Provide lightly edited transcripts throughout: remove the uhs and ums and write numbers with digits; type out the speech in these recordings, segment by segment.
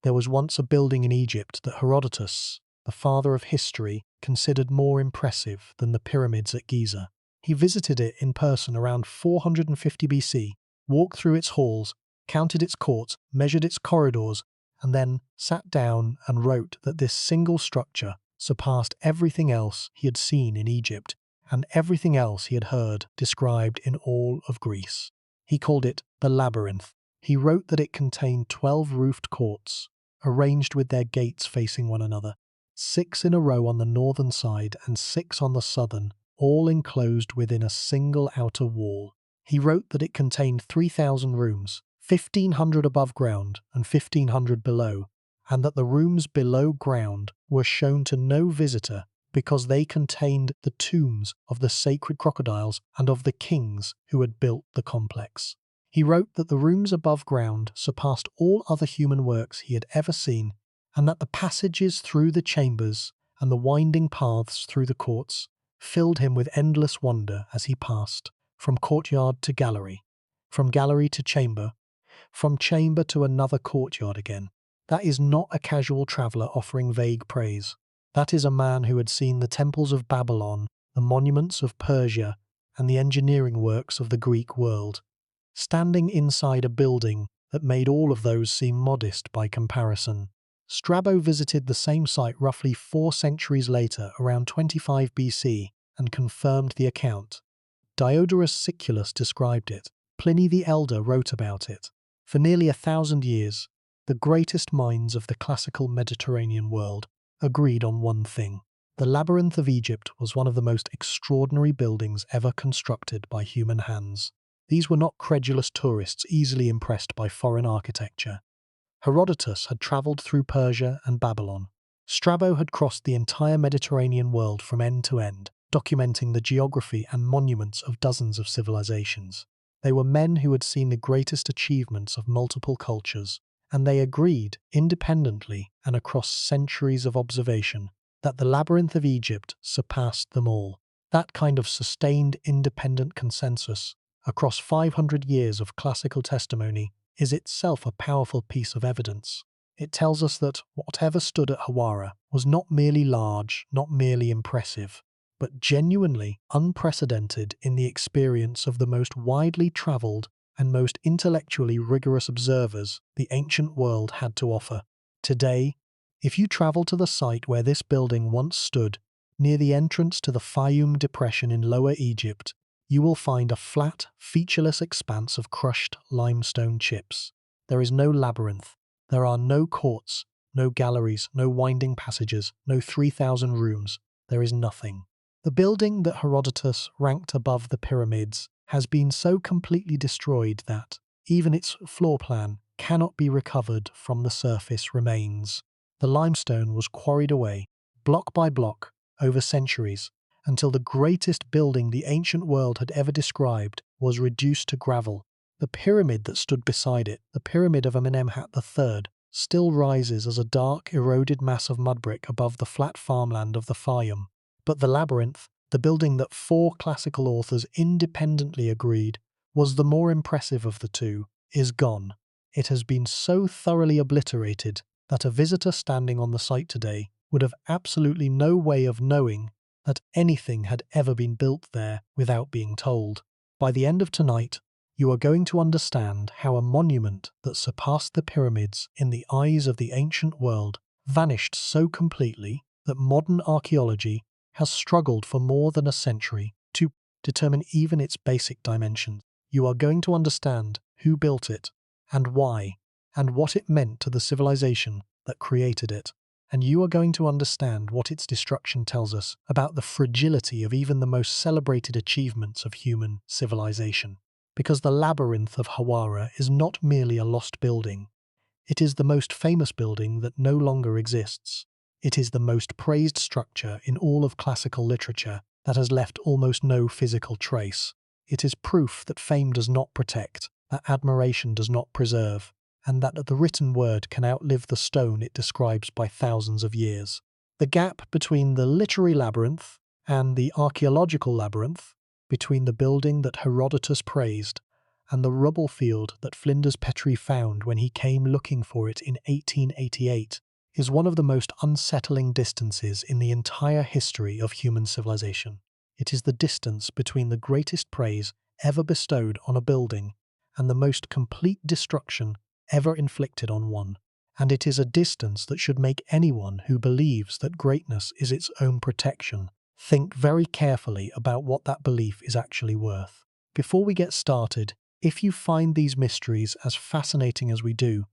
There was once a building in Egypt that Herodotus, the father of history, considered more impressive than the pyramids at Giza. He visited it in person around 450 BC, walked through its halls, counted its courts, measured its corridors, and then sat down and wrote that this single structure surpassed everything else he had seen in Egypt and everything else he had heard described in all of Greece. He called it the Labyrinth. He wrote that it contained 12 roofed courts, arranged with their gates facing one another, 6 in a row on the northern side and 6 on the southern, all enclosed within a single outer wall. He wrote that it contained 3,000 rooms, 1,500 above ground and 1,500 below, and that the rooms below ground were shown to no visitor because they contained the tombs of the sacred crocodiles and of the kings who had built the complex. He wrote that the rooms above ground surpassed all other human works he had ever seen, and that the passages through the chambers and the winding paths through the courts filled him with endless wonder as he passed, from courtyard to gallery, from gallery to chamber, from chamber to another courtyard again. That is not a casual traveller offering vague praise. That is a man who had seen the temples of Babylon, the monuments of Persia, and the engineering works of the Greek world, standing inside a building that made all of those seem modest by comparison. Strabo visited the same site roughly 4 centuries later, around 25 BC, and confirmed the account. Diodorus Siculus described it. Pliny the Elder wrote about it. For nearly 1,000 years, the greatest minds of the classical Mediterranean world agreed on one thing. The Labyrinth of Egypt was one of the most extraordinary buildings ever constructed by human hands. These were not credulous tourists easily impressed by foreign architecture. Herodotus had travelled through Persia and Babylon. Strabo had crossed the entire Mediterranean world from end to end, documenting the geography and monuments of dozens of civilizations. They were men who had seen the greatest achievements of multiple cultures, and they agreed, independently and across centuries of observation, that the Labyrinth of Egypt surpassed them all. That kind of sustained independent consensus, across 500 years of classical testimony, is itself a powerful piece of evidence. It tells us that whatever stood at Hawara was not merely large, not merely impressive, but genuinely unprecedented in the experience of the most widely travelled and most intellectually rigorous observers the ancient world had to offer. Today, if you travel to the site where this building once stood, near the entrance to the Fayum Depression in Lower Egypt, you will find a flat, featureless expanse of crushed limestone chips. There is no labyrinth. There are no courts, no galleries, no winding passages, no 3,000 rooms. There is nothing. The building that Herodotus ranked above the pyramids has been so completely destroyed that even its floor plan cannot be recovered from the surface remains. The limestone was quarried away, block by block, over centuries, until the greatest building the ancient world had ever described was reduced to gravel. The pyramid that stood beside it, the pyramid of Amenemhat III, still rises as a dark, eroded mass of mud brick above the flat farmland of the Fayum. But the labyrinth, the building that 4 classical authors independently agreed was the more impressive of the two, is gone. It has been so thoroughly obliterated that a visitor standing on the site today would have absolutely no way of knowing that anything had ever been built there without being told. By the end of tonight, you are going to understand how a monument that surpassed the pyramids in the eyes of the ancient world vanished so completely that modern archaeology has struggled for more than a century to determine even its basic dimensions. You are going to understand who built it, and why, and what it meant to the civilization that created it. And you are going to understand what its destruction tells us about the fragility of even the most celebrated achievements of human civilization. Because the Labyrinth of Hawara is not merely a lost building. It is the most famous building that no longer exists. It is the most praised structure in all of classical literature that has left almost no physical trace. It is proof that fame does not protect, that admiration does not preserve, and that the written word can outlive the stone it describes by thousands of years. The gap between the literary labyrinth and the archaeological labyrinth, between the building that Herodotus praised and the rubble field that Flinders Petrie found when he came looking for it in 1888 is one of the most unsettling distances in the entire history of human civilization. It is the distance between the greatest praise ever bestowed on a building and the most complete destruction ever inflicted on one. And it is a distance that should make anyone who believes that greatness is its own protection think very carefully about what that belief is actually worth. Before we get started, if you find these mysteries as fascinating as we do,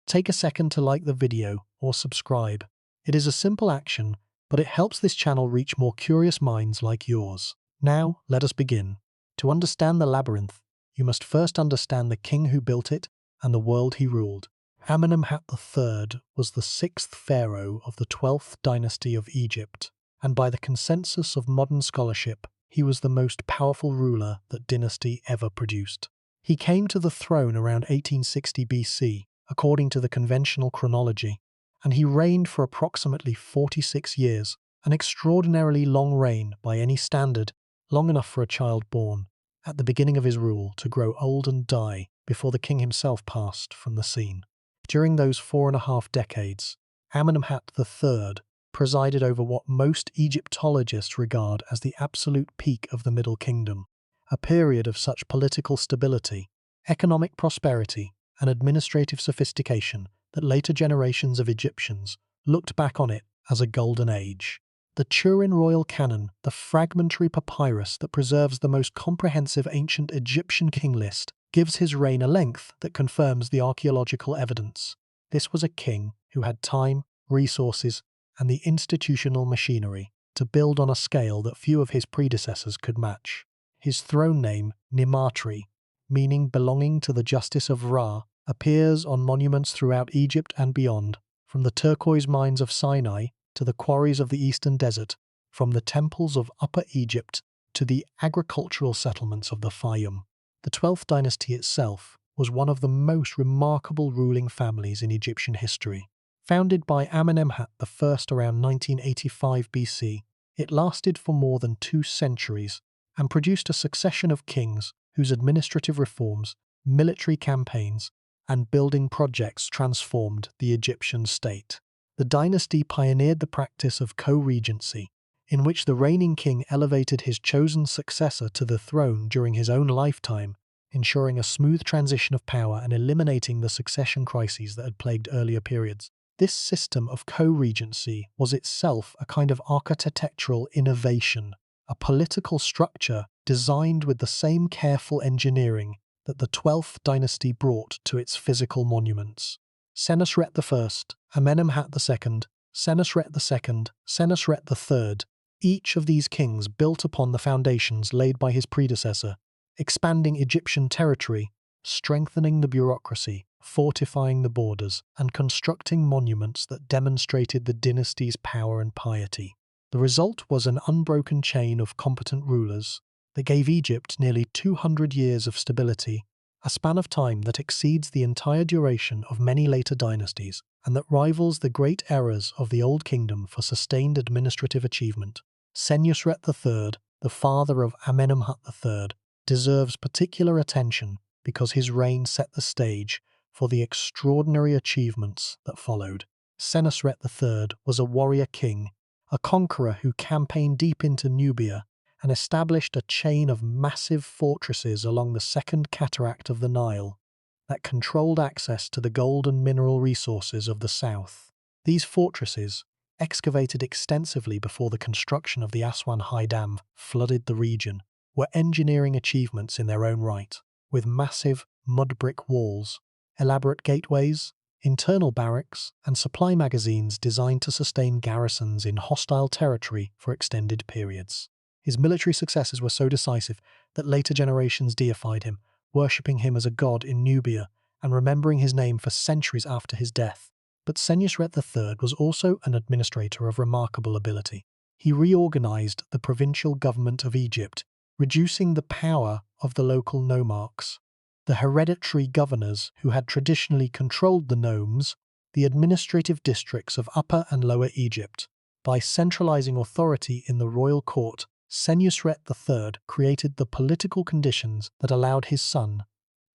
take a second to like the video or subscribe. It is a simple action, but it helps this channel reach more curious minds like yours. Now, let us begin. To understand the labyrinth, you must first understand the king who built it and the world he ruled. Amenemhat III was the 6th pharaoh of the 12th dynasty of Egypt, and by the consensus of modern scholarship, he was the most powerful ruler that dynasty ever produced. He came to the throne around 1860 BC, according to the conventional chronology, and he reigned for approximately 46 years, an extraordinarily long reign by any standard, long enough for a child born at the beginning of his rule to grow old and die before the king himself passed from the scene. During those 4.5 decades, Amenemhat III presided over what most Egyptologists regard as the absolute peak of the Middle Kingdom, a period of such political stability, economic prosperity, and administrative sophistication that later generations of Egyptians looked back on it as a golden age. The Turin royal canon, the fragmentary papyrus that preserves the most comprehensive ancient Egyptian king list, gives his reign a length that confirms the archaeological evidence. This was a king who had time, resources, and the institutional machinery to build on a scale that few of his predecessors could match. His throne name, Nimatri, meaning belonging to the justice of Ra, appears on monuments throughout Egypt and beyond, from the turquoise mines of Sinai to the quarries of the eastern desert, from the temples of Upper Egypt to the agricultural settlements of the Fayum. The 12th dynasty itself was one of the most remarkable ruling families in Egyptian history. Founded by Amenemhat I around 1985 BC, it lasted for more than 2 centuries and produced a succession of kings whose administrative reforms, military campaigns, and building projects transformed the Egyptian state. The dynasty pioneered the practice of co-regency, in which the reigning king elevated his chosen successor to the throne during his own lifetime, ensuring a smooth transition of power and eliminating the succession crises that had plagued earlier periods. This system of co-regency was itself a kind of architectural innovation, a political structure designed with the same careful engineering that the 12th dynasty brought to its physical monuments. Senusret I, Amenemhat II, Senusret II, Senusret III, each of these kings built upon the foundations laid by his predecessor, expanding Egyptian territory, strengthening the bureaucracy, fortifying the borders, and constructing monuments that demonstrated the dynasty's power and piety. The result was an unbroken chain of competent rulers that gave Egypt nearly 200 years of stability, a span of time that exceeds the entire duration of many later dynasties and that rivals the great eras of the Old Kingdom for sustained administrative achievement. Senusret III, the father of Amenemhat III, deserves particular attention because his reign set the stage for the extraordinary achievements that followed. Senusret III was a warrior king, a conqueror who campaigned deep into Nubia and established a chain of massive fortresses along the second cataract of the Nile that controlled access to the gold and mineral resources of the south. These fortresses, excavated extensively before the construction of the Aswan High Dam flooded the region, were engineering achievements in their own right, with massive mud brick walls, elaborate gateways, internal barracks, and supply magazines designed to sustain garrisons in hostile territory for extended periods. His military successes were so decisive that later generations deified him, worshipping him as a god in Nubia and remembering his name for centuries after his death. But Senusret III was also an administrator of remarkable ability. He reorganized the provincial government of Egypt, reducing the power of the local nomarchs, the hereditary governors who had traditionally controlled the nomes, the administrative districts of Upper and Lower Egypt. By centralizing authority in the royal court, Senusret III created the political conditions that allowed his son,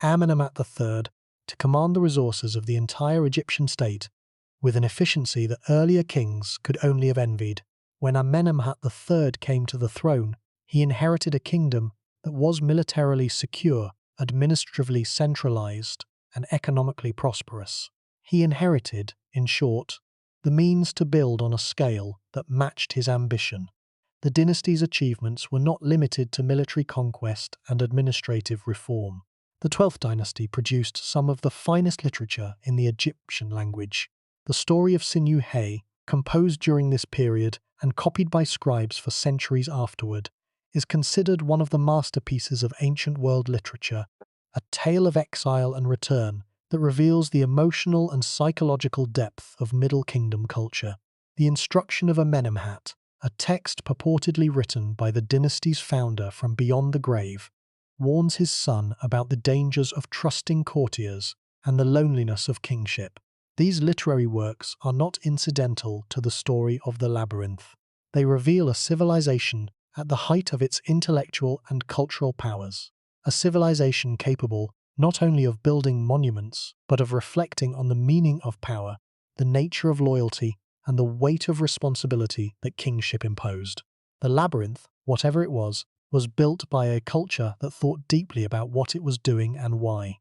Amenemhat III to command the resources of the entire Egyptian state with an efficiency that earlier kings could only have envied. When Amenemhat III came to the throne, he inherited a kingdom that was militarily secure, administratively centralized, and economically prosperous. He inherited, in short, the means to build on a scale that matched his ambition. The dynasty's achievements were not limited to military conquest and administrative reform. The 12th dynasty produced some of the finest literature in the Egyptian language. The story of Sinuhe, composed during this period and copied by scribes for centuries afterward, is considered one of the masterpieces of ancient world literature, a tale of exile and return that reveals the emotional and psychological depth of Middle Kingdom culture. The Instruction of Amenemhat, a text purportedly written by the dynasty's founder from beyond the grave, warns his son about the dangers of trusting courtiers and the loneliness of kingship. These literary works are not incidental to the story of the Labyrinth. They reveal a civilization at the height of its intellectual and cultural powers, a civilization capable not only of building monuments, but of reflecting on the meaning of power, the nature of loyalty, and the weight of responsibility that kingship imposed. The labyrinth, whatever it was built by a culture that thought deeply about what it was doing and why.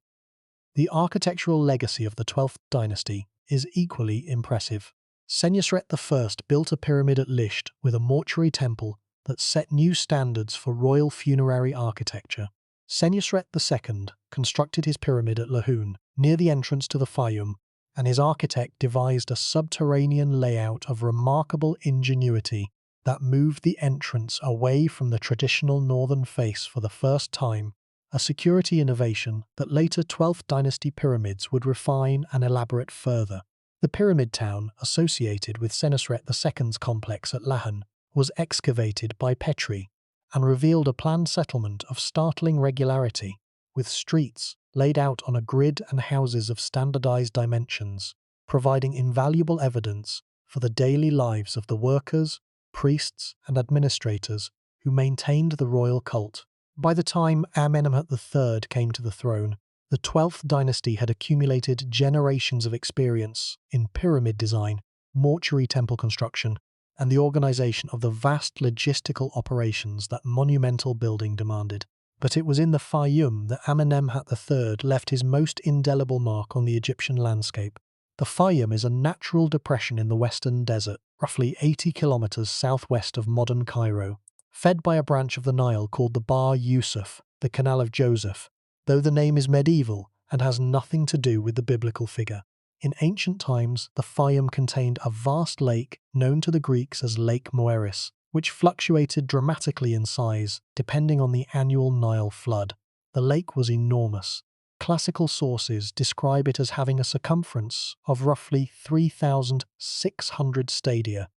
The architectural legacy of the 12th dynasty is equally impressive. Senusret I built a pyramid at Lisht with a mortuary temple that set new standards for royal funerary architecture. Senusret II constructed his pyramid at Lahun, near the entrance to the Fayum, and his architect devised a subterranean layout of remarkable ingenuity that moved the entrance away from the traditional northern face for the first time, a security innovation that later 12th dynasty pyramids would refine and elaborate further. The pyramid town associated with Senusret II's complex at Lahun was excavated by Petrie and revealed a planned settlement of startling regularity, with streets laid out on a grid and houses of standardized dimensions, providing invaluable evidence for the daily lives of the workers, priests, and administrators who maintained the royal cult. By the time Amenemhat III came to the throne, the 12th dynasty had accumulated generations of experience in pyramid design, mortuary temple construction, and the organization of the vast logistical operations that monumental building demanded. But it was in the Fayum that Amenemhat III left his most indelible mark on the Egyptian landscape. The Fayum is a natural depression in the western desert, roughly 80 kilometers southwest of modern Cairo, fed by a branch of the Nile called the Bahr Yusuf, the Canal of Joseph, though the name is medieval and has nothing to do with the biblical figure. In ancient times, the Fayum contained a vast lake known to the Greeks as Lake Moeris, which fluctuated dramatically in size depending on the annual Nile flood. The lake was enormous. Classical sources describe it as having a circumference of roughly 3,600 stadia,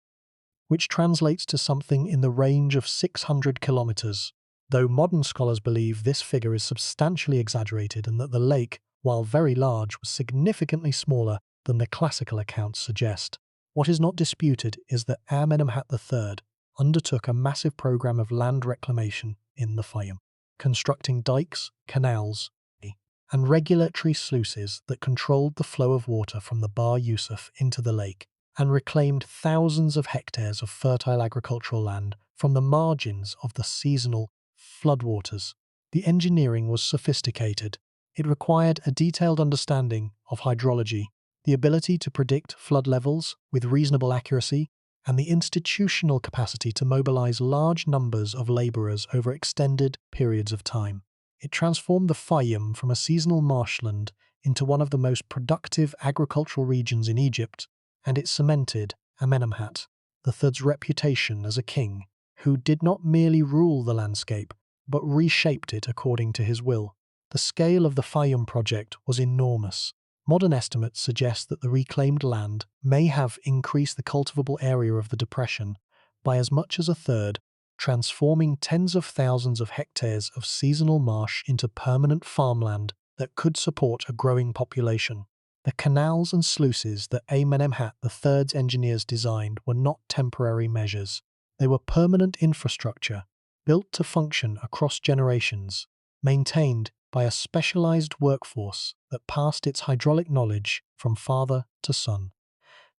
which translates to something in the range of 600 kilometers, though modern scholars believe this figure is substantially exaggerated and that the lake, while very large, was significantly smaller than the classical accounts suggest. What is not disputed is that Amenemhat III undertook a massive program of land reclamation in the Fayum, constructing dikes, canals, and regulatory sluices that controlled the flow of water from the Bahr Yusuf into the lake, and reclaimed thousands of hectares of fertile agricultural land from the margins of the seasonal floodwaters. The engineering was sophisticated. It required a detailed understanding of hydrology, the ability to predict flood levels with reasonable accuracy, and the institutional capacity to mobilize large numbers of laborers over extended periods of time. It transformed the Fayum from a seasonal marshland into one of the most productive agricultural regions in Egypt, and it cemented Amenemhat III's reputation as a king who did not merely rule the landscape, but reshaped it according to his will. The scale of the Fayum project was enormous. Modern estimates suggest that the reclaimed land may have increased the cultivable area of the depression by as much as a third, transforming tens of thousands of hectares of seasonal marsh into permanent farmland that could support a growing population. The canals and sluices that Amenemhat III's engineers designed were not temporary measures. They were permanent infrastructure, built to function across generations, maintained by a specialized workforce that passed its hydraulic knowledge from father to son.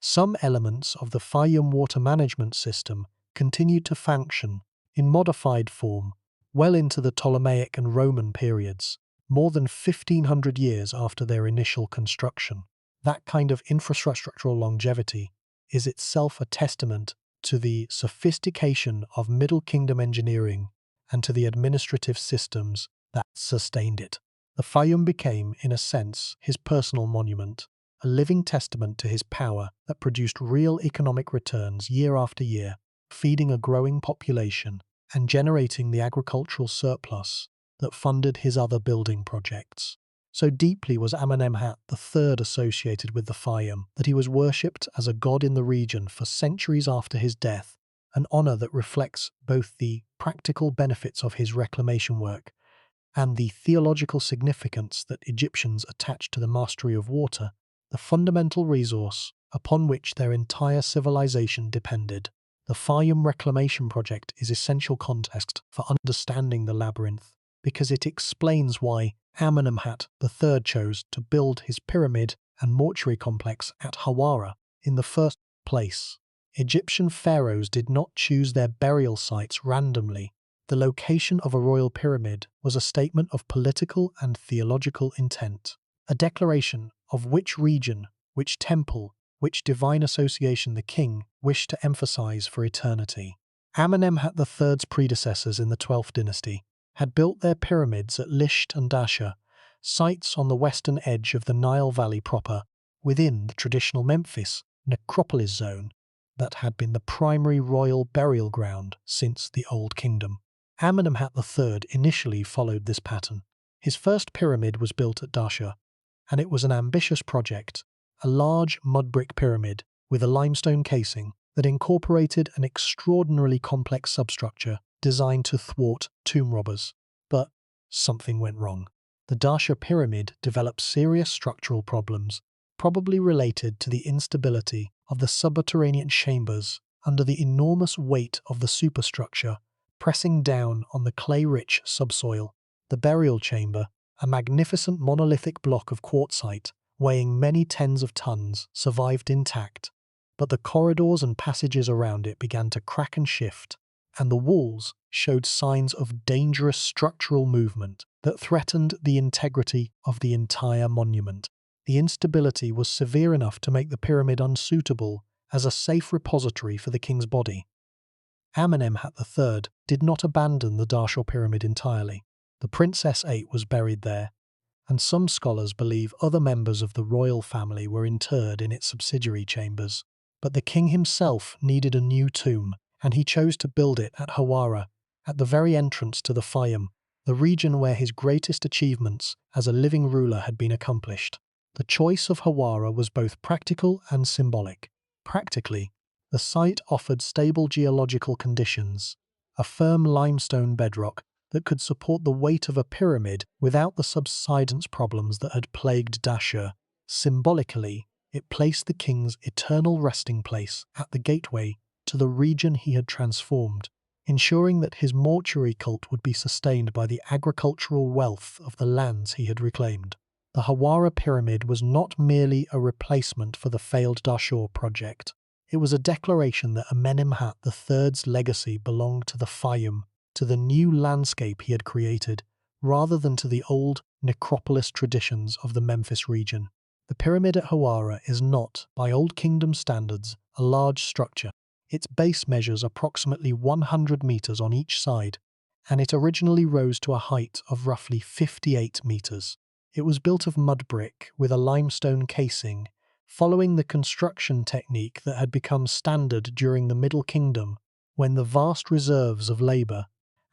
Some elements of the Fayum water management system continued to function in modified form well into the Ptolemaic and Roman periods, more than 1500 years after their initial construction. That kind of infrastructural longevity is itself a testament to the sophistication of Middle Kingdom engineering and to the administrative systems that sustained it. The Fayum became, in a sense, his personal monument, a living testament to his power that produced real economic returns year after year, feeding a growing population and generating the agricultural surplus that funded his other building projects. So deeply was Amenemhat III associated with the Fayum that he was worshipped as a god in the region for centuries after his death, an honor that reflects both the practical benefits of his reclamation work and the theological significance that Egyptians attached to the mastery of water, the fundamental resource upon which their entire civilization depended. The Fayum Reclamation Project is essential context for understanding the labyrinth, because it explains why Amenemhat III chose to build his pyramid and mortuary complex at Hawara in the first place. Egyptian pharaohs did not choose their burial sites randomly. The location of a royal pyramid was a statement of political and theological intent, a declaration of which region, which temple, which divine association the king wished to emphasize for eternity. Amenemhat III's predecessors in the 12th dynasty had built their pyramids at Lisht and Dahshur, sites on the western edge of the Nile Valley proper, within the traditional Memphis necropolis zone that had been the primary royal burial ground since the Old Kingdom. Amenemhat III initially followed this pattern. His first pyramid was built at Dahshur, and it was an ambitious project, a large mud brick pyramid with a limestone casing that incorporated an extraordinarily complex substructure designed to thwart tomb robbers. But something went wrong. The Dahshur pyramid developed serious structural problems, probably related to the instability of the subterranean chambers under the enormous weight of the superstructure pressing down on the clay-rich subsoil. The burial chamber, a magnificent monolithic block of quartzite weighing many tens of tons, survived intact, but the corridors and passages around it began to crack and shift, and the walls showed signs of dangerous structural movement that threatened the integrity of the entire monument. The instability was severe enough to make the pyramid unsuitable as a safe repository for the king's body. Amenemhat III did not abandon the Dahshur pyramid entirely. The Princess VIII was buried there, and some scholars believe other members of the royal family were interred in its subsidiary chambers. But the king himself needed a new tomb, and he chose to build it at Hawara, at the very entrance to the Fayum, the region where his greatest achievements as a living ruler had been accomplished. The choice of Hawara was both practical and symbolic. Practically, the site offered stable geological conditions, a firm limestone bedrock that could support the weight of a pyramid without the subsidence problems that had plagued Dahshur. Symbolically, it placed the king's eternal resting place at the gateway to the region he had transformed, ensuring that his mortuary cult would be sustained by the agricultural wealth of the lands he had reclaimed. The Hawara pyramid was not merely a replacement for the failed Dahshur project. It was a declaration that Amenemhat III's legacy belonged to the Fayum, to the new landscape he had created, rather than to the old necropolis traditions of the Memphis region. The pyramid at Hawara is not, by Old Kingdom standards, a large structure. Its base measures approximately 100 meters on each side, and it originally rose to a height of roughly 58 meters. It was built of mud brick with a limestone casing, following the construction technique that had become standard during the Middle Kingdom, when the vast reserves of labour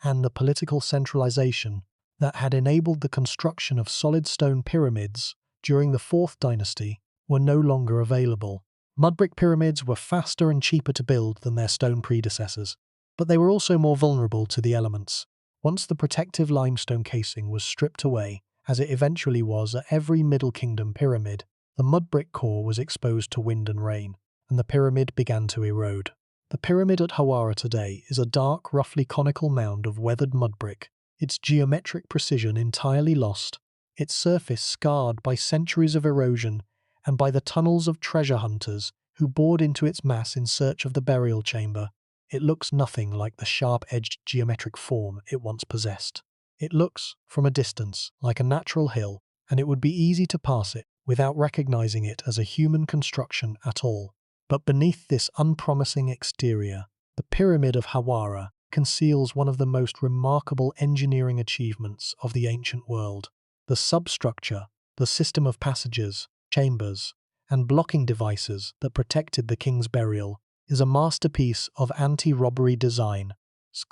and the political centralization that had enabled the construction of solid stone pyramids during the 4th dynasty were no longer available. Mud brick pyramids were faster and cheaper to build than their stone predecessors, but they were also more vulnerable to the elements. Once the protective limestone casing was stripped away, as it eventually was at every Middle Kingdom pyramid, the mud brick core was exposed to wind and rain, and the pyramid began to erode. The pyramid at Hawara today is a dark, roughly conical mound of weathered mud brick its geometric precision entirely lost, its surface scarred by centuries of erosion and by the tunnels of treasure hunters who bored into its mass in search of the burial chamber. It looks nothing like the sharp-edged geometric form it once possessed. It looks, from a distance, like a natural hill, and it would be easy to pass it without recognizing it as a human construction at all. But beneath this unpromising exterior, the Pyramid of Hawara conceals one of the most remarkable engineering achievements of the ancient world. The substructure, the system of passages, chambers, and blocking devices that protected the king's burial, is a masterpiece of anti-robbery design,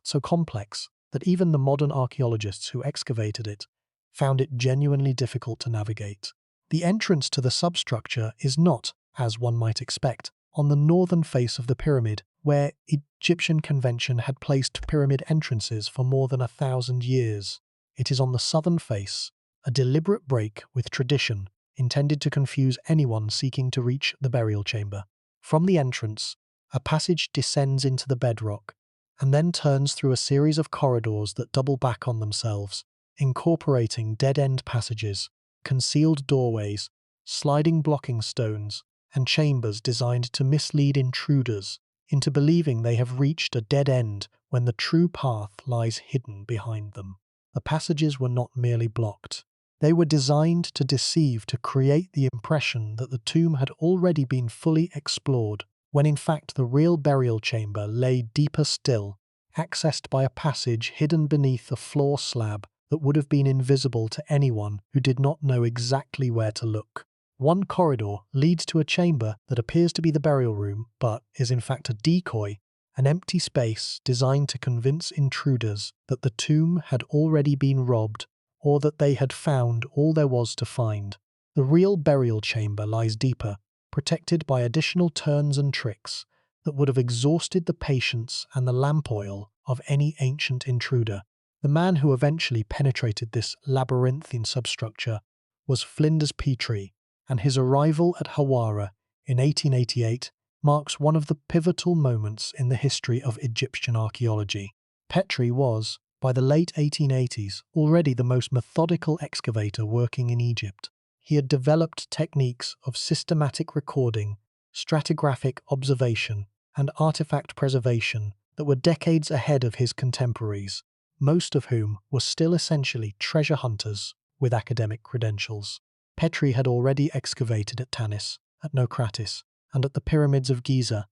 so complex that even the modern archaeologists who excavated it found it genuinely difficult to navigate. The entrance to the substructure is not, as one might expect, on the northern face of the pyramid, where Egyptian convention had placed pyramid entrances for more than 1,000 years. It is on the southern face, a deliberate break with tradition intended to confuse anyone seeking to reach the burial chamber. From the entrance, a passage descends into the bedrock and then turns through a series of corridors that double back on themselves, incorporating dead-end passages, concealed doorways, sliding blocking stones, and chambers designed to mislead intruders into believing they have reached a dead end when the true path lies hidden behind them. The passages were not merely blocked. They were designed to deceive, to create the impression that the tomb had already been fully explored, when in fact the real burial chamber lay deeper still, accessed by a passage hidden beneath a floor slab that would have been invisible to anyone who did not know exactly where to look. One corridor leads to a chamber that appears to be the burial room, but is in fact a decoy, an empty space designed to convince intruders that the tomb had already been robbed or that they had found all there was to find. The real burial chamber lies deeper, protected by additional turns and tricks that would have exhausted the patience and the lamp oil of any ancient intruder. The man who eventually penetrated this labyrinthine substructure was Flinders Petrie, and his arrival at Hawara in 1888 marks one of the pivotal moments in the history of Egyptian archaeology. Petrie was, by the late 1880s, already the most methodical excavator working in Egypt. He had developed techniques of systematic recording, stratigraphic observation, and artifact preservation that were decades ahead of his contemporaries, most of whom were still essentially treasure hunters with academic credentials. Petrie had already excavated at Tanis, at Naucratis, and at the pyramids of Giza,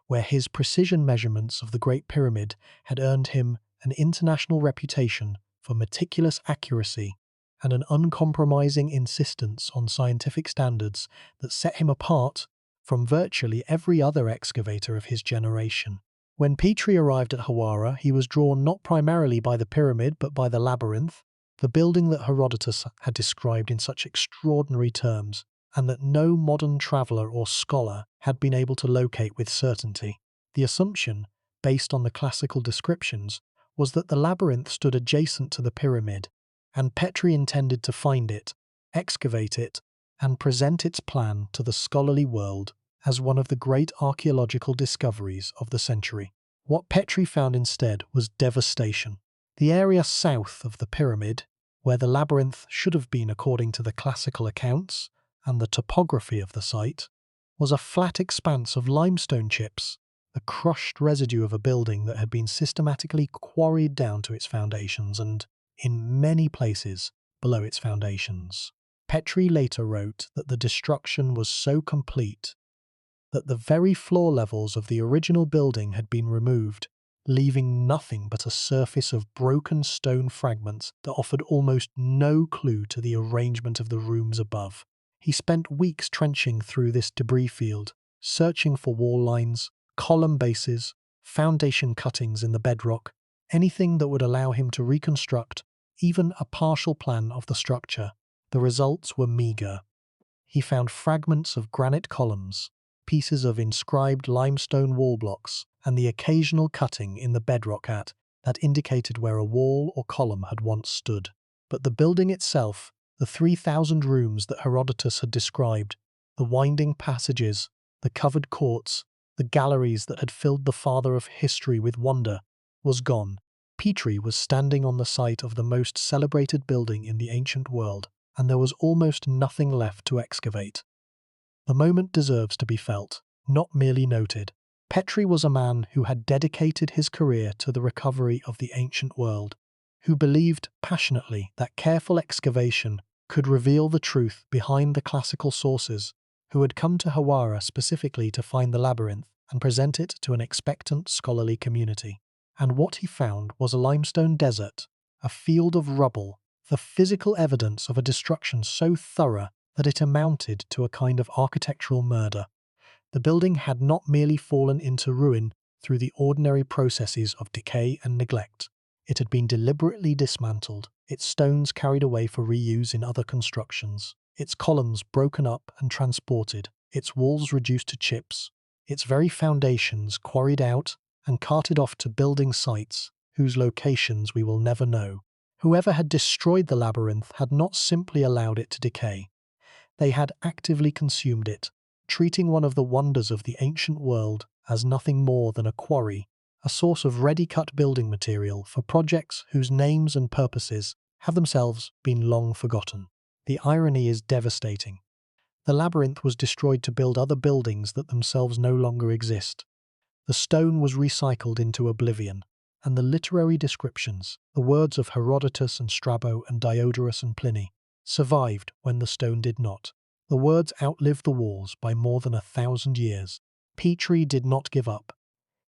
where his precision measurements of the Great Pyramid had earned him an international reputation for meticulous accuracy and an uncompromising insistence on scientific standards that set him apart from virtually every other excavator of his generation. When Petrie arrived at Hawara, he was drawn not primarily by the pyramid but by the labyrinth, the building that Herodotus had described in such extraordinary terms, and that no modern traveller or scholar had been able to locate with certainty. The assumption, based on the classical descriptions, was that the labyrinth stood adjacent to the pyramid, and Petrie intended to find it, excavate it, and present its plan to the scholarly world as one of the great archaeological discoveries of the century. What Petrie found instead was devastation. The area south of the pyramid, where the labyrinth should have been according to the classical accounts and the topography of the site, was a flat expanse of limestone chips, the crushed residue of a building that had been systematically quarried down to its foundations and, in many places, below its foundations. Petrie later wrote that the destruction was so complete that the very floor levels of the original building had been removed, leaving nothing but a surface of broken stone fragments that offered almost no clue to the arrangement of the rooms above. He spent weeks trenching through this debris field, searching for wall lines, column bases, foundation cuttings in the bedrock, anything that would allow him to reconstruct even a partial plan of the structure. The results were meagre. He found fragments of granite columns, pieces of inscribed limestone wall blocks, and the occasional cutting in the bedrock that indicated where a wall or column had once stood. But the building itself, the 3,000 rooms that Herodotus had described, the winding passages, the covered courts, the galleries that had filled the father of history with wonder, was gone. Petrie was standing on the site of the most celebrated building in the ancient world, and there was almost nothing left to excavate. The moment deserves to be felt, not merely noted. Petrie was a man who had dedicated his career to the recovery of the ancient world, who believed passionately that careful excavation could reveal the truth behind the classical sources, who had come to Hawara specifically to find the labyrinth and present it to an expectant scholarly community. And what he found was a limestone desert, a field of rubble, the physical evidence of a destruction so thorough that it amounted to a kind of architectural murder. The building had not merely fallen into ruin through the ordinary processes of decay and neglect. It had been deliberately dismantled, its stones carried away for reuse in other constructions, its columns broken up and transported, its walls reduced to chips, its very foundations quarried out and carted off to building sites whose locations we will never know. Whoever had destroyed the labyrinth had not simply allowed it to decay. They had actively consumed it, treating one of the wonders of the ancient world as nothing more than a quarry, a source of ready-cut building material for projects whose names and purposes have themselves been long forgotten. The irony is devastating. The labyrinth was destroyed to build other buildings that themselves no longer exist. The stone was recycled into oblivion, and the literary descriptions, the words of Herodotus and Strabo and Diodorus and Pliny, survived when the stone did not. The words outlived the walls by more than 1,000 years. Petrie did not give up.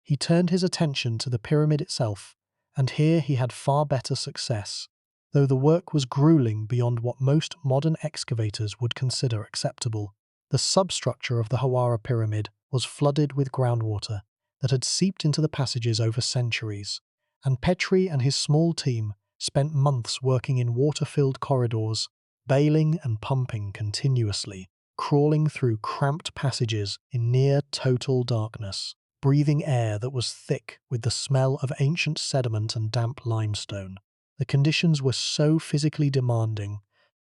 He turned his attention to the pyramid itself, and here he had far better success, though the work was grueling beyond what most modern excavators would consider acceptable. The substructure of the Hawara pyramid was flooded with groundwater that had seeped into the passages over centuries, and Petrie and his small team spent months working in water-filled corridors, bailing and pumping continuously, crawling through cramped passages in near total darkness, breathing air that was thick with the smell of ancient sediment and damp limestone. The conditions were so physically demanding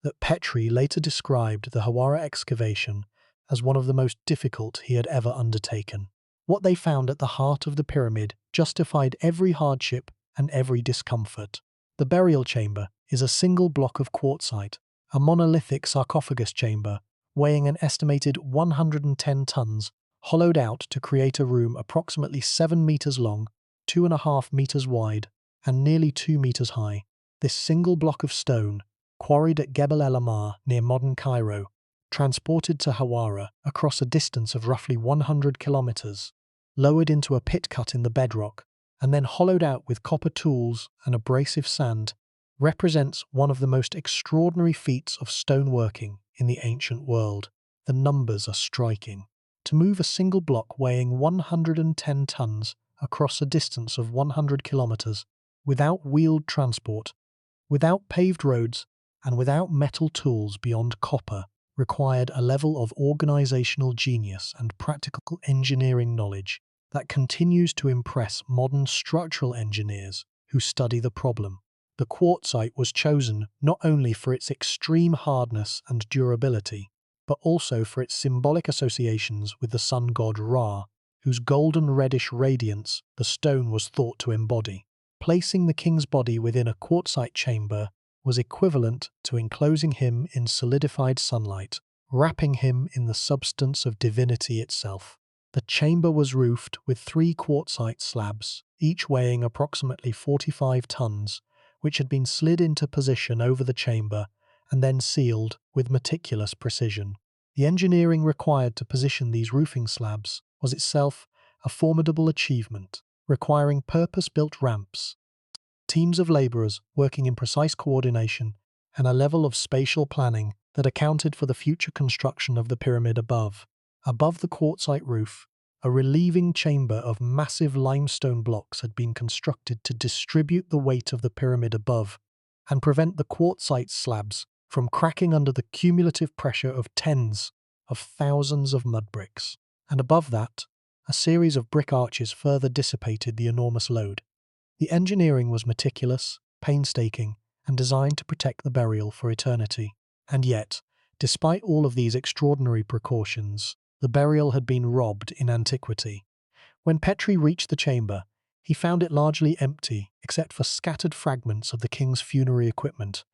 that Petrie later described the Hawara excavation as one of the most difficult he had ever undertaken. What they found at the heart of the pyramid justified every hardship and every discomfort. The burial chamber is a single block of quartzite, a monolithic sarcophagus chamber weighing an estimated 110 tons, hollowed out to create a room approximately 7 meters long, 2.5 meters wide, and nearly 2 meters high. This single block of stone, quarried at Gebel El Ahmar near modern Cairo, transported to Hawara across a distance of roughly 100 kilometers, lowered into a pit cut in the bedrock, and then hollowed out with copper tools and abrasive sand, represents one of the most extraordinary feats of stoneworking in the ancient world. The numbers are striking. To move a single block weighing 110 tons across a distance of 100 kilometers, without wheeled transport, without paved roads, and without metal tools beyond copper, required a level of organizational genius and practical engineering knowledge that continues to impress modern structural engineers who study the problem. The quartzite was chosen not only for its extreme hardness and durability, but also for its symbolic associations with the sun god Ra, whose golden reddish radiance the stone was thought to embody. Placing the king's body within a quartzite chamber was equivalent to enclosing him in solidified sunlight, wrapping him in the substance of divinity itself. The chamber was roofed with 3 quartzite slabs, each weighing approximately 45 tons, which had been slid into position over the chamber and then sealed with meticulous precision. The engineering required to position these roofing slabs was itself a formidable achievement, requiring purpose-built ramps, teams of labourers working in precise coordination, and a level of spatial planning that accounted for the future construction of the pyramid above. Above the quartzite roof, a relieving chamber of massive limestone blocks had been constructed to distribute the weight of the pyramid above and prevent the quartzite slabs from cracking under the cumulative pressure of tens of thousands of mud bricks. And above that, a series of brick arches further dissipated the enormous load. The engineering was meticulous, painstaking, and designed to protect the burial for eternity. And yet, despite all of these extraordinary precautions, the burial had been robbed in antiquity. When Petrie reached the chamber, He found it largely empty, except for scattered fragments of the king's funerary equipment,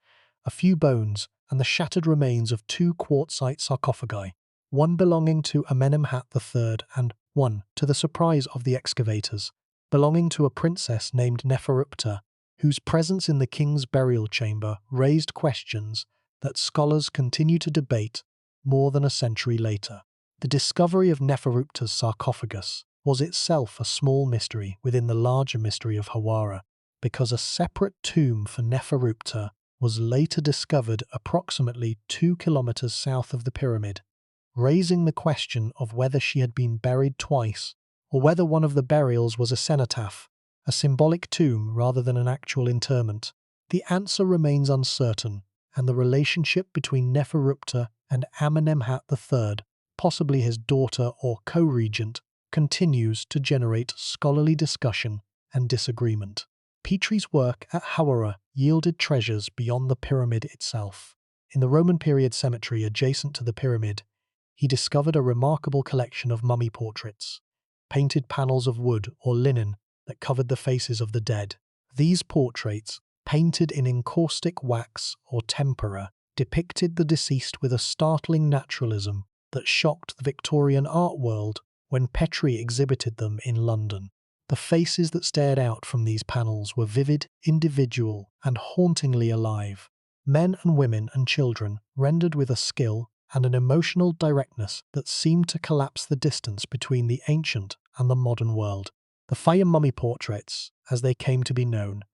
a few bones, and the shattered remains of two quartzite sarcophagi, one belonging to Amenemhat III and one, to the surprise of the excavators, belonging to a princess named Neferupta, whose presence in the king's burial chamber raised questions that scholars continue to debate more than a century later. The discovery of Neferupta's sarcophagus was itself a small mystery within the larger mystery of Hawara, because a separate tomb for Neferupta was later discovered approximately 2 kilometers south of the pyramid, raising the question of whether she had been buried twice, or whether one of the burials was a cenotaph, a symbolic tomb rather than an actual interment. The answer remains uncertain, and the relationship between Neferupta and Amenemhat III, possibly his daughter or co-regent, continues to generate scholarly discussion and disagreement. Petrie's work at Hawara yielded treasures beyond the pyramid itself. In the Roman period cemetery adjacent to the pyramid, he discovered a remarkable collection of mummy portraits, painted panels of wood or linen that covered the faces of the dead. These portraits, painted in encaustic wax or tempera, depicted the deceased with a startling naturalism that shocked the Victorian art world when Petrie exhibited them in London. The faces that stared out from these panels were vivid, individual, and hauntingly alive. Men and women and children, rendered with a skill and an emotional directness that seemed to collapse the distance between the ancient and the modern world. The fire mummy portraits, as they came to be known,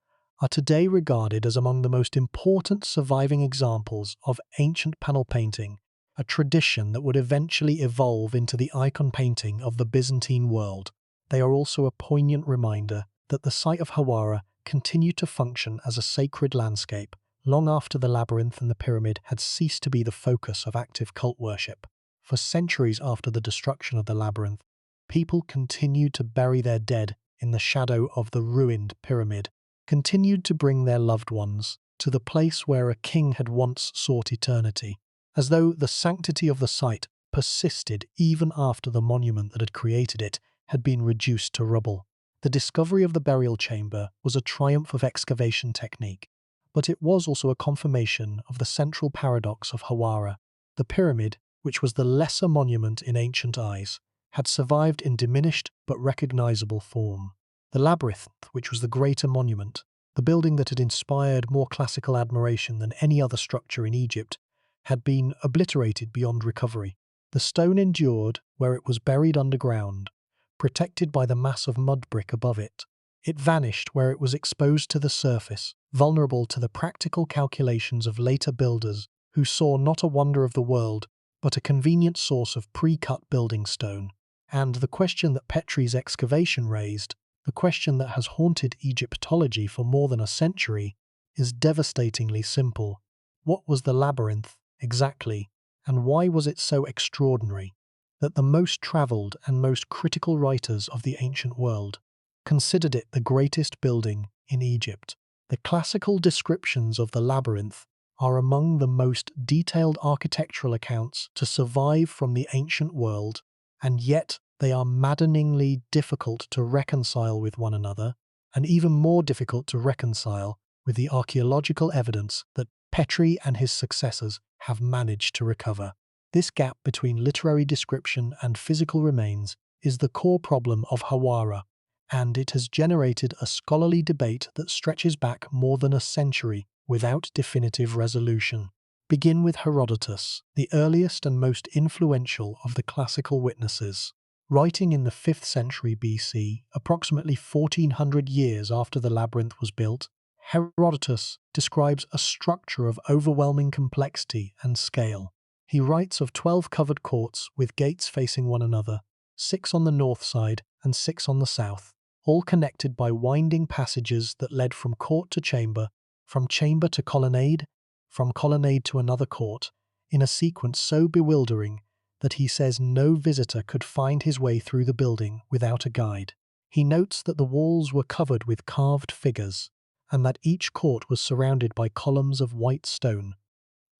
are today regarded as among the most important surviving examples of ancient panel painting, a tradition that would eventually evolve into the icon painting of the Byzantine world. They are also a poignant reminder that the site of Hawara continued to function as a sacred landscape long after the labyrinth and the pyramid had ceased to be the focus of active cult worship. For centuries after the destruction of the labyrinth, people continued to bury their dead in the shadow of the ruined pyramid, continued to bring their loved ones to the place where a king had once sought eternity, as though the sanctity of the site persisted even after the monument that had created it had been reduced to rubble. The discovery of the burial chamber was a triumph of excavation technique, but it was also a confirmation of the central paradox of Hawara. The pyramid, which was the lesser monument in ancient eyes, had survived in diminished but recognizable form. The labyrinth, which was the greater monument, the building that had inspired more classical admiration than any other structure in Egypt, had been obliterated beyond recovery. The stone endured where it was buried underground, protected by the mass of mud brick above it. It vanished where it was exposed to the surface, vulnerable to the practical calculations of later builders who saw not a wonder of the world, but a convenient source of pre-cut building stone. And the question that Petrie's excavation raised, the question that has haunted Egyptology for more than a century, is devastatingly simple. What was the labyrinth, exactly, and why was it so extraordinary that the most travelled and most critical writers of the ancient world considered it the greatest building in Egypt? The classical descriptions of the labyrinth are among the most detailed architectural accounts to survive from the ancient world, and yet they are maddeningly difficult to reconcile with one another, and even more difficult to reconcile with the archaeological evidence that Petrie and his successors have managed to recover. This gap between literary description and physical remains is the core problem of Hawara, and it has generated a scholarly debate that stretches back more than a century without definitive resolution. Begin with Herodotus, the earliest and most influential of the classical witnesses. Writing in the 5th century BC, approximately 1400 years after the labyrinth was built, Herodotus describes a structure of overwhelming complexity and scale. He writes of 12 covered courts with gates facing one another, 6 on the north side and 6 on the south, all connected by winding passages that led from court to chamber, from chamber to colonnade, from colonnade to another court, in a sequence so bewildering that he says no visitor could find his way through the building without a guide. He notes that the walls were covered with carved figures, and that each court was surrounded by columns of white stone,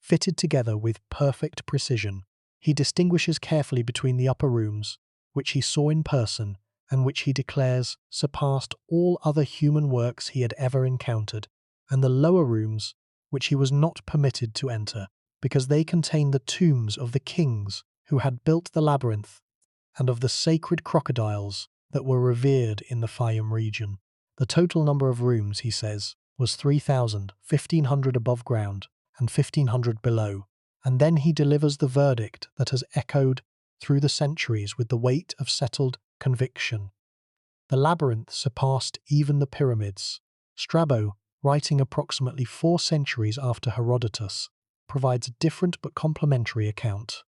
fitted together with perfect precision. He distinguishes carefully between the upper rooms, which he saw in person, and which he declares surpassed all other human works he had ever encountered, and the lower rooms, which he was not permitted to enter, because they contained the tombs of the kings who had built the labyrinth, and of the sacred crocodiles that were revered in the Fayum region. The total number of rooms, he says, was 3,000, 1,500 above ground, and 1,500 below, and then he delivers the verdict that has echoed through the centuries with the weight of settled conviction. The labyrinth surpassed even the pyramids. Strabo, writing approximately 4 centuries after Herodotus, provides a different but complementary account.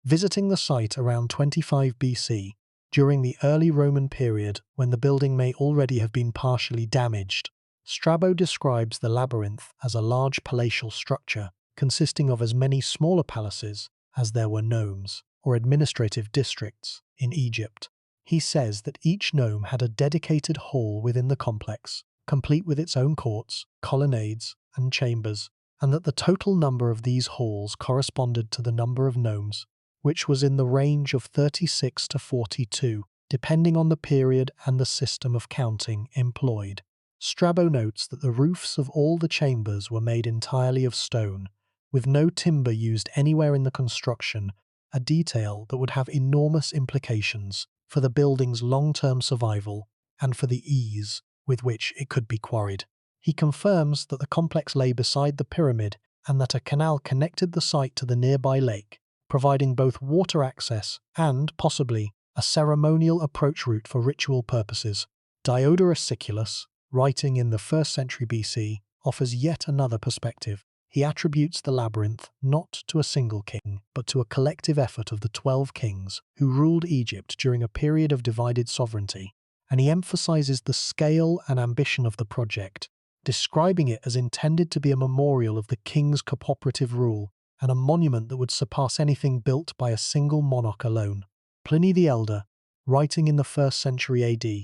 Visiting the site around 25 BC, during the early Roman period when the building may already have been partially damaged, Strabo describes the labyrinth as a large palatial structure consisting of as many smaller palaces as there were nomes, or administrative districts, in Egypt. He says that each nome had a dedicated hall within the complex, complete with its own courts, colonnades, and chambers, and that the total number of these halls corresponded to the number of nomes, which was in the range of 36 to 42, depending on the period and the system of counting employed. Strabo notes that the roofs of all the chambers were made entirely of stone, with no timber used anywhere in the construction, a detail that would have enormous implications for the building's long-term survival and for the ease with which it could be quarried. He confirms that the complex lay beside the pyramid and that a canal connected the site to the nearby lake, providing both water access and, possibly, a ceremonial approach route for ritual purposes. Diodorus Siculus, writing in the 1st century BC, offers yet another perspective. He attributes the labyrinth not to a single king, but to a collective effort of the 12 kings who ruled Egypt during a period of divided sovereignty, and he emphasizes the scale and ambition of the project, describing it as intended to be a memorial of the king's cooperative rule and a monument that would surpass anything built by a single monarch alone. Pliny the Elder, writing in the 1st century AD,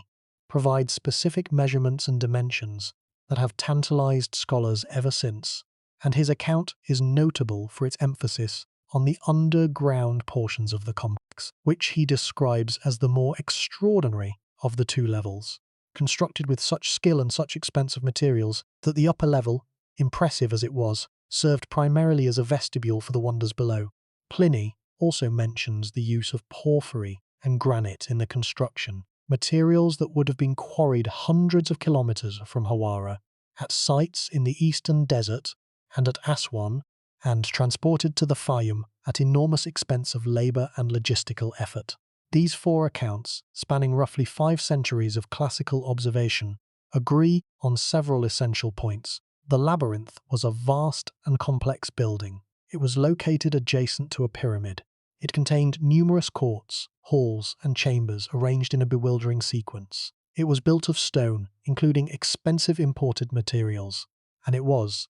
provides specific measurements and dimensions that have tantalized scholars ever since, and his account is notable for its emphasis on the underground portions of the complex, which he describes as the more extraordinary of the 2 levels, constructed with such skill and such expensive materials that the upper level, impressive as it was, served primarily as a vestibule for the wonders below. Pliny also mentions the use of porphyry and granite in the construction, materials that would have been quarried hundreds of kilometers from Hawara, at sites in the eastern desert and at Aswan, and transported to the Fayum at enormous expense of labor and logistical effort. These 4 accounts, spanning roughly 5 centuries of classical observation, agree on several essential points. The labyrinth was a vast and complex building. It was located adjacent to a pyramid. It contained numerous courts, halls, and chambers arranged in a bewildering sequence. It was built of stone, including expensive imported materials, and it was,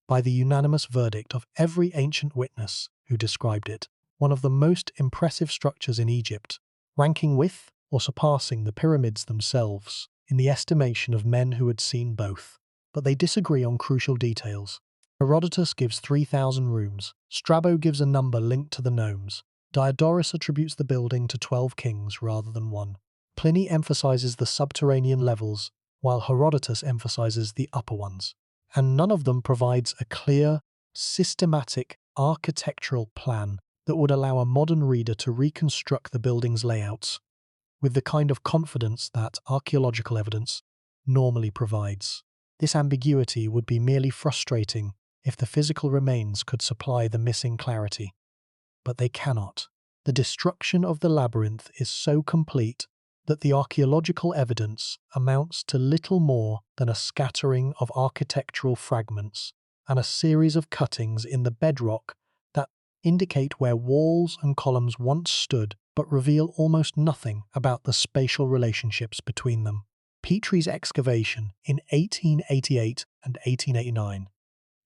by the unanimous verdict of every ancient witness who described it, one of the most impressive structures in Egypt, ranking with or surpassing the pyramids themselves in the estimation of men who had seen both. But they disagree on crucial details. Herodotus gives 3,000 rooms. Strabo gives a number linked to the nomes. Diodorus attributes the building to 12 kings rather than 1. Pliny emphasizes the subterranean levels, while Herodotus emphasizes the upper ones. And none of them provides a clear, systematic architectural plan that would allow a modern reader to reconstruct the building's layouts with the kind of confidence that archaeological evidence normally provides. This ambiguity would be merely frustrating if the physical remains could supply the missing clarity. But they cannot. The destruction of the labyrinth is so complete that the archaeological evidence amounts to little more than a scattering of architectural fragments and a series of cuttings in the bedrock that indicate where walls and columns once stood but reveal almost nothing about the spatial relationships between them. Petrie's excavation in 1888 and 1889,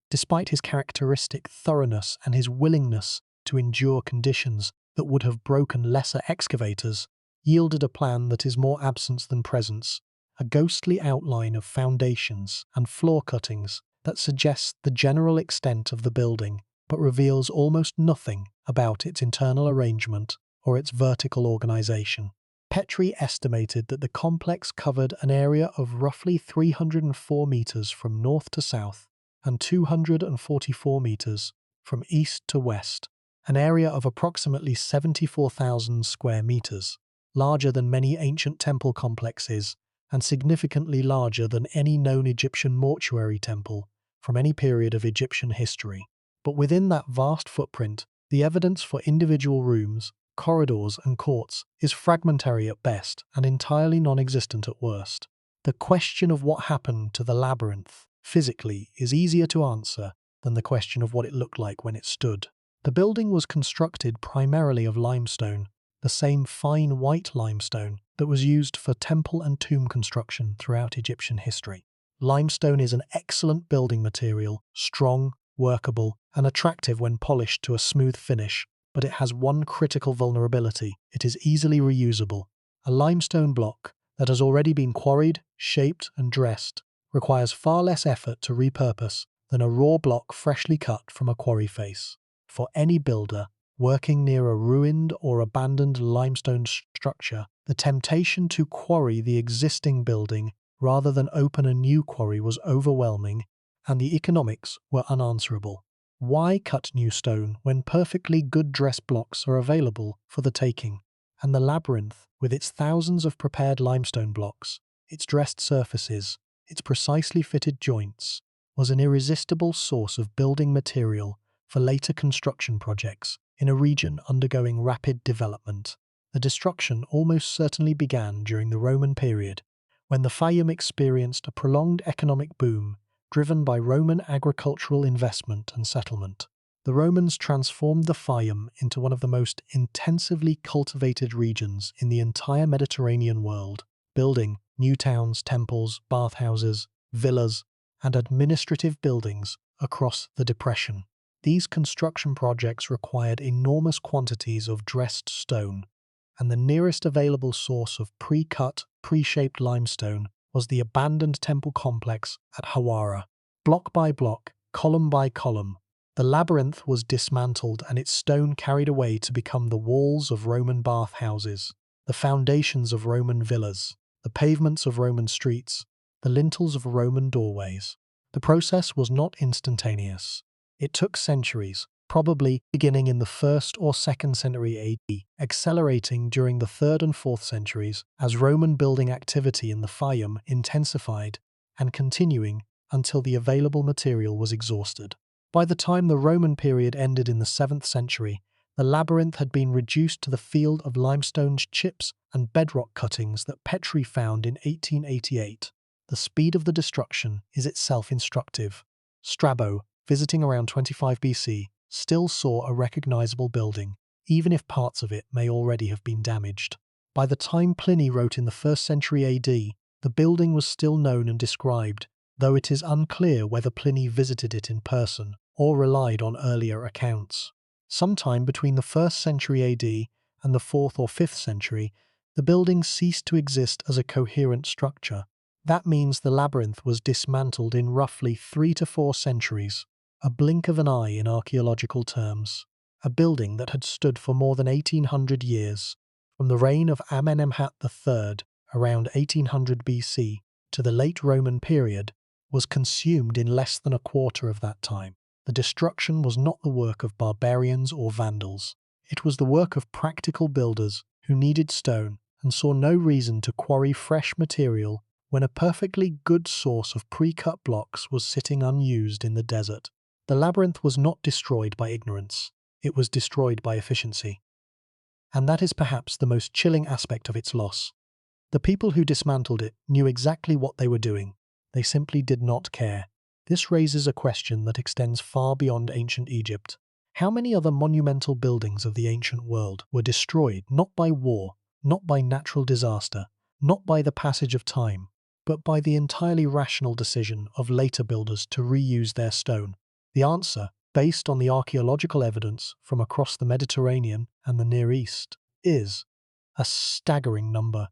despite his characteristic thoroughness and his willingness to endure conditions that would have broken lesser excavators, yielded a plan that is more absence than presence, a ghostly outline of foundations and floor cuttings that suggests the general extent of the building but reveals almost nothing about its internal arrangement or its vertical organization. Petrie estimated that the complex covered an area of roughly 304 meters from north to south and 244 meters from east to west, an area of approximately 74,000 square meters, larger than many ancient temple complexes and significantly larger than any known Egyptian mortuary temple from any period of Egyptian history. But within that vast footprint, the evidence for individual rooms, corridors, and courts is fragmentary at best and entirely non-existent at worst. The question of what happened to the labyrinth, physically, is easier to answer than the question of what it looked like when it stood. The building was constructed primarily of limestone, the same fine white limestone that was used for temple and tomb construction throughout Egyptian history. Limestone is an excellent building material, strong, workable, and attractive when polished to a smooth finish, but it has one critical vulnerability: it is easily reusable. A limestone block that has already been quarried, shaped, and dressed requires far less effort to repurpose than a raw block freshly cut from a quarry face. For any builder working near a ruined or abandoned limestone structure, the temptation to quarry the existing building rather than open a new quarry was overwhelming, and the economics were unanswerable. Why cut new stone when perfectly good dressed blocks are available for the taking? And the labyrinth, with its thousands of prepared limestone blocks, its dressed surfaces, its precisely fitted joints, was an irresistible source of building material for later construction projects in a region undergoing rapid development. The destruction almost certainly began during the Roman period, when the Fayum experienced a prolonged economic boom driven by Roman agricultural investment and settlement. The Romans transformed the Fayum into one of the most intensively cultivated regions in the entire Mediterranean world, building new towns, temples, bathhouses, villas, and administrative buildings across the depression. These construction projects required enormous quantities of dressed stone, and the nearest available source of pre-cut, pre-shaped limestone was the abandoned temple complex at Hawara. Block by block, column by column, the labyrinth was dismantled and its stone carried away to become the walls of Roman bathhouses, the foundations of Roman villas, the pavements of Roman streets, the lintels of Roman doorways. The process was not instantaneous. It took centuries, probably beginning in the 1st or 2nd century AD, accelerating during the 3rd and 4th centuries as Roman building activity in the Fayum intensified, and continuing until the available material was exhausted. By the time the Roman period ended in the 7th century, the labyrinth had been reduced to the field of limestone chips and bedrock cuttings that Petrie found in 1888. The speed of the destruction is itself instructive. Strabo, visiting around 25 BC, still saw a recognizable building, even if parts of it may already have been damaged. By the time Pliny wrote in the 1st century AD, the building was still known and described, though it is unclear whether Pliny visited it in person or relied on earlier accounts. Sometime between the 1st century AD and the 4th or 5th century, the building ceased to exist as a coherent structure. That means the labyrinth was dismantled in roughly 3 to 4 centuries, a blink of an eye in archaeological terms. A building that had stood for more than 1800 years, from the reign of Amenemhat III around 1800 BC to the late Roman period, was consumed in less than a quarter of that time. The destruction was not the work of barbarians or vandals. It was the work of practical builders who needed stone and saw no reason to quarry fresh material when a perfectly good source of pre-cut blocks was sitting unused in the desert. The labyrinth was not destroyed by ignorance. It was destroyed by efficiency. And that is perhaps the most chilling aspect of its loss. The people who dismantled it knew exactly what they were doing. They simply did not care. This raises a question that extends far beyond ancient Egypt. How many other monumental buildings of the ancient world were destroyed not by war, not by natural disaster, not by the passage of time, but by the entirely rational decision of later builders to reuse their stone? The answer, based on the archaeological evidence from across the Mediterranean and the Near East, is a staggering number.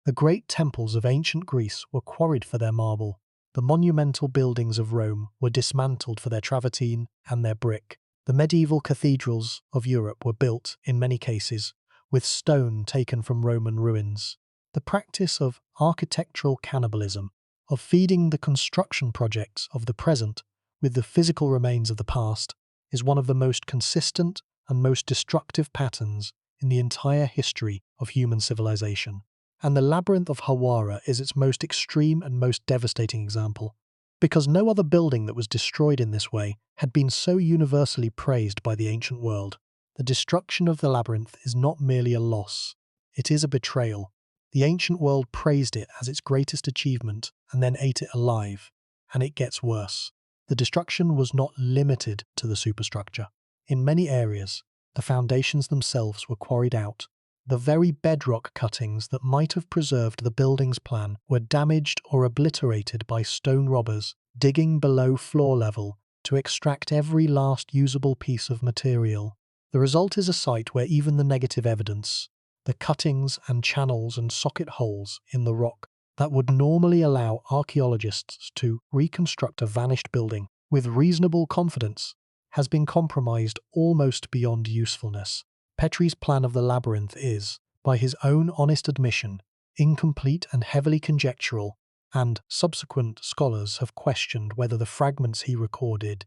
The great temples of ancient Greece were quarried for their marble. The monumental buildings of Rome were dismantled for their travertine and their brick. The medieval cathedrals of Europe were built, in many cases, with stone taken from Roman ruins. The practice of architectural cannibalism, of feeding the construction projects of the present with the physical remains of the past, is one of the most consistent and most destructive patterns in the entire history of human civilization. And the Labyrinth of Hawara is its most extreme and most devastating example, because no other building that was destroyed in this way had been so universally praised by the ancient world. The destruction of the labyrinth is not merely a loss, it is a betrayal. The ancient world praised it as its greatest achievement and then ate it alive, and it gets worse. The destruction was not limited to the superstructure. In many areas, the foundations themselves were quarried out. The very bedrock cuttings that might have preserved the building's plan were damaged or obliterated by stone robbers digging below floor level to extract every last usable piece of material. The result is a site where even the negative evidence, the cuttings and channels and socket holes in the rock that would normally allow archaeologists to reconstruct a vanished building with reasonable confidence, has been compromised almost beyond usefulness. Petrie's plan of the labyrinth is, by his own honest admission, incomplete and heavily conjectural, and subsequent scholars have questioned whether the fragments he recorded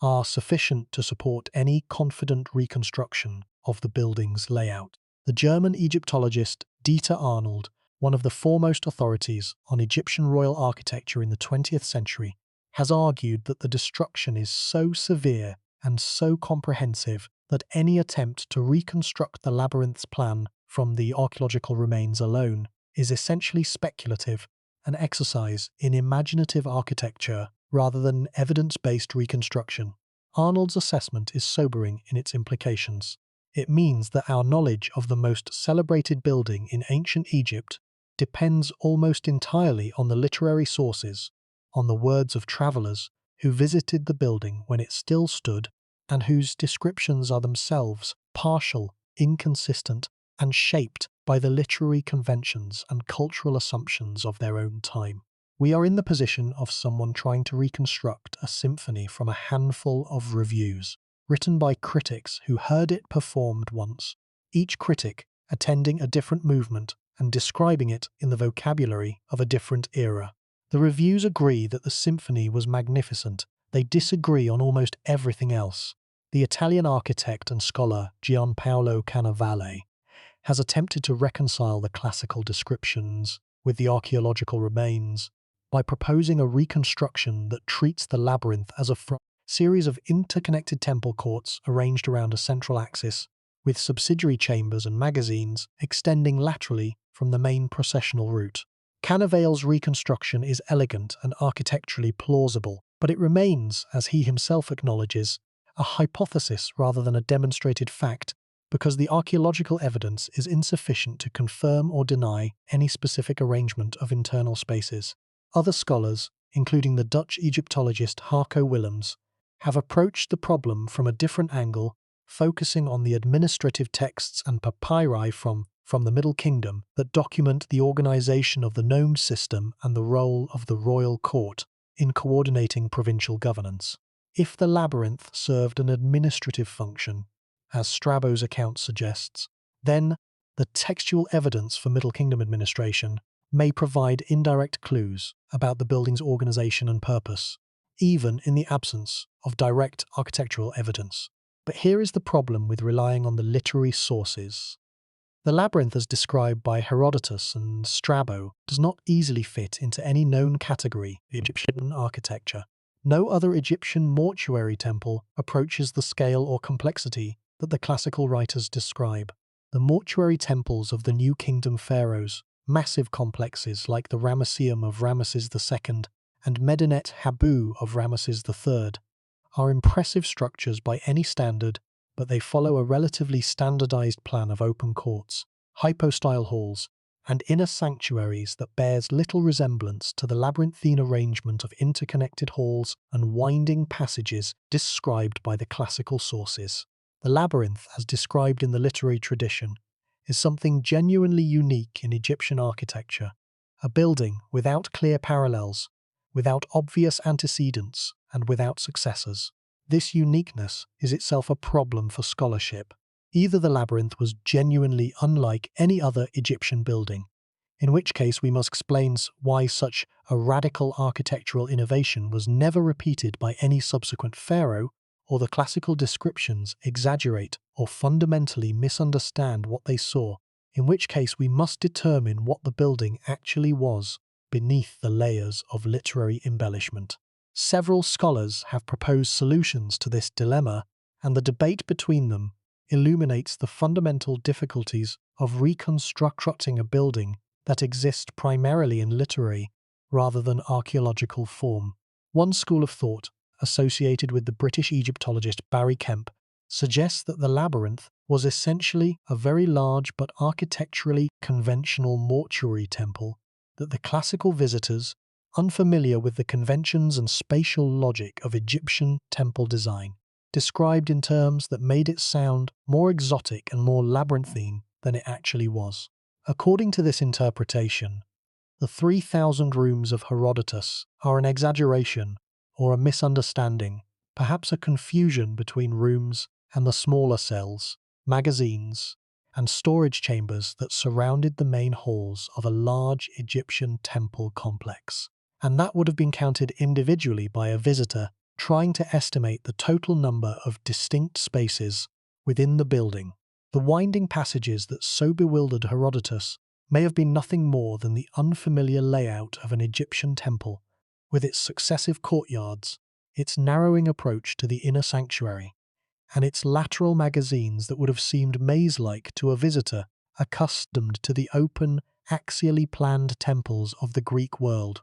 are sufficient to support any confident reconstruction of the building's layout. The German Egyptologist Dieter Arnold, one of the foremost authorities on Egyptian royal architecture in the 20th century, has argued that the destruction is so severe and so comprehensive that any attempt to reconstruct the labyrinth's plan from the archaeological remains alone is essentially speculative, an exercise in imaginative architecture rather than evidence-based reconstruction. Arnold's assessment is sobering in its implications. It means that our knowledge of the most celebrated building in ancient Egypt depends almost entirely on the literary sources, on the words of travelers who visited the building when it still stood, and whose descriptions are themselves partial, inconsistent, and shaped by the literary conventions and cultural assumptions of their own time. We are in the position of someone trying to reconstruct a symphony from a handful of reviews, written by critics who heard it performed once, each critic attending a different movement and describing it in the vocabulary of a different era. The reviews agree that the symphony was magnificent. They disagree on almost everything else. The Italian architect and scholar Gianpaolo Cannavale has attempted to reconcile the classical descriptions with the archaeological remains by proposing a reconstruction that treats the labyrinth as a series of interconnected temple courts arranged around a central axis, with subsidiary chambers and magazines extending laterally from the main processional route. Cannavale's reconstruction is elegant and architecturally plausible, but it remains, as he himself acknowledges, a hypothesis rather than a demonstrated fact, because the archaeological evidence is insufficient to confirm or deny any specific arrangement of internal spaces. Other scholars, including the Dutch Egyptologist Harco Willems, have approached the problem from a different angle, focusing on the administrative texts and papyri from the Middle Kingdom that document the organization of the nome system and the role of the royal court in coordinating provincial governance. If the labyrinth served an administrative function, as Strabo's account suggests, then the textual evidence for Middle Kingdom administration may provide indirect clues about the building's organization and purpose, even in the absence of direct architectural evidence. But here is the problem with relying on the literary sources. The labyrinth as described by Herodotus and Strabo does not easily fit into any known category of Egyptian architecture. No other Egyptian mortuary temple approaches the scale or complexity that the classical writers describe. The mortuary temples of the New Kingdom pharaohs, massive complexes like the Ramesseum of Ramesses II and Medinet Habu of Ramesses III, are impressive structures by any standard, but they follow a relatively standardized plan of open courts, hypostyle halls, and inner sanctuaries that bears little resemblance to the labyrinthine arrangement of interconnected halls and winding passages described by the classical sources. The labyrinth, as described in the literary tradition, is something genuinely unique in Egyptian architecture, a building without clear parallels, without obvious antecedents, and without successors. This uniqueness is itself a problem for scholarship. Either the labyrinth was genuinely unlike any other Egyptian building, in which case we must explain why such a radical architectural innovation was never repeated by any subsequent pharaoh, or the classical descriptions exaggerate or fundamentally misunderstand what they saw, in which case we must determine what the building actually was beneath the layers of literary embellishment. Several scholars have proposed solutions to this dilemma, and the debate between them illuminates the fundamental difficulties of reconstructing a building that exists primarily in literary rather than archaeological form. One school of thought, associated with the British Egyptologist Barry Kemp, suggests that the labyrinth was essentially a very large but architecturally conventional mortuary temple that the classical visitors, unfamiliar with the conventions and spatial logic of Egyptian temple design, described in terms that made it sound more exotic and more labyrinthine than it actually was. According to this interpretation, the 3,000 rooms of Herodotus are an exaggeration or a misunderstanding, perhaps a confusion between rooms and the smaller cells, magazines, and storage chambers that surrounded the main halls of a large Egyptian temple complex, and that would have been counted individually by a visitor trying to estimate the total number of distinct spaces within the building. The winding passages that so bewildered Herodotus may have been nothing more than the unfamiliar layout of an Egyptian temple, with its successive courtyards, its narrowing approach to the inner sanctuary, and its lateral magazines that would have seemed maze-like to a visitor accustomed to the open, axially planned temples of the Greek world.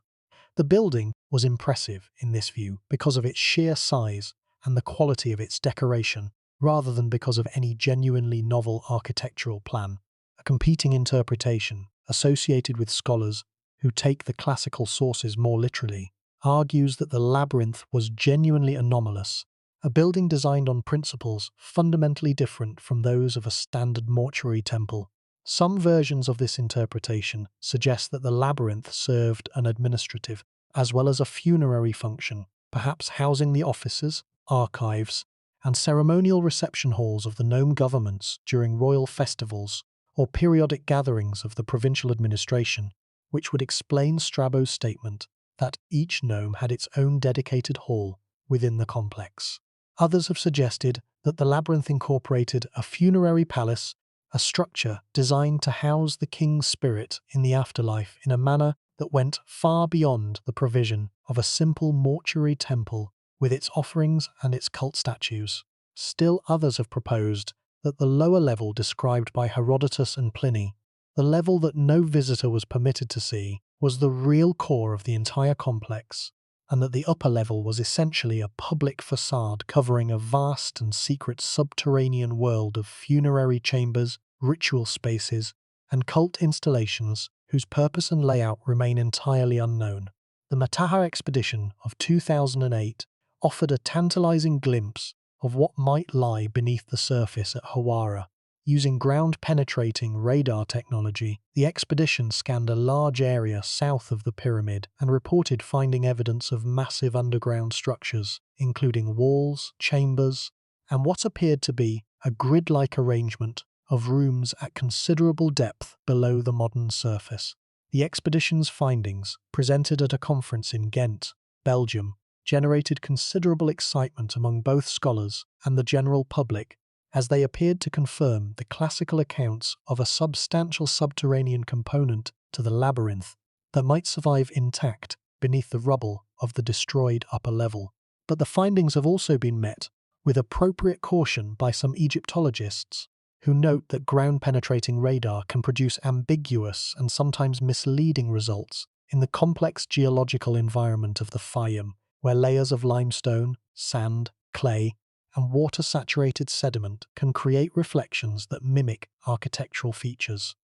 The building was impressive in this view because of its sheer size and the quality of its decoration, rather than because of any genuinely novel architectural plan. A competing interpretation, associated with scholars who take the classical sources more literally, argues that the labyrinth was genuinely anomalous, a building designed on principles fundamentally different from those of a standard mortuary temple. Some versions of this interpretation suggest that the labyrinth served an administrative as well as a funerary function, perhaps housing the offices, archives, and ceremonial reception halls of the nome governments during royal festivals or periodic gatherings of the provincial administration, which would explain Strabo's statement that each nome had its own dedicated hall within the complex. Others have suggested that the labyrinth incorporated a funerary palace, a structure designed to house the king's spirit in the afterlife in a manner that went far beyond the provision of a simple mortuary temple with its offerings and its cult statues. Still others have proposed that the lower level described by Herodotus and Pliny, the level that no visitor was permitted to see, was the real core of the entire complex, and that the upper level was essentially a public facade covering a vast and secret subterranean world of funerary chambers, ritual spaces, and cult installations whose purpose and layout remain entirely unknown. The Minotaur expedition of 2008 offered a tantalizing glimpse of what might lie beneath the surface at Hawara. Using ground-penetrating radar technology, the expedition scanned a large area south of the pyramid and reported finding evidence of massive underground structures, including walls, chambers, and what appeared to be a grid-like arrangement of rooms at considerable depth below the modern surface. The expedition's findings, presented at a conference in Ghent, Belgium, generated considerable excitement among both scholars and the general public, as they appeared to confirm the classical accounts of a substantial subterranean component to the labyrinth that might survive intact beneath the rubble of the destroyed upper level. But the findings have also been met with appropriate caution by some Egyptologists, who note that ground-penetrating radar can produce ambiguous and sometimes misleading results in the complex geological environment of the Fayum, where layers of limestone, sand, clay, and water-saturated sediment can create reflections that mimic architectural features.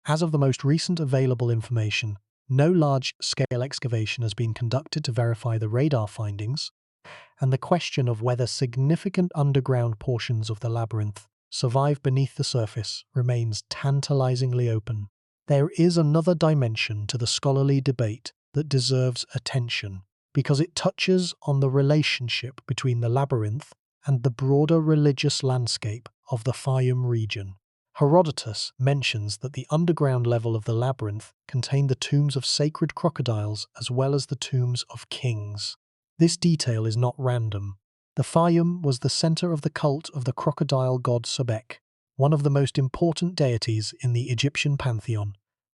As of the most recent available information, no large-scale excavation has been conducted to verify the radar findings, and the question of whether significant underground portions of the labyrinth survive beneath the surface remains tantalizingly open. There is another dimension to the scholarly debate that deserves attention, because it touches on the relationship between the labyrinth and the broader religious landscape of the Fayum region. Herodotus mentions that the underground level of the labyrinth contained the tombs of sacred crocodiles as well as the tombs of kings. This detail is not random. The Fayum was the center of the cult of the crocodile god Sobek, one of the most important deities in the Egyptian pantheon,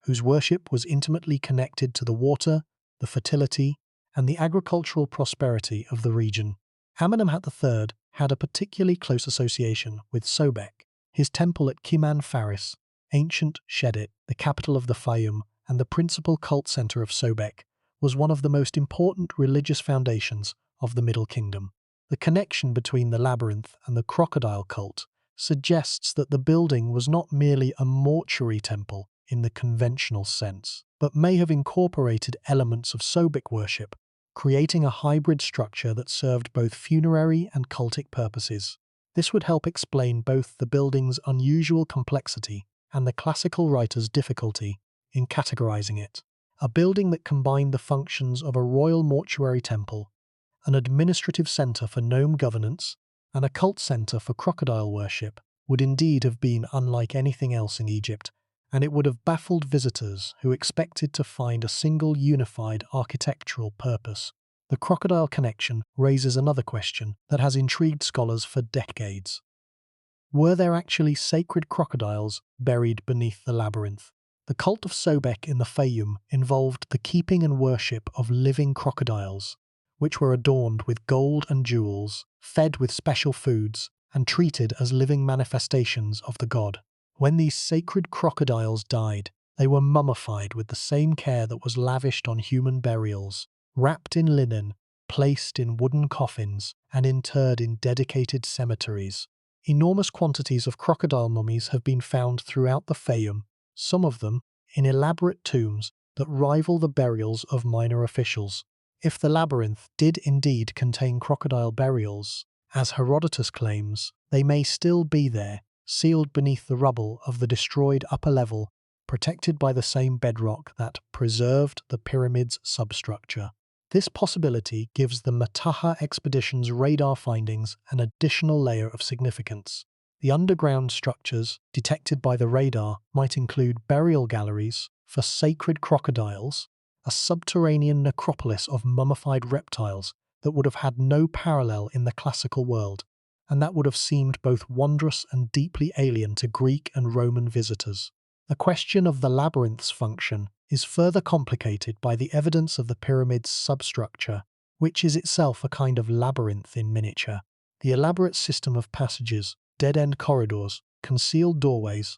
whose worship was intimately connected to the water, the fertility, and the agricultural prosperity of the region. Amenemhat III had a particularly close association with Sobek. His temple at Kiman Faris, ancient Shedit, the capital of the Fayum and the principal cult center of Sobek, was one of the most important religious foundations of the Middle Kingdom. The connection between the labyrinth and the crocodile cult suggests that the building was not merely a mortuary temple in the conventional sense, but may have incorporated elements of Sobek worship, creating a hybrid structure that served both funerary and cultic purposes. This would help explain both the building's unusual complexity and the classical writer's difficulty in categorizing it. A building that combined the functions of a royal mortuary temple, an administrative center for nome governance, and a cult center for crocodile worship would indeed have been unlike anything else in Egypt, and it would have baffled visitors who expected to find a single unified architectural purpose. The crocodile connection raises another question that has intrigued scholars for decades. Were there actually sacred crocodiles buried beneath the labyrinth? The cult of Sobek in the Fayum involved the keeping and worship of living crocodiles, which were adorned with gold and jewels, fed with special foods, and treated as living manifestations of the god. When these sacred crocodiles died, they were mummified with the same care that was lavished on human burials, wrapped in linen, placed in wooden coffins, and interred in dedicated cemeteries. Enormous quantities of crocodile mummies have been found throughout the Fayum, some of them in elaborate tombs that rival the burials of minor officials. If the labyrinth did indeed contain crocodile burials, as Herodotus claims, they may still be there, sealed beneath the rubble of the destroyed upper level, protected by the same bedrock that preserved the pyramid's substructure. This possibility gives the Mataha expedition's radar findings an additional layer of significance. The underground structures detected by the radar might include burial galleries for sacred crocodiles, a subterranean necropolis of mummified reptiles that would have had no parallel in the classical world, and that would have seemed both wondrous and deeply alien to Greek and Roman visitors. The question of the labyrinth's function is further complicated by the evidence of the pyramid's substructure, which is itself a kind of labyrinth in miniature. The elaborate system of passages, dead-end corridors, concealed doorways,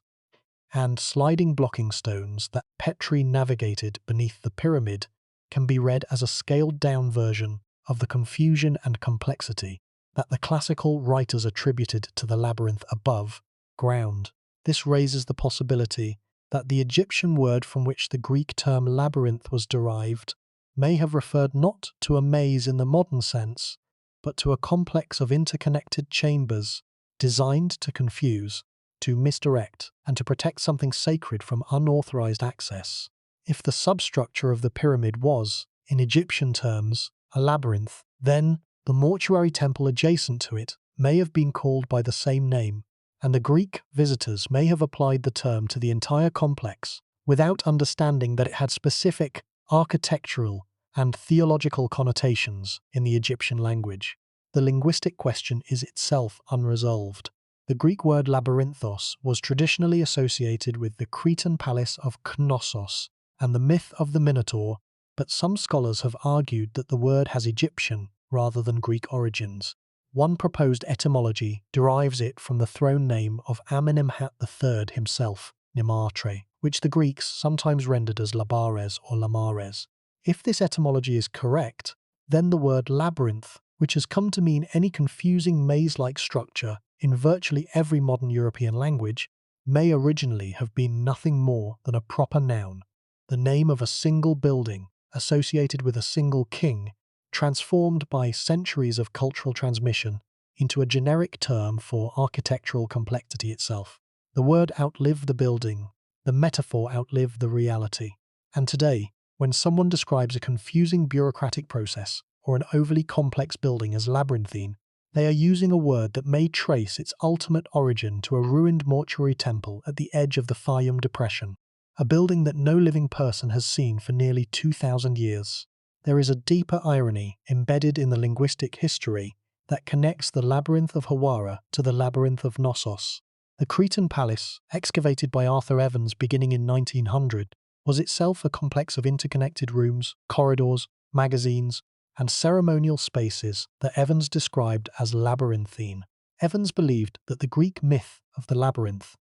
and sliding blocking stones that Petri navigated beneath the pyramid can be read as a scaled-down version of the confusion and complexity that the classical writers attributed to the labyrinth above ground. This raises the possibility that the Egyptian word from which the Greek term labyrinth was derived may have referred not to a maze in the modern sense, but to a complex of interconnected chambers designed to confuse, to misdirect, and to protect something sacred from unauthorized access. If the substructure of the pyramid was, in Egyptian terms, a labyrinth, then the mortuary temple adjacent to it may have been called by the same name, and the Greek visitors may have applied the term to the entire complex without understanding that it had specific architectural and theological connotations in the Egyptian language. The linguistic question is itself unresolved. The Greek word labyrinthos was traditionally associated with the Cretan palace of Knossos and the myth of the Minotaur, but some scholars have argued that the word has Egyptian rather than Greek origins. One proposed etymology derives it from the throne name of Amenemhat III himself, Nimatre, which the Greeks sometimes rendered as Labares or Lamares. If this etymology is correct, then the word labyrinth, which has come to mean any confusing maze-like structure in virtually every modern European language, may originally have been nothing more than a proper noun, the name of a single building associated with a single king, transformed by centuries of cultural transmission into a generic term for architectural complexity itself. The word outlived the building, the metaphor outlived the reality. And today, when someone describes a confusing bureaucratic process or an overly complex building as labyrinthine, They are using a word that may trace its ultimate origin to a ruined mortuary temple at the edge of the Fayum Depression, a building that no living person has seen for nearly 2,000 years. There is a deeper irony embedded in the linguistic history that connects the Labyrinth of Hawara to the Labyrinth of Knossos. The Cretan palace, excavated by Arthur Evans beginning in 1900, was itself a complex of interconnected rooms, corridors, magazines, and ceremonial spaces that Evans described as labyrinthine. Evans believed that the Greek myth of the labyrinth,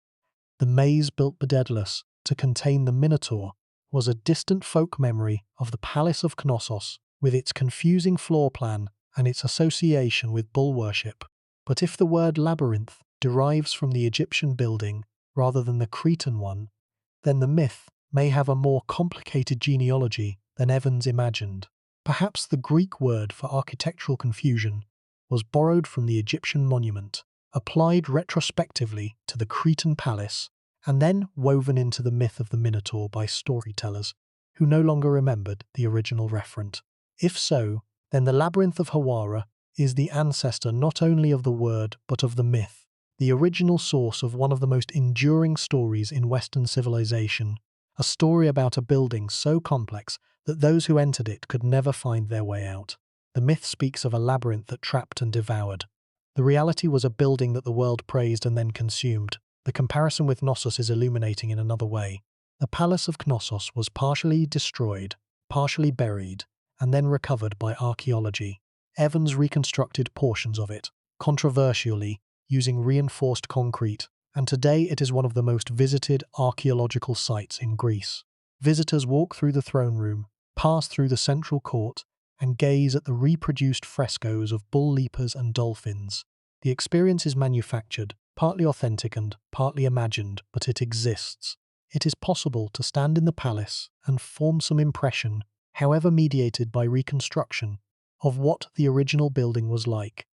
the maze built by Daedalus to contain the Minotaur, was a distant folk memory of the Palace of Knossos, with its confusing floor plan and its association with bull worship. But if the word labyrinth derives from the Egyptian building rather than the Cretan one, then the myth may have a more complicated genealogy than Evans imagined. Perhaps the Greek word for architectural confusion was borrowed from the Egyptian monument, applied retrospectively to the Cretan palace, and then woven into the myth of the Minotaur by storytellers who no longer remembered the original referent. If so, then the Labyrinth of Hawara is the ancestor not only of the word but of the myth, the original source of one of the most enduring stories in Western civilization, a story about a building so complex that those who entered it could never find their way out. The myth speaks of a labyrinth that trapped and devoured. The reality was a building that the world praised and then consumed. The comparison with Knossos is illuminating in another way. The palace of Knossos was partially destroyed, partially buried, and then recovered by archaeology. Evans reconstructed portions of it, controversially, using reinforced concrete, and today it is one of the most visited archaeological sites in Greece. Visitors walk through the throne room, pass through the central court, and gaze at the reproduced frescoes of bull leapers and dolphins. The experience is manufactured, partly authentic and partly imagined, but it exists. It is possible to stand in the palace and form some impression, however mediated by reconstruction, of what the original building was like.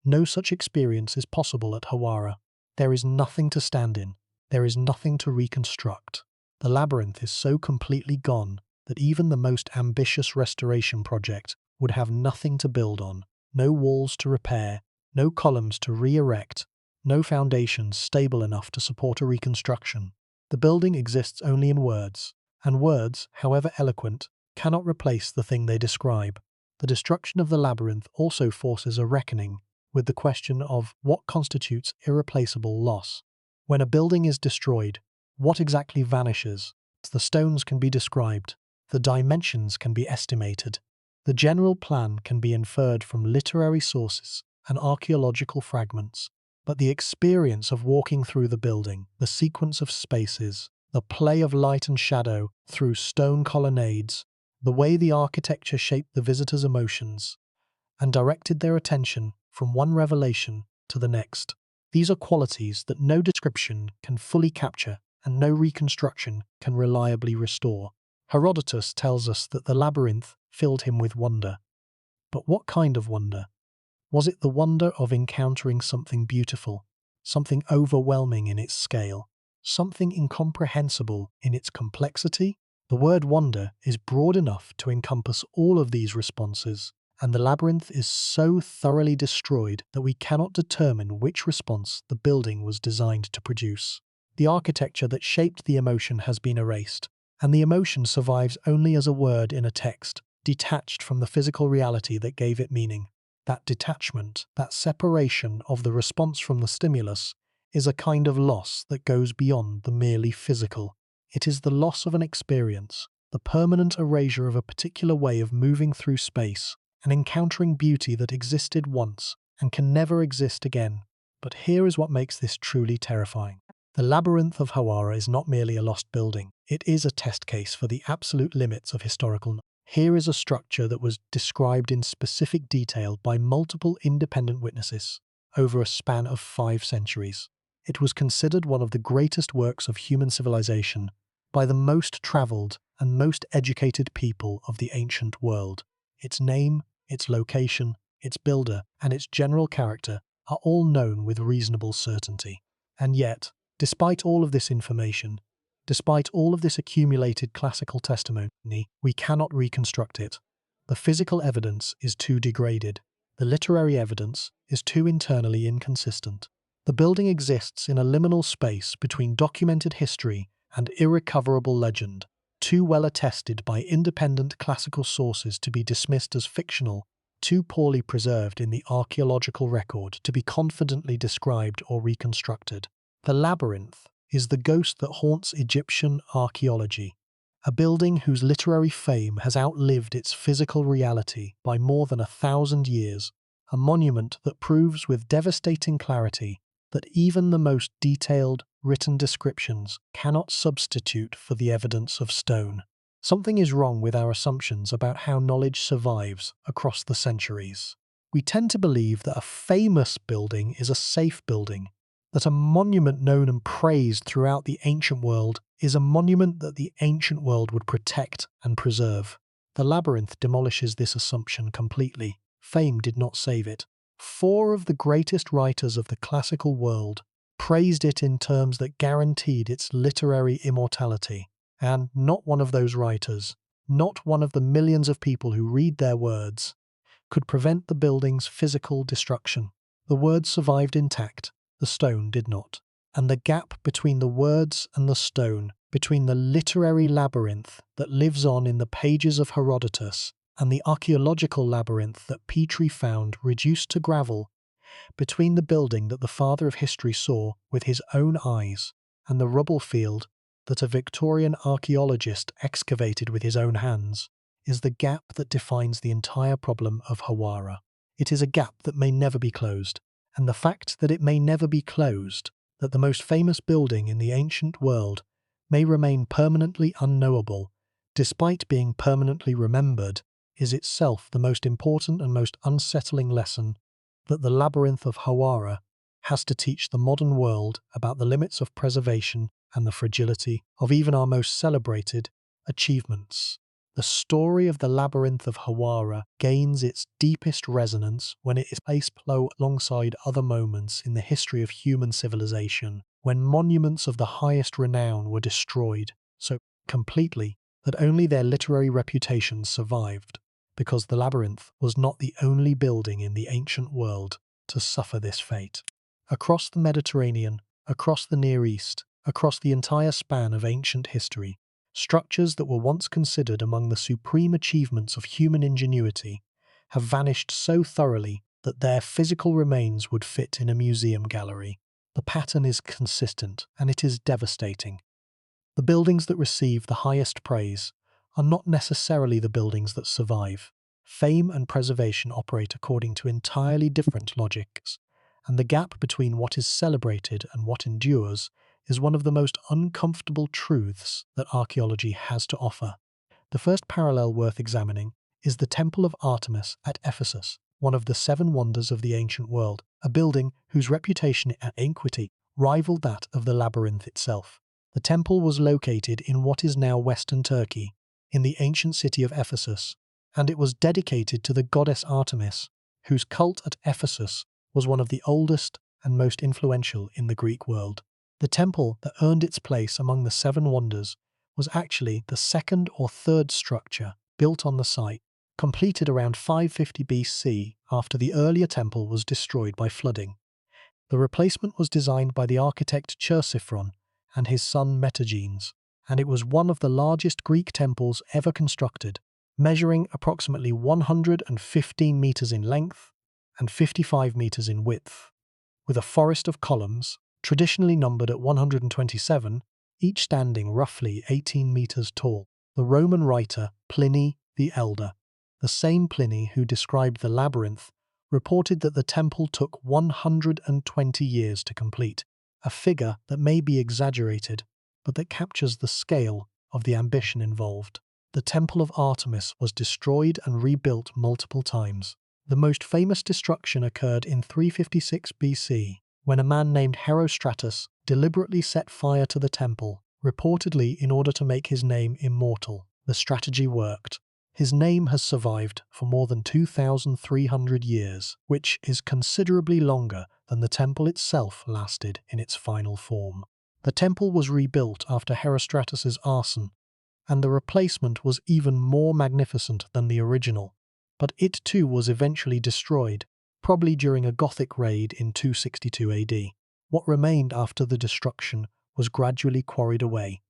No such experience is possible at Hawara. There is nothing to stand in. There is nothing to reconstruct. The labyrinth is so completely gone that even the most ambitious restoration project would have nothing to build on, no walls to repair, no columns to re-erect, no foundations stable enough to support a reconstruction. The building exists only in words, and words, however eloquent, cannot replace the thing they describe. The destruction of the labyrinth also forces a reckoning with the question of what constitutes irreplaceable loss. When a building is destroyed, what exactly vanishes? The stones can be described, the dimensions can be estimated, the general plan can be inferred from literary sources and archaeological fragments, but the experience of walking through the building, the sequence of spaces, the play of light and shadow through stone colonnades, the way the architecture shaped the visitor's emotions, and directed their attention from one revelation to the next. These are qualities that no description can fully capture and no reconstruction can reliably restore. Herodotus tells us that the labyrinth filled him with wonder. But what kind of wonder? Was it the wonder of encountering something beautiful, something overwhelming in its scale, something incomprehensible in its complexity? The word wonder is broad enough to encompass all of these responses, and the labyrinth is so thoroughly destroyed that we cannot determine which response the building was designed to produce. The architecture that shaped the emotion has been erased, and the emotion survives only as a word in a text, detached from the physical reality that gave it meaning. That detachment, that separation of the response from the stimulus, is a kind of loss that goes beyond the merely physical. It is the loss of an experience, the permanent erasure of a particular way of moving through space and encountering beauty that existed once and can never exist again. But here is what makes this truly terrifying. The Labyrinth of Hawara is not merely a lost building. It is a test case for the absolute limits of historical knowledge. Here is a structure that was described in specific detail by multiple independent witnesses over a span of 5 centuries. It was considered one of the greatest works of human civilization by the most traveled and most educated people of the ancient world. Its name, its location, its builder, and its general character are all known with reasonable certainty. And yet, despite all of this information, despite all of this accumulated classical testimony, we cannot reconstruct it. The physical evidence is too degraded. the literary evidence is too internally inconsistent. The building exists in a liminal space between documented history and irrecoverable legend, too well attested by independent classical sources to be dismissed as fictional, too poorly preserved in the archaeological record to be confidently described or reconstructed. The labyrinth is the ghost that haunts Egyptian archaeology, a building whose literary fame has outlived its physical reality by more than 1,000 years, a monument that proves with devastating clarity that even the most detailed written descriptions cannot substitute for the evidence of stone. Something is wrong with our assumptions about how knowledge survives across the centuries. We tend to believe that a famous building is a safe building, that a monument known and praised throughout the ancient world is a monument that the ancient world would protect and preserve. The labyrinth demolishes this assumption completely. Fame did not save it. 4 of the greatest writers of the classical world praised it in terms that guaranteed its literary immortality. And not one of those writers, not one of the millions of people who read their words, could prevent the building's physical destruction. The words survived intact, the stone did not. And the gap between the words and the stone, between the literary labyrinth that lives on in the pages of Herodotus and the archaeological labyrinth that Petrie found reduced to gravel, between the building that the father of history saw with his own eyes and the rubble field that a Victorian archaeologist excavated with his own hands, is the gap that defines the entire problem of Hawara. It is a gap that may never be closed, and the fact that it may never be closed, that the most famous building in the ancient world may remain permanently unknowable, despite being permanently remembered, is itself the most important and most unsettling lesson that the Labyrinth of Hawara has to teach the modern world about the limits of preservation and the fragility of even our most celebrated achievements. The story of the Labyrinth of Hawara gains its deepest resonance when it is placed alongside other moments in the history of human civilization, when monuments of the highest renown were destroyed so completely that only their literary reputations survived, because the labyrinth was not the only building in the ancient world to suffer this fate. Across the Mediterranean, across the Near East, across the entire span of ancient history, structures that were once considered among the supreme achievements of human ingenuity have vanished so thoroughly that their physical remains would fit in a museum gallery. The pattern is consistent, and it is devastating. The buildings that receive the highest praise are not necessarily the buildings that survive. Fame and preservation operate according to entirely different logics, and the gap between what is celebrated and what endures is one of the most uncomfortable truths that archaeology has to offer. The first parallel worth examining is the Temple of Artemis at Ephesus, one of the 7 wonders of the ancient world, a building whose reputation and antiquity rivaled that of the labyrinth itself. The temple was located in what is now Western Turkey, in the ancient city of Ephesus, and it was dedicated to the goddess Artemis, whose cult at Ephesus was one of the oldest and most influential in the Greek world. The temple that earned its place among the 7 wonders was actually the 2nd or 3rd structure built on the site, completed around 550 BC after the earlier temple was destroyed by flooding. The replacement was designed by the architect Chersiphron and his son Metagenes, and it was one of the largest Greek temples ever constructed, measuring approximately 115 meters in length and 55 meters in width, with a forest of columns, traditionally numbered at 127, each standing roughly 18 meters tall. The Roman writer Pliny the Elder, the same Pliny who described the labyrinth, reported that the temple took 120 years to complete, a figure that may be exaggerated, but that captures the scale of the ambition involved. The Temple of Artemis was destroyed and rebuilt multiple times. The most famous destruction occurred in 356 BC, when a man named Herodotus deliberately set fire to the temple, reportedly in order to make his name immortal. The strategy worked. His name has survived for more than 2,300 years, which is considerably longer than the temple itself lasted in its final form. The temple was rebuilt after Herostratus's arson, and the replacement was even more magnificent than the original. but it too was eventually destroyed, probably during a Gothic raid in 262 AD. What remained after the destruction was gradually quarried away,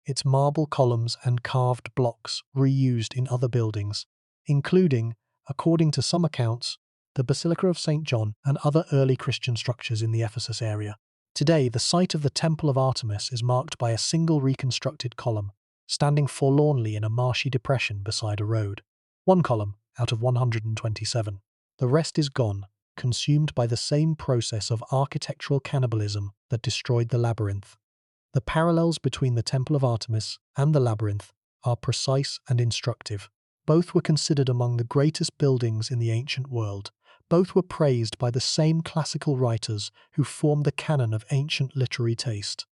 its marble columns and carved blocks reused in other buildings, including, according to some accounts, the Basilica of St. John and other early Christian structures in the Ephesus area. Today, the site of the Temple of Artemis is marked by a single reconstructed column, standing forlornly in a marshy depression beside a road. One column out of 127. The rest is gone, consumed by the same process of architectural cannibalism that destroyed the labyrinth. The parallels between the Temple of Artemis and the labyrinth are precise and instructive. Both were considered among the greatest buildings in the ancient world. Both were praised by the same classical writers who formed the canon of ancient literary taste.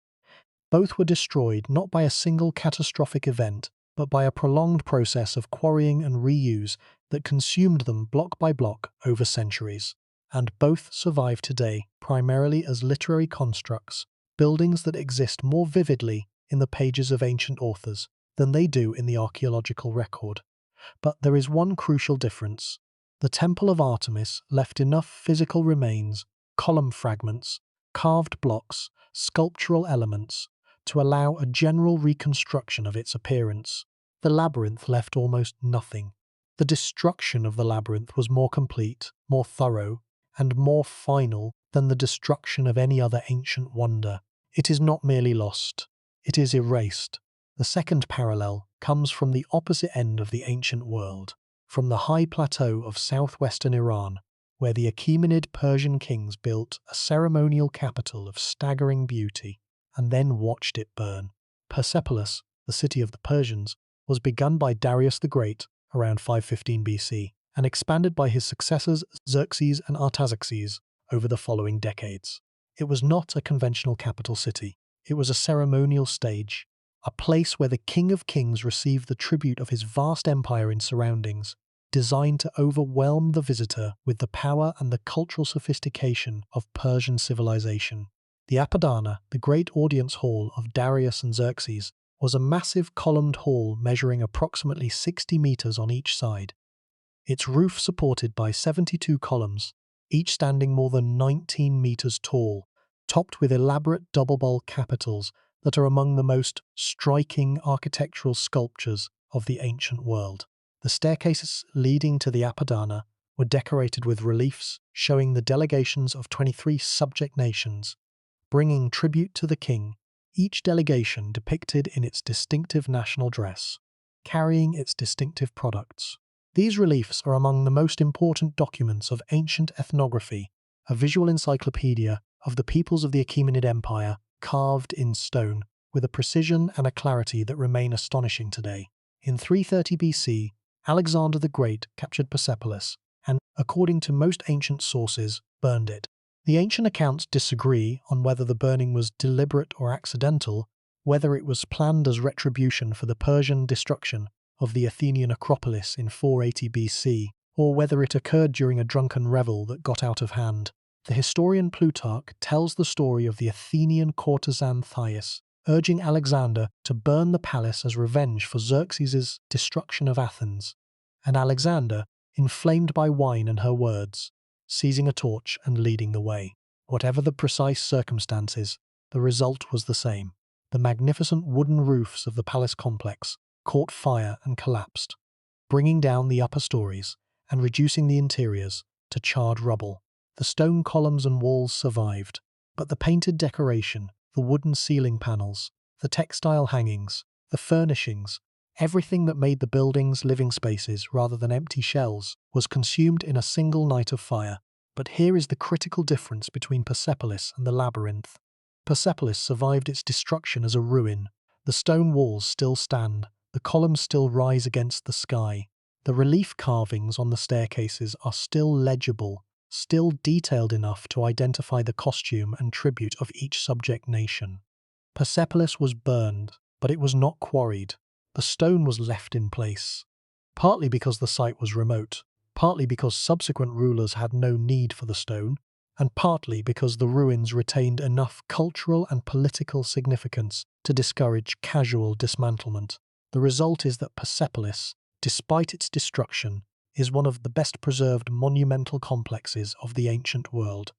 Both were destroyed not by a single catastrophic event, but by a prolonged process of quarrying and reuse that consumed them block by block over centuries. And both survive today primarily as literary constructs, buildings that exist more vividly in the pages of ancient authors than they do in the archaeological record. But there is one crucial difference. The Temple of Artemis left enough physical remains, column fragments, carved blocks, sculptural elements, to allow a general reconstruction of its appearance. The labyrinth left almost nothing. The destruction of the labyrinth was more complete, more thorough, and more final than the destruction of any other ancient wonder. It is not merely lost, it is erased. The second parallel comes from the opposite end of the ancient world, from the high plateau of southwestern Iran, where the Achaemenid Persian kings built a ceremonial capital of staggering beauty and then watched it burn. Persepolis, the city of the Persians, was begun by Darius the Great around 515 BC and expanded by his successors Xerxes and Artaxerxes over the following decades. It was not a conventional capital city. It was a ceremonial stage, a place where the King of Kings received the tribute of his vast empire in surroundings, designed to overwhelm the visitor with the power and the cultural sophistication of Persian civilization. The Apadana, the great audience hall of Darius and Xerxes, was a massive columned hall measuring approximately 60 meters on each side. Its roof supported by 72 columns, each standing more than 19 meters tall, topped with elaborate double-bowl capitals that are among the most striking architectural sculptures of the ancient world. The staircases leading to the Apadana were decorated with reliefs showing the delegations of 23 subject nations, bringing tribute to the king, each delegation depicted in its distinctive national dress, carrying its distinctive products. These reliefs are among the most important documents of ancient ethnography, a visual encyclopedia of the peoples of the Achaemenid Empire, carved in stone, with a precision and a clarity that remain astonishing today. In 330 BC, Alexander the Great captured Persepolis and, according to most ancient sources, burned it. The ancient accounts disagree on whether the burning was deliberate or accidental, whether it was planned as retribution for the Persian destruction of the Athenian Acropolis in 480 BC, or whether it occurred during a drunken revel that got out of hand. The historian Plutarch tells the story of the Athenian courtesan Thais urging Alexander to burn the palace as revenge for Xerxes' destruction of Athens, and Alexander, inflamed by wine and her words, seizing a torch and leading the way. Whatever the precise circumstances, the result was the same. The magnificent wooden roofs of the palace complex caught fire and collapsed, bringing down the upper stories and reducing the interiors to charred rubble. The stone columns and walls survived, but the painted decoration, the wooden ceiling panels, the textile hangings, the furnishings, everything that made the buildings living spaces rather than empty shells, was consumed in a single night of fire. But here is the critical difference between Persepolis and the labyrinth. Persepolis survived its destruction as a ruin. The stone walls still stand, the columns still rise against the sky. The relief carvings on the staircases are still legible, still detailed enough to identify the costume and tribute of each subject nation. Persepolis was burned, but it was not quarried. The stone was left in place, partly because the site was remote, partly because subsequent rulers had no need for the stone, and partly because the ruins retained enough cultural and political significance to discourage casual dismantlement. The result is that Persepolis, despite its destruction, is one of the best preserved monumental complexes of the ancient world.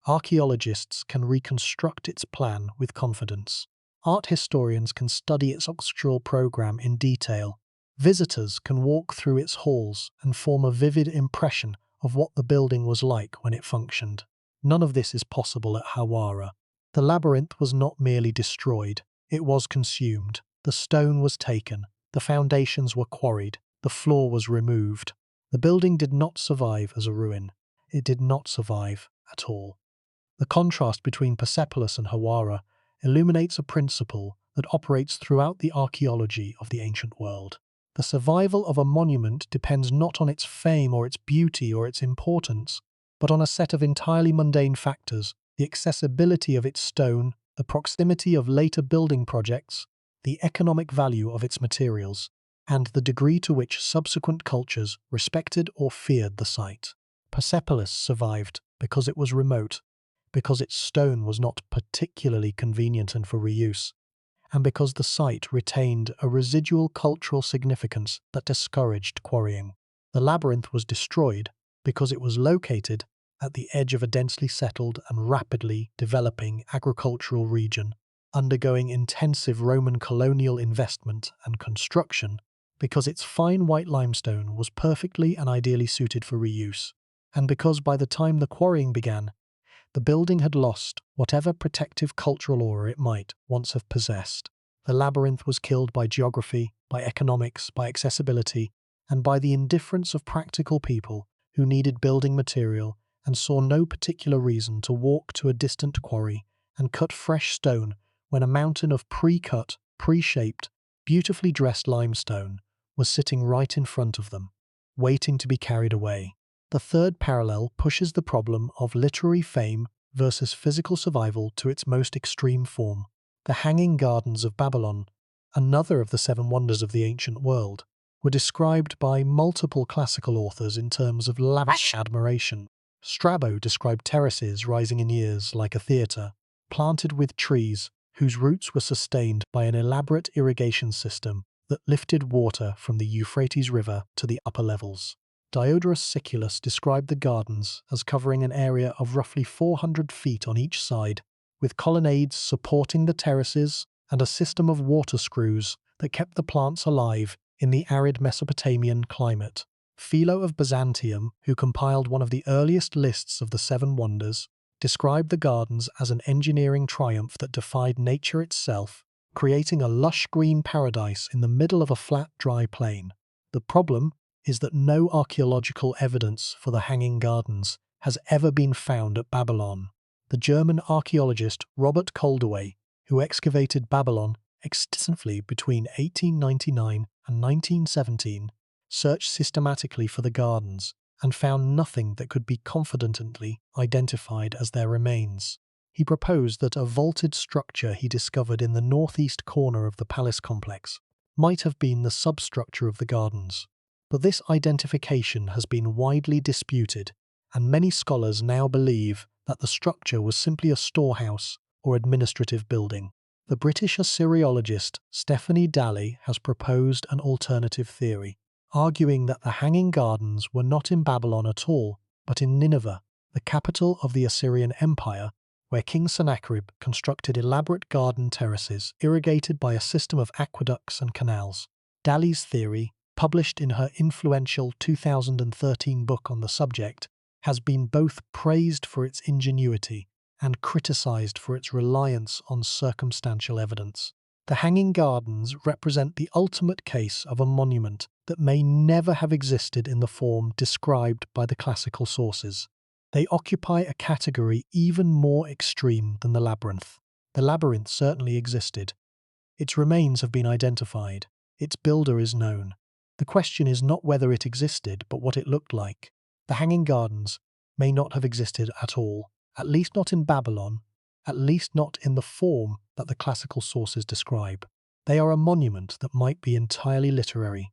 Archaeologists can reconstruct its plan with confidence. Art historians can study its structural program in detail. Visitors can walk through its halls and form a vivid impression of what the building was like when it functioned. None of this is possible at Hawara. The labyrinth was not merely destroyed, it was consumed. The stone was taken, the foundations were quarried, the floor was removed. The building did not survive as a ruin. It did not survive at all. The contrast between Persepolis and Hawara illuminates a principle that operates throughout the archaeology of the ancient world. The survival of a monument depends not on its fame or its beauty or its importance, but on a set of entirely mundane factors: the accessibility of its stone, the proximity of later building projects, the economic value of its materials, and the degree to which subsequent cultures respected or feared the site. Persepolis survived because it was remote, because its stone was not particularly convenient and for reuse, and because the site retained a residual cultural significance that discouraged quarrying. The labyrinth was destroyed because it was located at the edge of a densely settled and rapidly developing agricultural region, undergoing intensive Roman colonial investment and construction, because its fine white limestone was perfectly and ideally suited for reuse, and because by the time the quarrying began, the building had lost whatever protective cultural aura it might once have possessed. The labyrinth was killed by geography, by economics, by accessibility, and by the indifference of practical people who needed building material and saw no particular reason to walk to a distant quarry and cut fresh stone when a mountain of pre-cut, pre-shaped, beautifully dressed limestone was sitting right in front of them, waiting to be carried away. The third parallel pushes the problem of literary fame versus physical survival to its most extreme form. The Hanging Gardens of Babylon, another of the seven wonders of the ancient world, were described by multiple classical authors in terms of lavish admiration. Strabo described terraces rising in years like a theatre, planted with trees whose roots were sustained by an elaborate irrigation system that lifted water from the Euphrates River to the upper levels. Diodorus Siculus described the gardens as covering an area of roughly 400 feet on each side, with colonnades supporting the terraces and a system of water screws that kept the plants alive in the arid Mesopotamian climate. Philo of Byzantium, who compiled one of the earliest lists of the seven wonders, described the gardens as an engineering triumph that defied nature itself, creating a lush green paradise in the middle of a flat, dry plain. The problem is that no archaeological evidence for the Hanging Gardens has ever been found at Babylon. The German archaeologist Robert Koldewey, who excavated Babylon extensively between 1899 and 1917, searched systematically for the gardens and found nothing that could be confidently identified as their remains. He proposed that a vaulted structure he discovered in the northeast corner of the palace complex might have been the substructure of the gardens. But this identification has been widely disputed, and many scholars now believe that the structure was simply a storehouse or administrative building. The British Assyriologist Stephanie Daly has proposed an alternative theory, arguing that the Hanging Gardens were not in Babylon at all, but in Nineveh, the capital of the Assyrian Empire, where King Sennacherib constructed elaborate garden terraces irrigated by a system of aqueducts and canals. Daly's theory, published in her influential 2013 book on the subject, has been both praised for its ingenuity and criticized for its reliance on circumstantial evidence. The Hanging Gardens represent the ultimate case of a monument that may never have existed in the form described by the classical sources. They occupy a category even more extreme than the labyrinth. The labyrinth certainly existed. Its remains have been identified. Its builder is known. The question is not whether it existed, but what it looked like. The Hanging Gardens may not have existed at all, at least not in Babylon, at least not in the form that the classical sources describe. They are a monument that might be entirely literary,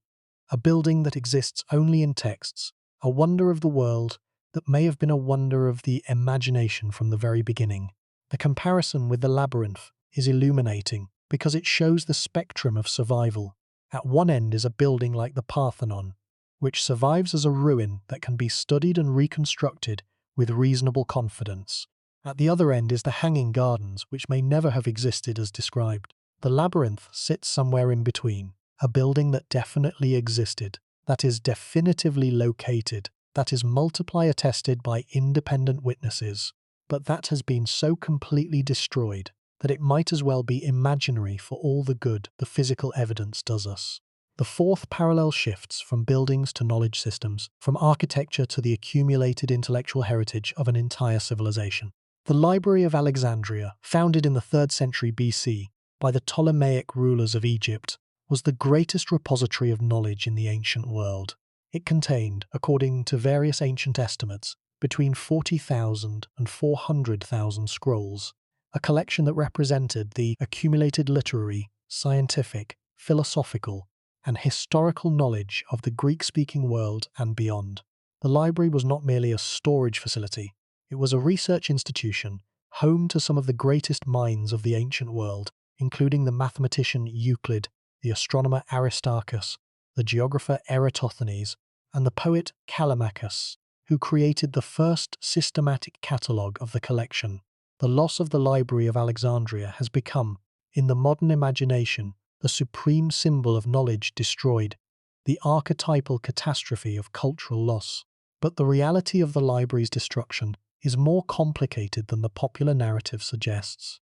a building that exists only in texts, a wonder of the world that may have been a wonder of the imagination from the very beginning. The comparison with the labyrinth is illuminating because it shows the spectrum of survival. At one end is a building like the Parthenon, which survives as a ruin that can be studied and reconstructed with reasonable confidence. At the other end is the Hanging Gardens, which may never have existed as described. The labyrinth sits somewhere in between, a building that definitely existed, that is definitively located, that is multiply attested by independent witnesses, but that has been so completely destroyed that it might as well be imaginary for all the good the physical evidence does us. The fourth parallel shifts from buildings to knowledge systems, from architecture to the accumulated intellectual heritage of an entire civilization. The Library of Alexandria, founded in the 3rd century BC by the Ptolemaic rulers of Egypt, was the greatest repository of knowledge in the ancient world. It contained, according to various ancient estimates, between 40,000 and 400,000 scrolls, a collection that represented the accumulated literary, scientific, philosophical, and historical knowledge of the Greek-speaking world and beyond. The library was not merely a storage facility, it was a research institution, home to some of the greatest minds of the ancient world, including the mathematician Euclid, the astronomer Aristarchus, the geographer Eratosthenes, and the poet Callimachus, who created the first systematic catalogue of the collection. The loss of the Library of Alexandria has become, in the modern imagination, the supreme symbol of knowledge destroyed, the archetypal catastrophe of cultural loss. But the reality of the library's destruction is more complicated than the popular narrative suggests,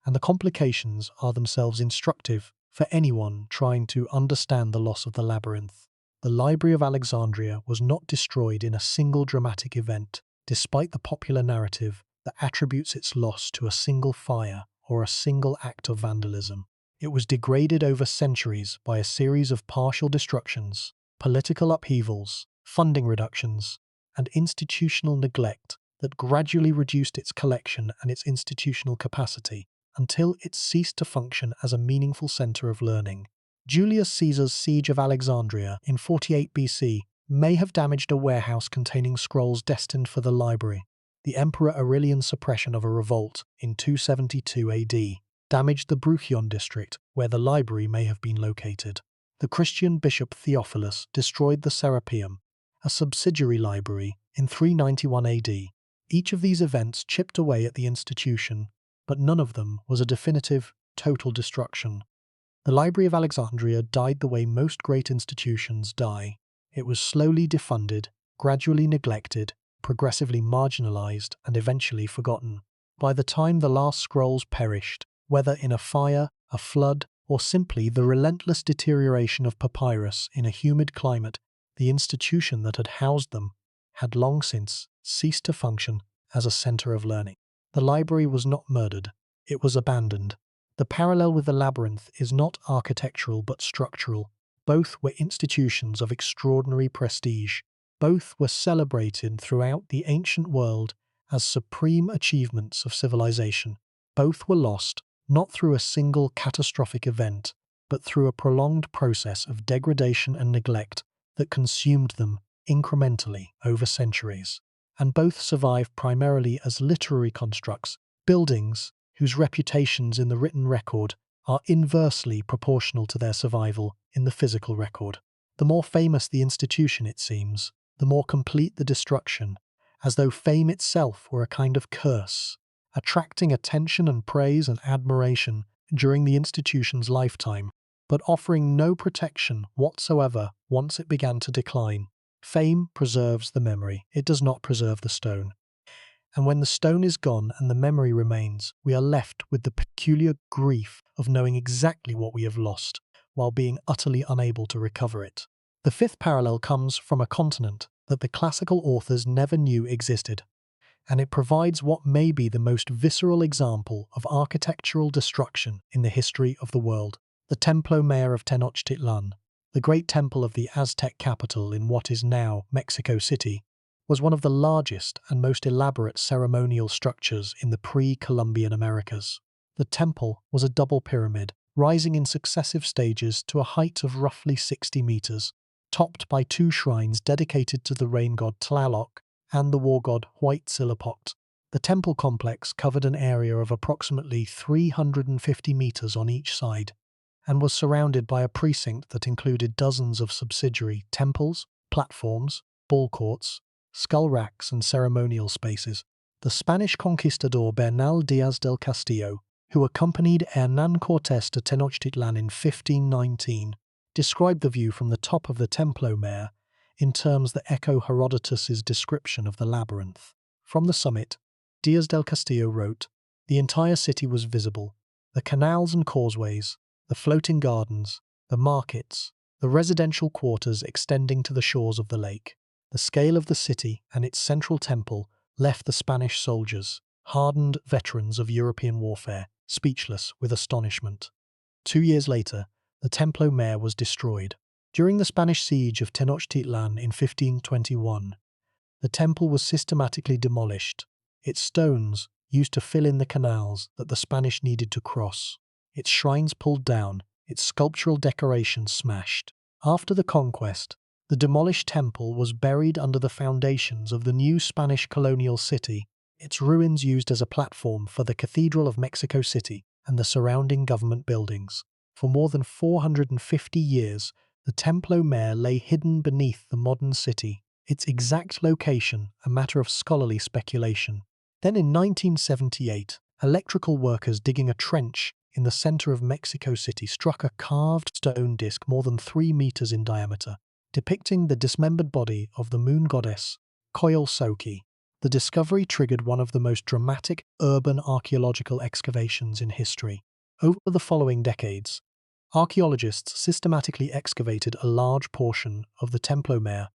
and the complications are themselves instructive for anyone trying to understand the loss of the labyrinth. The Library of Alexandria was not destroyed in a single dramatic event, despite the popular narrative that attributes its loss to a single fire or a single act of vandalism. It was degraded over centuries by a series of partial destructions, political upheavals, funding reductions, and institutional neglect that gradually reduced its collection and its institutional capacity until it ceased to function as a meaningful center of learning. Julius Caesar's siege of Alexandria in 48 BC may have damaged a warehouse containing scrolls destined for the library. The Emperor Aurelian's suppression of a revolt in 272 AD damaged the Bruchion district where the library may have been located. The Christian bishop Theophilus destroyed the Serapeum, a subsidiary library, in 391 AD. Each of these events chipped away at the institution, but none of them was a definitive, total destruction. The Library of Alexandria died the way most great institutions die. It was slowly defunded, gradually neglected, progressively marginalized, and eventually forgotten. By the time the last scrolls perished, whether in a fire, a flood, or simply the relentless deterioration of papyrus in a humid climate, the institution that had housed them had long since ceased to function as a center of learning. The library was not murdered, it was abandoned. The parallel with the labyrinth is not architectural but structural. Both were institutions of extraordinary prestige. Both were celebrated throughout the ancient world as supreme achievements of civilization. Both were lost, not through a single catastrophic event, but through a prolonged process of degradation and neglect that consumed them incrementally over centuries. And both survive primarily as literary constructs, buildings whose reputations in the written record are inversely proportional to their survival in the physical record. The more famous the institution, it seems, the more complete the destruction, as though fame itself were a kind of curse, attracting attention and praise and admiration during the institution's lifetime, but offering no protection whatsoever once it began to decline. Fame preserves the memory, it does not preserve the stone. And when the stone is gone and the memory remains, we are left with the peculiar grief of knowing exactly what we have lost, while being utterly unable to recover it. The fifth parallel comes from a continent that the classical authors never knew existed, and it provides what may be the most visceral example of architectural destruction in the history of the world. The Templo Mayor of Tenochtitlan, the great temple of the Aztec capital in what is now Mexico City, was one of the largest and most elaborate ceremonial structures in the pre-Columbian Americas. The temple was a double pyramid, rising in successive stages to a height of roughly 60 meters, topped by two shrines dedicated to the rain god Tlaloc and the war god Huitzilopochtli. The temple complex covered an area of approximately 350 meters on each side, and was surrounded by a precinct that included dozens of subsidiary temples, platforms, ball courts, skull racks, and ceremonial spaces. The Spanish conquistador Bernal Díaz del Castillo, who accompanied Hernán Cortés to Tenochtitlan in 1519, described the view from the top of the Templo Mayor in terms that echo Herodotus's description of the labyrinth. From the summit, Díaz del Castillo wrote, "The entire city was visible. The canals and causeways, the floating gardens, the markets, the residential quarters extending to the shores of the lake. The scale of the city and its central temple left the Spanish soldiers, hardened veterans of European warfare, speechless with astonishment." 2 years later, the Templo Mayor was destroyed. During the Spanish siege of Tenochtitlan in 1521, the temple was systematically demolished, its stones used to fill in the canals that the Spanish needed to cross, its shrines pulled down, its sculptural decorations smashed. After the conquest, the demolished temple was buried under the foundations of the new Spanish colonial city, its ruins used as a platform for the Cathedral of Mexico City and the surrounding government buildings. For more than 450 years, the Templo Mayor lay hidden beneath the modern city, its exact location a matter of scholarly speculation. Then in 1978, electrical workers digging a trench in the center of Mexico City struck a carved stone disc more than 3 meters in diameter, depicting the dismembered body of the moon goddess Coyolxauhqui. The discovery triggered one of the most dramatic urban archaeological excavations in history. Over the following decades, archaeologists systematically excavated a large portion of the Templo Mayor,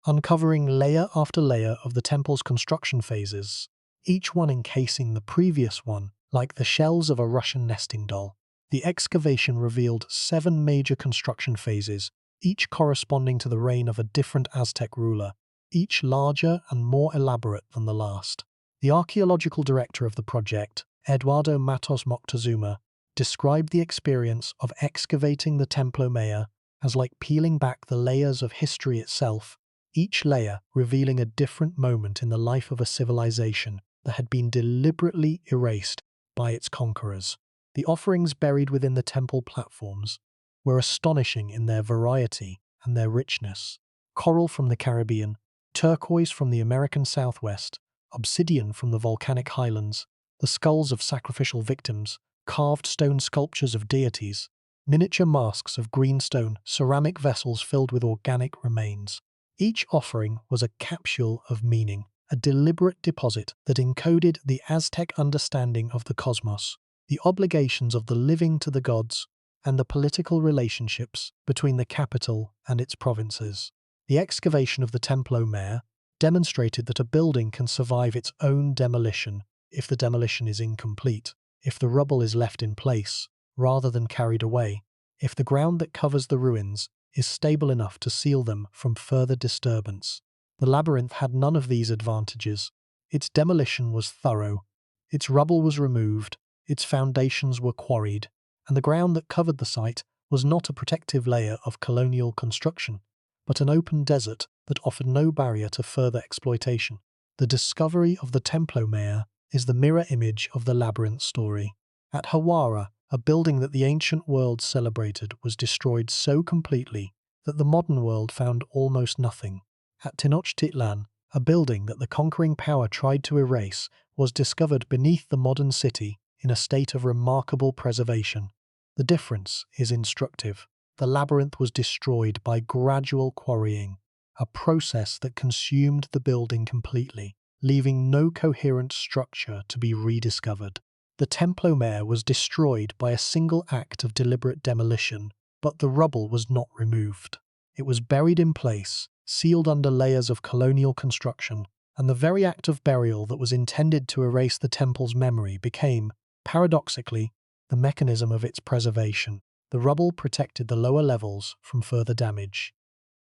uncovering layer after layer of the temple's construction phases, each one encasing the previous one like the shells of a Russian nesting doll. The excavation revealed 7 major construction phases, each corresponding to the reign of a different Aztec ruler, each larger and more elaborate than the last. The archaeological director of the project, Eduardo Matos Moctezuma, described the experience of excavating the Templo Mayor as like peeling back the layers of history itself, each layer revealing a different moment in the life of a civilization that had been deliberately erased by its conquerors. The offerings buried within the temple platforms were astonishing in their variety and their richness. Coral from the Caribbean, turquoise from the American Southwest, obsidian from the volcanic highlands, the skulls of sacrificial victims, carved stone sculptures of deities, miniature masks of green stone, ceramic vessels filled with organic remains. Each offering was a capsule of meaning, a deliberate deposit that encoded the Aztec understanding of the cosmos, the obligations of the living to the gods, and the political relationships between the capital and its provinces. The excavation of the Templo Mayor demonstrated that a building can survive its own demolition if the demolition is incomplete, if the rubble is left in place rather than carried away, if the ground that covers the ruins is stable enough to seal them from further disturbance. The labyrinth had none of these advantages. Its demolition was thorough, its rubble was removed, its foundations were quarried, and the ground that covered the site was not a protective layer of colonial construction, but an open desert that offered no barrier to further exploitation. The discovery of the Templo Mayor is the mirror image of the labyrinth story. At Hawara, a building that the ancient world celebrated was destroyed so completely that the modern world found almost nothing. At Tenochtitlan, a building that the conquering power tried to erase was discovered beneath the modern city in a state of remarkable preservation. The difference is instructive. The labyrinth was destroyed by gradual quarrying, a process that consumed the building completely, leaving no coherent structure to be rediscovered. The Templo Mayor was destroyed by a single act of deliberate demolition, but the rubble was not removed. It was buried in place, sealed under layers of colonial construction, and the very act of burial that was intended to erase the temple's memory became, paradoxically, the mechanism of its preservation. The rubble protected the lower levels from further damage.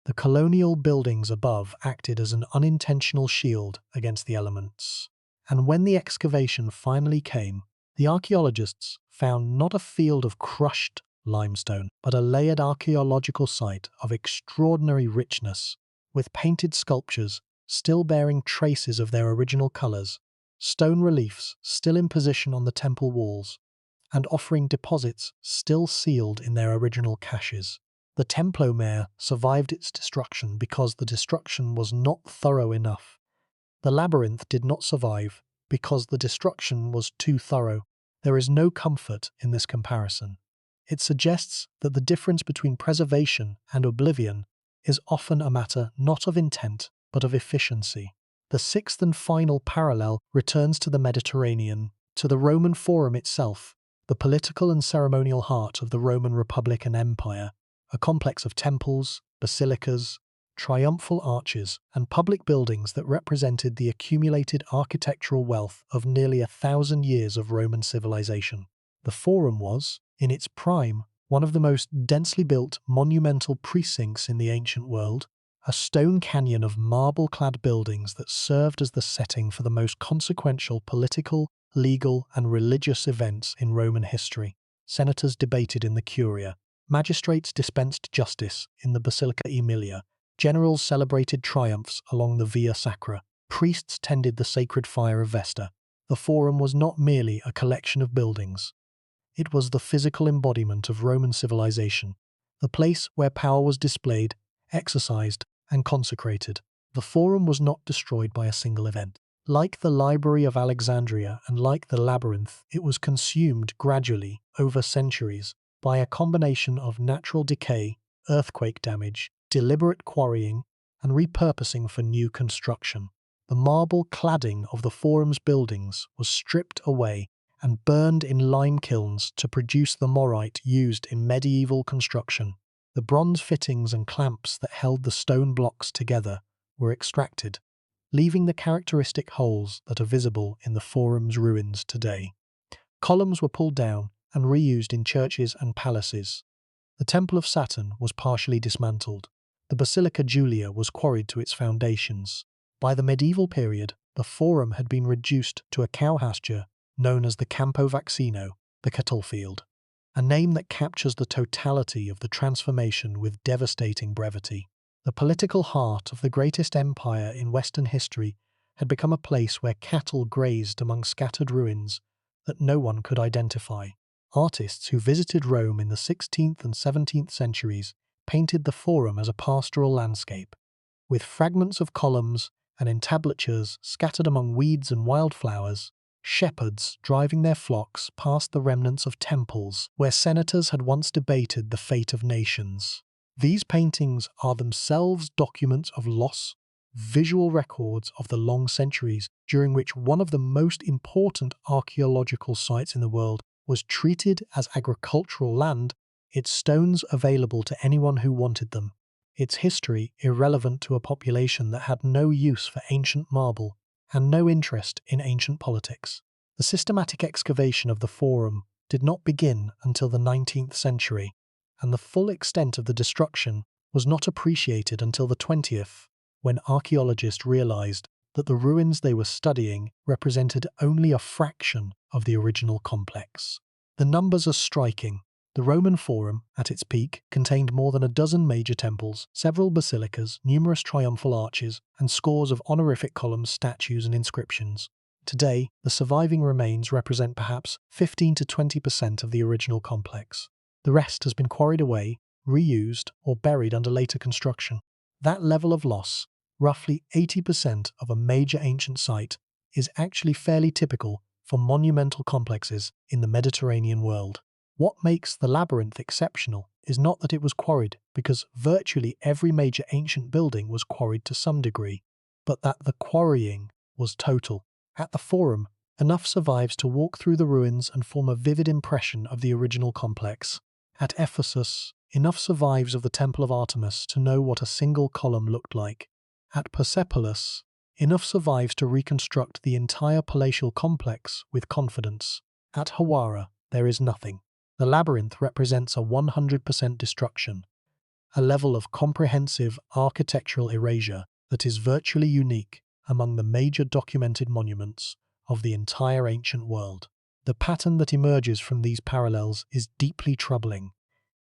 The colonial buildings above acted as an unintentional shield against the elements. And when the excavation finally came, the archaeologists found not a field of crushed limestone, but a layered archaeological site of extraordinary richness, with painted sculptures still bearing traces of their original colors, stone reliefs still in position on the temple walls, and offering deposits still sealed in their original caches. The Templo Mare survived its destruction because the destruction was not thorough enough. The labyrinth did not survive because the destruction was too thorough. There is no comfort in this comparison. It suggests that the difference between preservation and oblivion is often a matter not of intent but of efficiency. The sixth and final parallel returns to the Mediterranean, to the Roman Forum itself, the political and ceremonial heart of the Roman Republic and Empire, a complex of temples, basilicas, triumphal arches, and public buildings that represented the accumulated architectural wealth of nearly 1,000 years of Roman civilization. The Forum was, in its prime, one of the most densely built monumental precincts in the ancient world, a stone canyon of marble-clad buildings that served as the setting for the most consequential political, legal, and religious events in Roman history. Senators debated in the Curia, magistrates dispensed justice in the Basilica Aemilia, generals celebrated triumphs along the Via Sacra, priests tended the sacred fire of Vesta. The Forum was not merely a collection of buildings. It was the physical embodiment of Roman civilization, the place where power was displayed, exercised, and consecrated. The Forum was not destroyed by a single event. Like the Library of Alexandria and like the Labyrinth, it was consumed gradually, over centuries, by a combination of natural decay, earthquake damage, deliberate quarrying, and repurposing for new construction. The marble cladding of the Forum's buildings was stripped away and burned in lime kilns to produce the morite used in medieval construction. The bronze fittings and clamps that held the stone blocks together were extracted, leaving the characteristic holes that are visible in the Forum's ruins today. Columns were pulled down and reused in churches and palaces. The Temple of Saturn was partially dismantled. The Basilica Julia was quarried to its foundations. By the medieval period, the Forum had been reduced to a cow pasture known as the Campo Vaccino, the cattle field, a name that captures the totality of the transformation with devastating brevity. The political heart of the greatest empire in Western history had become a place where cattle grazed among scattered ruins that no one could identify. Artists who visited Rome in the 16th and 17th centuries painted the Forum as a pastoral landscape, with fragments of columns and entablatures scattered among weeds and wildflowers. Shepherds driving their flocks past the remnants of temples where senators had once debated the fate of nations. These paintings are themselves documents of loss, visual records of the long centuries during which one of the most important archaeological sites in the world was treated as agricultural land, its stones available to anyone who wanted them, its history irrelevant to a population that had no use for ancient marble and no interest in ancient politics. The systematic excavation of the Forum did not begin until the 19th century, and the full extent of the destruction was not appreciated until the 20th, when archaeologists realized that the ruins they were studying represented only a fraction of the original complex. The numbers are striking. The Roman Forum, at its peak, contained more than a dozen major temples, several basilicas, numerous triumphal arches, and scores of honorific columns, statues, and inscriptions. Today, the surviving remains represent perhaps 15 to 20% of the original complex. The rest has been quarried away, reused, or buried under later construction. That level of loss, roughly 80% of a major ancient site, is actually fairly typical for monumental complexes in the Mediterranean world. What makes the Labyrinth exceptional is not that it was quarried, because virtually every major ancient building was quarried to some degree, but that the quarrying was total. At the Forum, enough survives to walk through the ruins and form a vivid impression of the original complex. At Ephesus, enough survives of the Temple of Artemis to know what a single column looked like. At Persepolis, enough survives to reconstruct the entire palatial complex with confidence. At Hawara, there is nothing. The Labyrinth represents a 100% destruction, a level of comprehensive architectural erasure that is virtually unique among the major documented monuments of the entire ancient world. The pattern that emerges from these parallels is deeply troubling.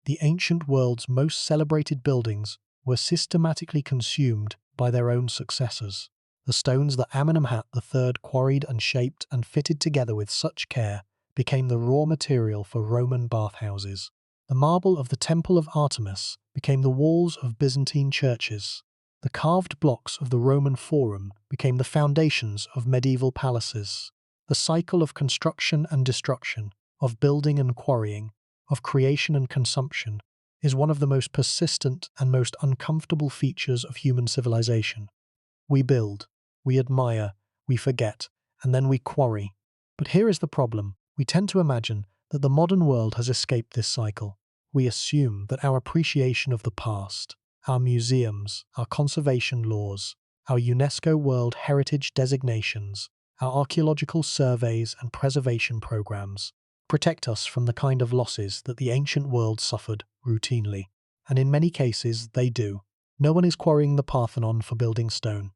The ancient world's most celebrated buildings were systematically consumed by their own successors. The stones that Amenemhat III quarried and shaped and fitted together with such care became the raw material for Roman bathhouses. The marble of the Temple of Artemis became the walls of Byzantine churches. The carved blocks of the Roman Forum became the foundations of medieval palaces. The cycle of construction and destruction, of building and quarrying, of creation and consumption, is one of the most persistent and most uncomfortable features of human civilization. We build, we admire, we forget, and then we quarry. But here is the problem. We tend to imagine that the modern world has escaped this cycle. We assume that our appreciation of the past, our museums, our conservation laws, our UNESCO World Heritage designations, our archaeological surveys and preservation programs protect us from the kind of losses that the ancient world suffered routinely. And in many cases, they do. No one is quarrying the Parthenon for building stone.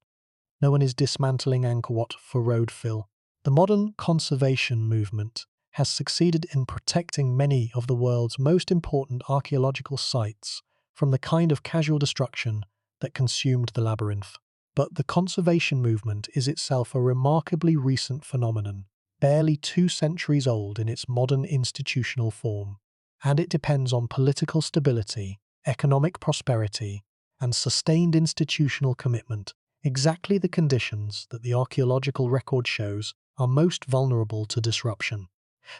No one is dismantling Angkor Wat for road fill. The modern conservation movement has succeeded in protecting many of the world's most important archaeological sites from the kind of casual destruction that consumed the labyrinth. But the conservation movement is itself a remarkably recent phenomenon, barely 2 centuries old in its modern institutional form, and it depends on political stability, economic prosperity, and sustained institutional commitment, exactly the conditions that the archaeological record shows are most vulnerable to disruption.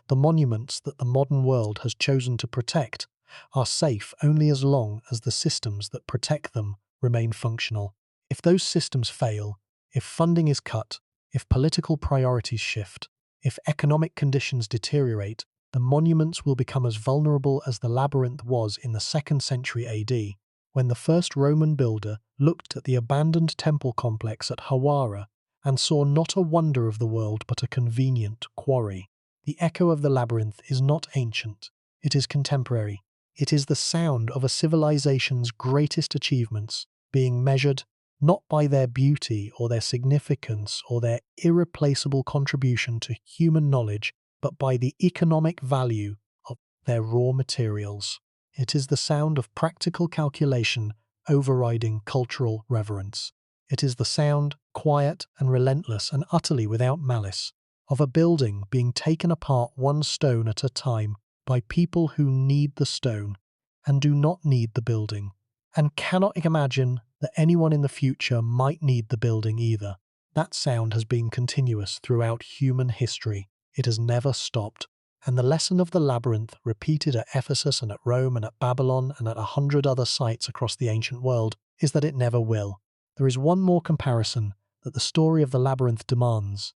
The monuments that the modern world has chosen to protect are safe only as long as the systems that protect them remain functional. If those systems fail, if funding is cut, if political priorities shift, if economic conditions deteriorate, the monuments will become as vulnerable as the labyrinth was in the 2nd century AD, when the first Roman builder looked at the abandoned temple complex at Hawara and saw not a wonder of the world but a convenient quarry. The echo of the labyrinth is not ancient, it is contemporary. It is the sound of a civilization's greatest achievements being measured not by their beauty or their significance or their irreplaceable contribution to human knowledge, but by the economic value of their raw materials. It is the sound of practical calculation overriding cultural reverence. It is the sound, quiet and relentless and utterly without malice, of a building being taken apart one stone at a time by people who need the stone and do not need the building, and cannot imagine that anyone in the future might need the building either. That sound has been continuous throughout human history. It has never stopped. And the lesson of the labyrinth, repeated at Ephesus and at Rome and at Babylon and at 100 other sites across the ancient world, is that it never will. There is one more comparison that the story of the labyrinth demands,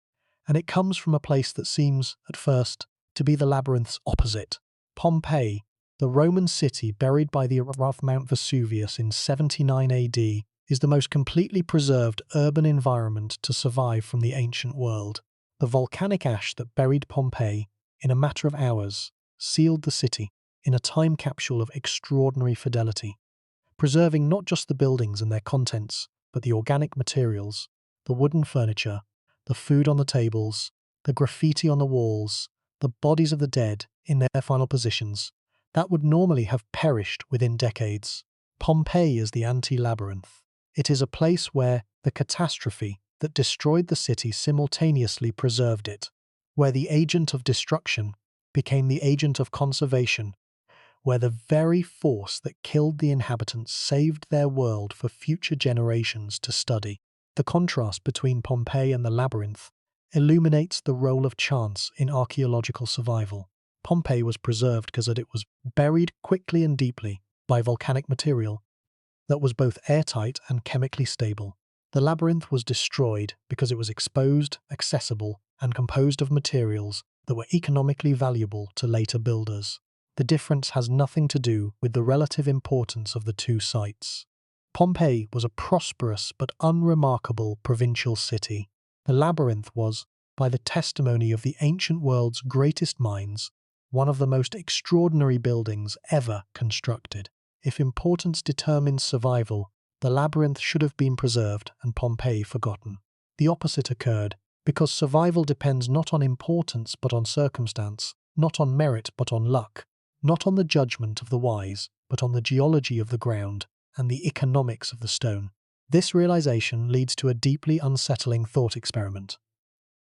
and it comes from a place that seems, at first, to be the labyrinth's opposite. Pompeii, the Roman city buried by the above Mount Vesuvius in 79 AD, is the most completely preserved urban environment to survive from the ancient world. The volcanic ash that buried Pompeii, in a matter of hours, sealed the city in a time capsule of extraordinary fidelity, preserving not just the buildings and their contents, but the organic materials, the wooden furniture, the food on the tables, the graffiti on the walls, the bodies of the dead in their final positions, that would normally have perished within decades. Pompeii is the anti-labyrinth. It is a place where the catastrophe that destroyed the city simultaneously preserved it, where the agent of destruction became the agent of conservation, where the very force that killed the inhabitants saved their world for future generations to study. The contrast between Pompeii and the labyrinth illuminates the role of chance in archaeological survival. Pompeii was preserved because it was buried quickly and deeply by volcanic material that was both airtight and chemically stable. The labyrinth was destroyed because it was exposed, accessible, and composed of materials that were economically valuable to later builders. The difference has nothing to do with the relative importance of the two sites. Pompeii was a prosperous but unremarkable provincial city. The labyrinth was, by the testimony of the ancient world's greatest minds, one of the most extraordinary buildings ever constructed. If importance determines survival, the labyrinth should have been preserved and Pompeii forgotten. The opposite occurred, because survival depends not on importance but on circumstance, not on merit but on luck, not on the judgment of the wise but on the geology of the ground and the economics of the stone. This realization leads to a deeply unsettling thought experiment.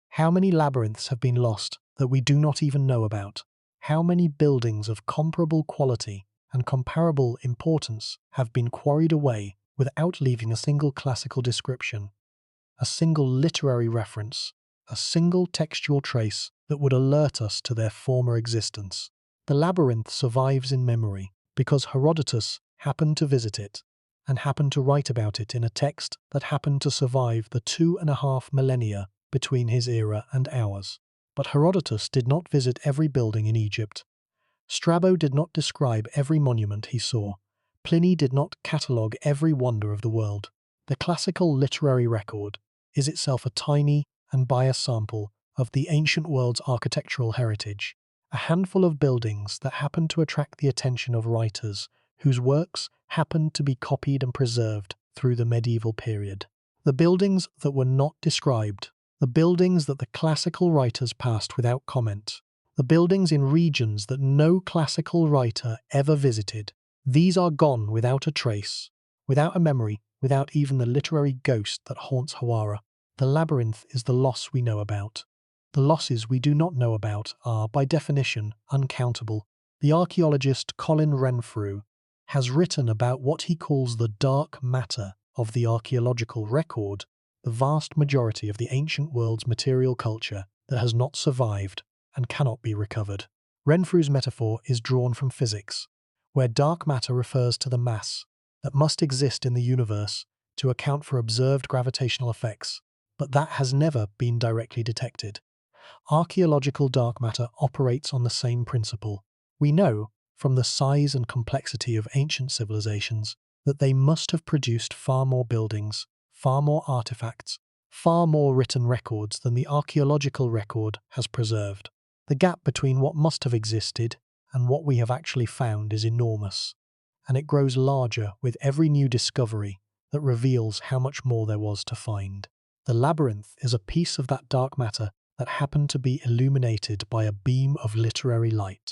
How many labyrinths have been lost that we do not even know about? how many buildings of comparable quality and comparable importance have been quarried away without leaving a single classical description, a single literary reference, a single textual trace that would alert us to their former existence. The labyrinth survives in memory because Herodotus happened to visit it and happened to write about it in a text that happened to survive the 2.5 millennia between his era and ours. But Herodotus did not visit every building in Egypt. Strabo did not describe every monument he saw. Pliny did not catalogue every wonder of the world. The classical literary record is itself a tiny and biased sample of the ancient world's architectural heritage, a handful of buildings that happened to attract the attention of writers whose works happened to be copied and preserved through the medieval period. The buildings that were not described, the buildings that the classical writers passed without comment, the buildings in regions that no classical writer ever visited, these are gone without a trace, without a memory, without even the literary ghost that haunts Hawara. The labyrinth is the loss we know about. The losses we do not know about are, by definition, uncountable. The archaeologist Colin Renfrew has written about what he calls the dark matter of the archaeological record, the vast majority of the ancient world's material culture that has not survived and cannot be recovered. Renfrew's metaphor is drawn from physics, where dark matter refers to the mass that must exist in the universe to account for observed gravitational effects, but that has never been directly detected. Archaeological dark matter operates on the same principle. We know, from the size and complexity of ancient civilizations, that they must have produced far more buildings, far more artifacts, far more written records than the archaeological record has preserved. The gap between what must have existed and what we have actually found is enormous, and it grows larger with every new discovery that reveals how much more there was to find. The labyrinth is a piece of that dark matter that happened to be illuminated by a beam of literary light.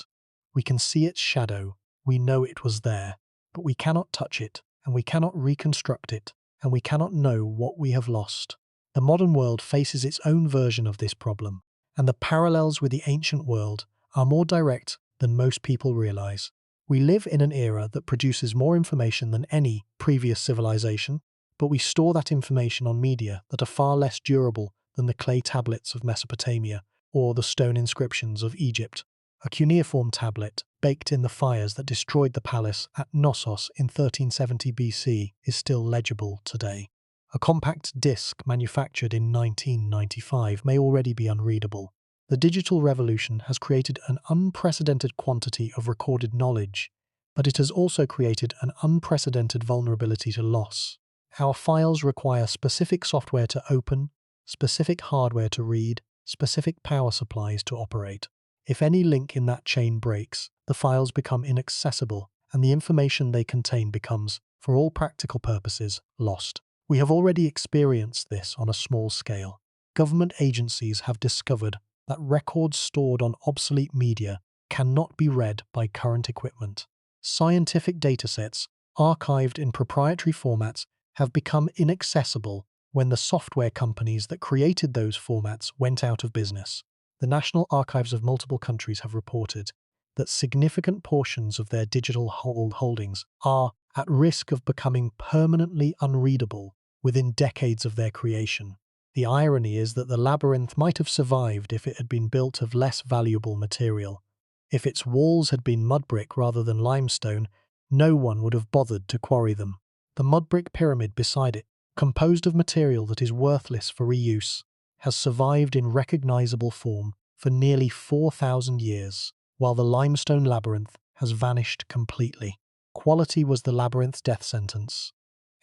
We can see its shadow, we know it was there, but we cannot touch it, and we cannot reconstruct it, and we cannot know what we have lost. The modern world faces its own version of this problem, and the parallels with the ancient world are more direct than most people realize. We live in an era that produces more information than any previous civilization, but we store that information on media that are far less durable than the clay tablets of Mesopotamia or the stone inscriptions of Egypt. A cuneiform tablet, baked in the fires that destroyed the palace at Knossos in 1370 BC, is still legible today. A compact disc manufactured in 1995 may already be unreadable. The digital revolution has created an unprecedented quantity of recorded knowledge, but it has also created an unprecedented vulnerability to loss. Our files require specific software to open, specific hardware to read, specific power supplies to operate. If any link in that chain breaks, the files become inaccessible, and the information they contain becomes, for all practical purposes, lost. We have already experienced this on a small scale. Government agencies have discovered that records stored on obsolete media cannot be read by current equipment. Scientific datasets, archived in proprietary formats, have become inaccessible when the software companies that created those formats went out of business. The National Archives of multiple countries have reported that significant portions of their digital holdings are at risk of becoming permanently unreadable within decades of their creation. The irony is that the labyrinth might have survived if it had been built of less valuable material. If its walls had been mud brick rather than limestone, no one would have bothered to quarry them. The mud brick pyramid beside it, composed of material that is worthless for reuse, has survived in recognizable form for nearly 4,000 years, while the limestone labyrinth has vanished completely. Quality was the labyrinth's death sentence.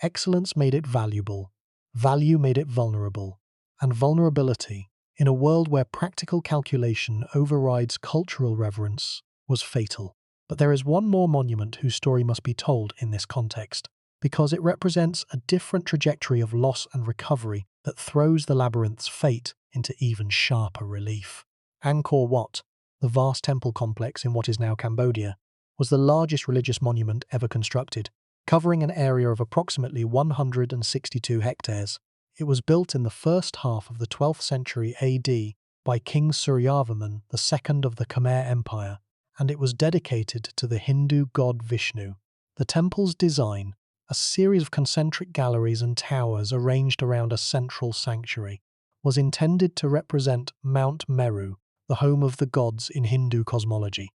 Excellence made it valuable, value made it vulnerable, and vulnerability, in a world where practical calculation overrides cultural reverence, was fatal. But there is one more monument whose story must be told in this context, because it represents a different trajectory of loss and recovery that throws the labyrinth's fate into even sharper relief. Angkor Wat, the vast temple complex in what is now Cambodia, was the largest religious monument ever constructed, covering an area of approximately 162 hectares. It was built in the first half of the 12th century AD by King Suryavarman II of the Khmer Empire and it was dedicated to the Hindu god Vishnu. The temple's design, a series of concentric galleries and towers arranged around a central sanctuary, was intended to represent Mount Meru, the home of the gods in Hindu cosmology.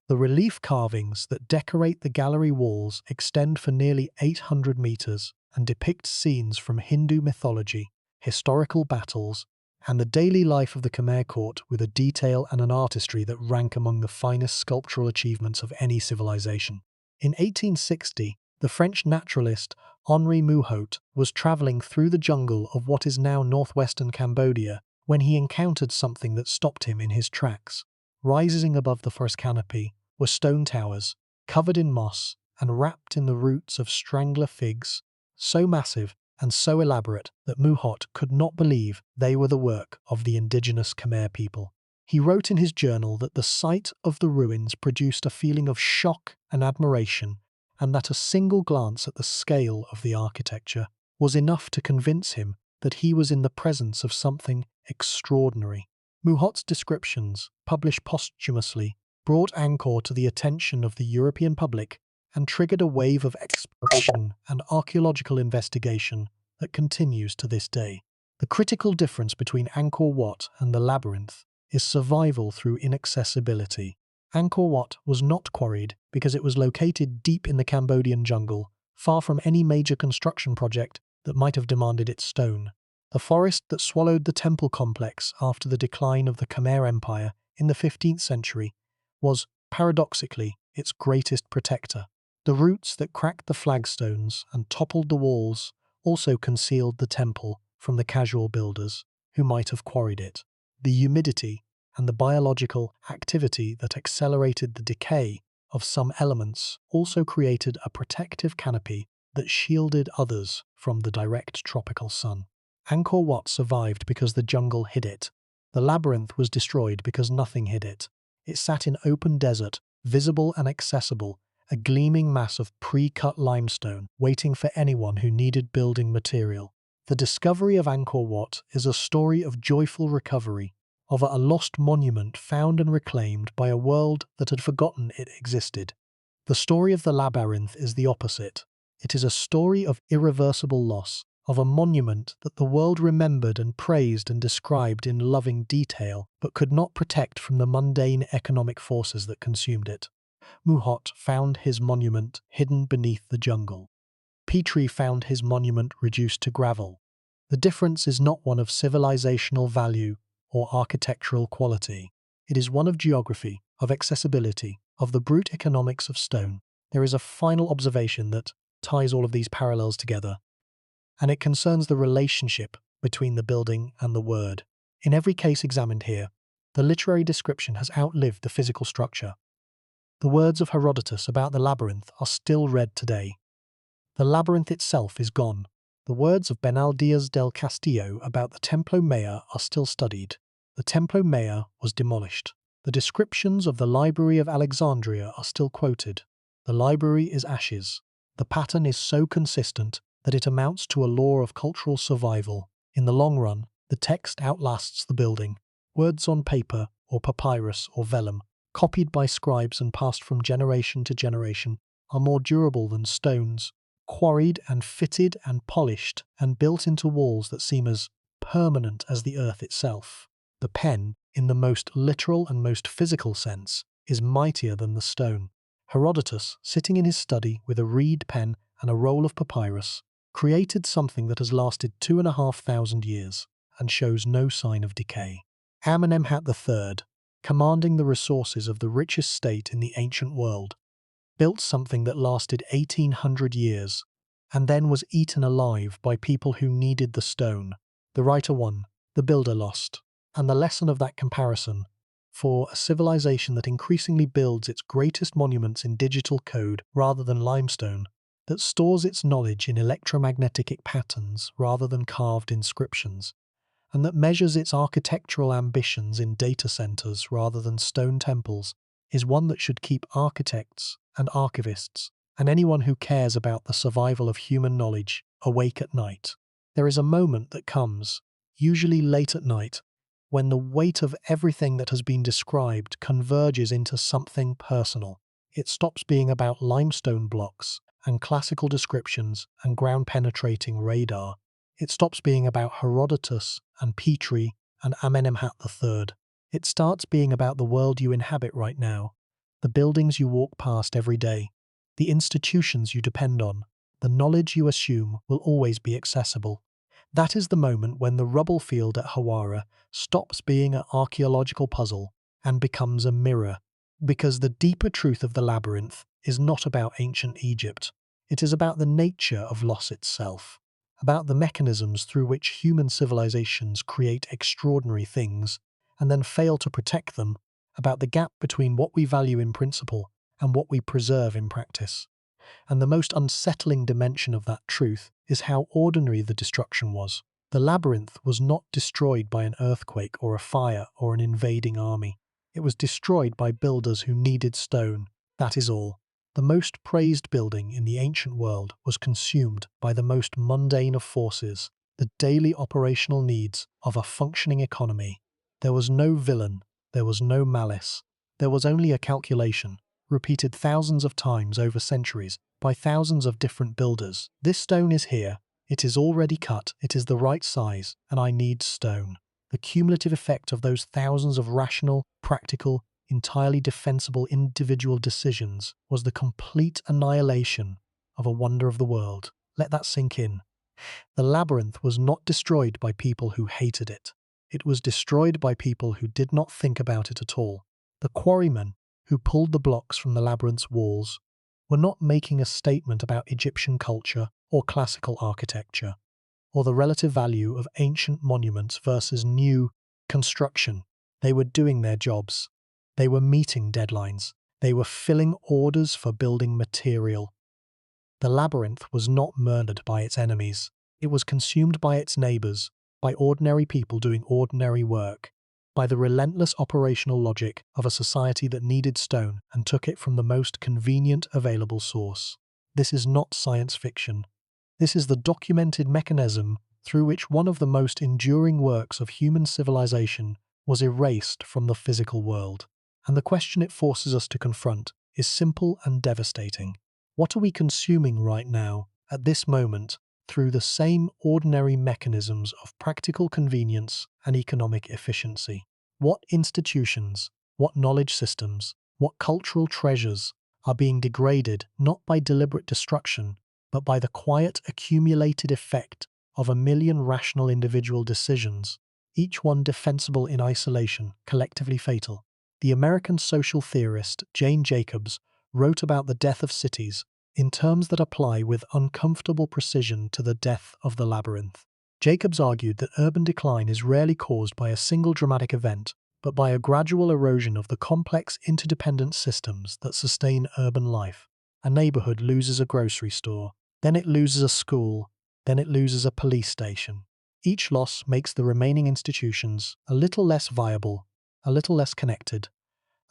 The relief carvings that decorate the gallery walls extend for nearly 800 meters and depict scenes from Hindu mythology, historical battles, and the daily life of the Khmer court with a detail and an artistry that rank among the finest sculptural achievements of any civilization. In 1860, the French naturalist Henri Mouhot was traveling through the jungle of what is now northwestern Cambodia when he encountered something that stopped him in his tracks. Rising above the forest canopy were stone towers, covered in moss and wrapped in the roots of strangler figs, so massive and so elaborate that Mouhot could not believe they were the work of the indigenous Khmer people. He wrote in his journal that the sight of the ruins produced a feeling of shock and admiration, and that a single glance at the scale of the architecture was enough to convince him that he was in the presence of something extraordinary. Mouhot's descriptions, published posthumously, brought Angkor to the attention of the European public and triggered a wave of exploration and archaeological investigation that continues to this day. The critical difference between Angkor Wat and the Labyrinth is survival through inaccessibility. Angkor Wat was not quarried because it was located deep in the Cambodian jungle, far from any major construction project that might have demanded its stone. The forest that swallowed the temple complex after the decline of the Khmer Empire in the 15th century was, paradoxically, its greatest protector. The roots that cracked the flagstones and toppled the walls also concealed the temple from the casual builders who might have quarried it. The humidity and the biological activity that accelerated the decay of some elements also created a protective canopy that shielded others from the direct tropical sun. Angkor Wat survived because the jungle hid it. The labyrinth was destroyed because nothing hid it. It sat in open desert, visible and accessible, a gleaming mass of pre-cut limestone waiting for anyone who needed building material. The discovery of Angkor Wat is a story of joyful recovery, of a lost monument found and reclaimed by a world that had forgotten it existed. The story of the labyrinth is the opposite. It is a story of irreversible loss, of a monument that the world remembered and praised and described in loving detail, but could not protect from the mundane economic forces that consumed it. Mouhot found his monument hidden beneath the jungle. Petrie found his monument reduced to gravel. The difference is not one of civilizational value or architectural quality. It is one of geography, of accessibility, of the brute economics of stone. There is a final observation that ties all of these parallels together, and it concerns the relationship between the building and the word. In every case examined here, the literary description has outlived the physical structure. The words of Herodotus about the labyrinth are still read today. The labyrinth itself is gone. The words of Benaldiaz del Castillo about the Templo Mayor are still studied. The Templo Mayor was demolished. The descriptions of the Library of Alexandria are still quoted. The library is ashes. The pattern is so consistent that it amounts to a law of cultural survival. In the long run, the text outlasts the building. Words on paper, or papyrus, or vellum, copied by scribes and passed from generation to generation, are more durable than stones, quarried and fitted and polished and built into walls that seem as permanent as the earth itself. The pen, in the most literal and most physical sense, is mightier than the stone. Herodotus, sitting in his study with a reed pen and a roll of papyrus, created something that has lasted 2,500 years and shows no sign of decay. Amenemhat III, commanding the resources of the richest state in the ancient world, built something that lasted 1,800 years and then was eaten alive by people who needed the stone. The writer won, the builder lost. And the lesson of that comparison, for a civilization that increasingly builds its greatest monuments in digital code rather than limestone, that stores its knowledge in electromagnetic patterns rather than carved inscriptions, and that measures its architectural ambitions in data centers rather than stone temples, is one that should keep architects and archivists and anyone who cares about the survival of human knowledge awake at night. There is a moment that comes, usually late at night, when the weight of everything that has been described converges into something personal. It stops being about limestone blocks and classical descriptions and ground-penetrating radar. It stops being about Herodotus and Petrie and Amenemhat III. It starts being about the world you inhabit right now, the buildings you walk past every day, the institutions you depend on, the knowledge you assume will always be accessible. That is the moment when the rubble field at Hawara stops being an archaeological puzzle and becomes a mirror. Because the deeper truth of the labyrinth is not about ancient Egypt. It is about the nature of loss itself, about the mechanisms through which human civilizations create extraordinary things and then fail to protect them, about the gap between what we value in principle and what we preserve in practice. And the most unsettling dimension of that truth is how ordinary the destruction was. The labyrinth was not destroyed by an earthquake or a fire or an invading army. It was destroyed by builders who needed stone, that is all. The most praised building in the ancient world was consumed by the most mundane of forces, the daily operational needs of a functioning economy. There was no villain, there was no malice, there was only a calculation, repeated thousands of times over centuries by thousands of different builders. This stone is here, it is already cut, it is the right size, and I need stone. The cumulative effect of those thousands of rational, practical, entirely defensible individual decisions was the complete annihilation of a wonder of the world. Let that sink in. The labyrinth was not destroyed by people who hated it. It was destroyed by people who did not think about it at all. The quarrymen who pulled the blocks from the labyrinth's walls were not making a statement about Egyptian culture or classical architecture, or the relative value of ancient monuments versus new construction. They were doing their jobs. They were meeting deadlines. They were filling orders for building material. The labyrinth was not murdered by its enemies. It was consumed by its neighbors, by ordinary people doing ordinary work, by the relentless operational logic of a society that needed stone and took it from the most convenient available source. This is not science fiction. This is the documented mechanism through which one of the most enduring works of human civilization was erased from the physical world. And the question it forces us to confront is simple and devastating. What are we consuming right now, at this moment, through the same ordinary mechanisms of practical convenience and economic efficiency? What institutions, what knowledge systems, what cultural treasures are being degraded not by deliberate destruction, but by the quiet accumulated effect of a million rational individual decisions, each one defensible in isolation, collectively fatal? The American social theorist Jane Jacobs wrote about the death of cities in terms that apply with uncomfortable precision to the death of the labyrinth. Jacobs argued that urban decline is rarely caused by a single dramatic event, but by a gradual erosion of the complex interdependent systems that sustain urban life. A neighborhood loses a grocery store, then it loses a school, then it loses a police station. Each loss makes the remaining institutions a little less viable, a little less connected,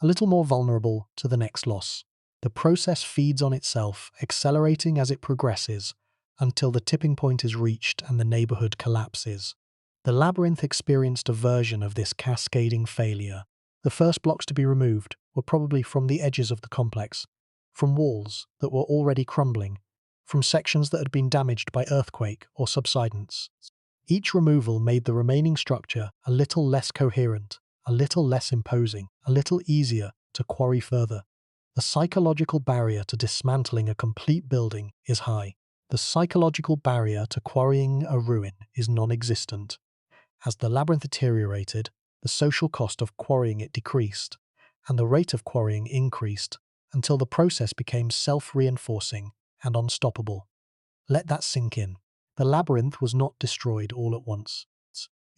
a little more vulnerable to the next loss. The process feeds on itself, accelerating as it progresses, until the tipping point is reached and the neighborhood collapses. The labyrinth experienced a version of this cascading failure. The first blocks to be removed were probably from the edges of the complex, from walls that were already crumbling, from sections that had been damaged by earthquake or subsidence. Each removal made the remaining structure a little less coherent, a little less imposing, a little easier to quarry further. The psychological barrier to dismantling a complete building is high. The psychological barrier to quarrying a ruin is non-existent. As the labyrinth deteriorated, the social cost of quarrying it decreased, and the rate of quarrying increased until the process became self-reinforcing and unstoppable. Let that sink in. The labyrinth was not destroyed all at once.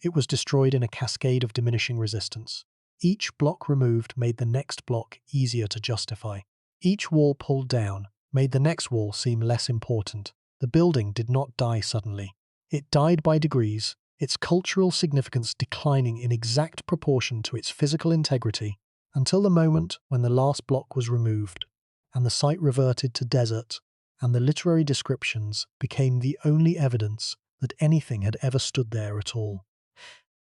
It was destroyed in a cascade of diminishing resistance. Each block removed made the next block easier to justify. Each wall pulled down made the next wall seem less important. The building did not die suddenly. It died by degrees, its cultural significance declining in exact proportion to its physical integrity, until the moment when the last block was removed, and the site reverted to desert, and the literary descriptions became the only evidence that anything had ever stood there at all.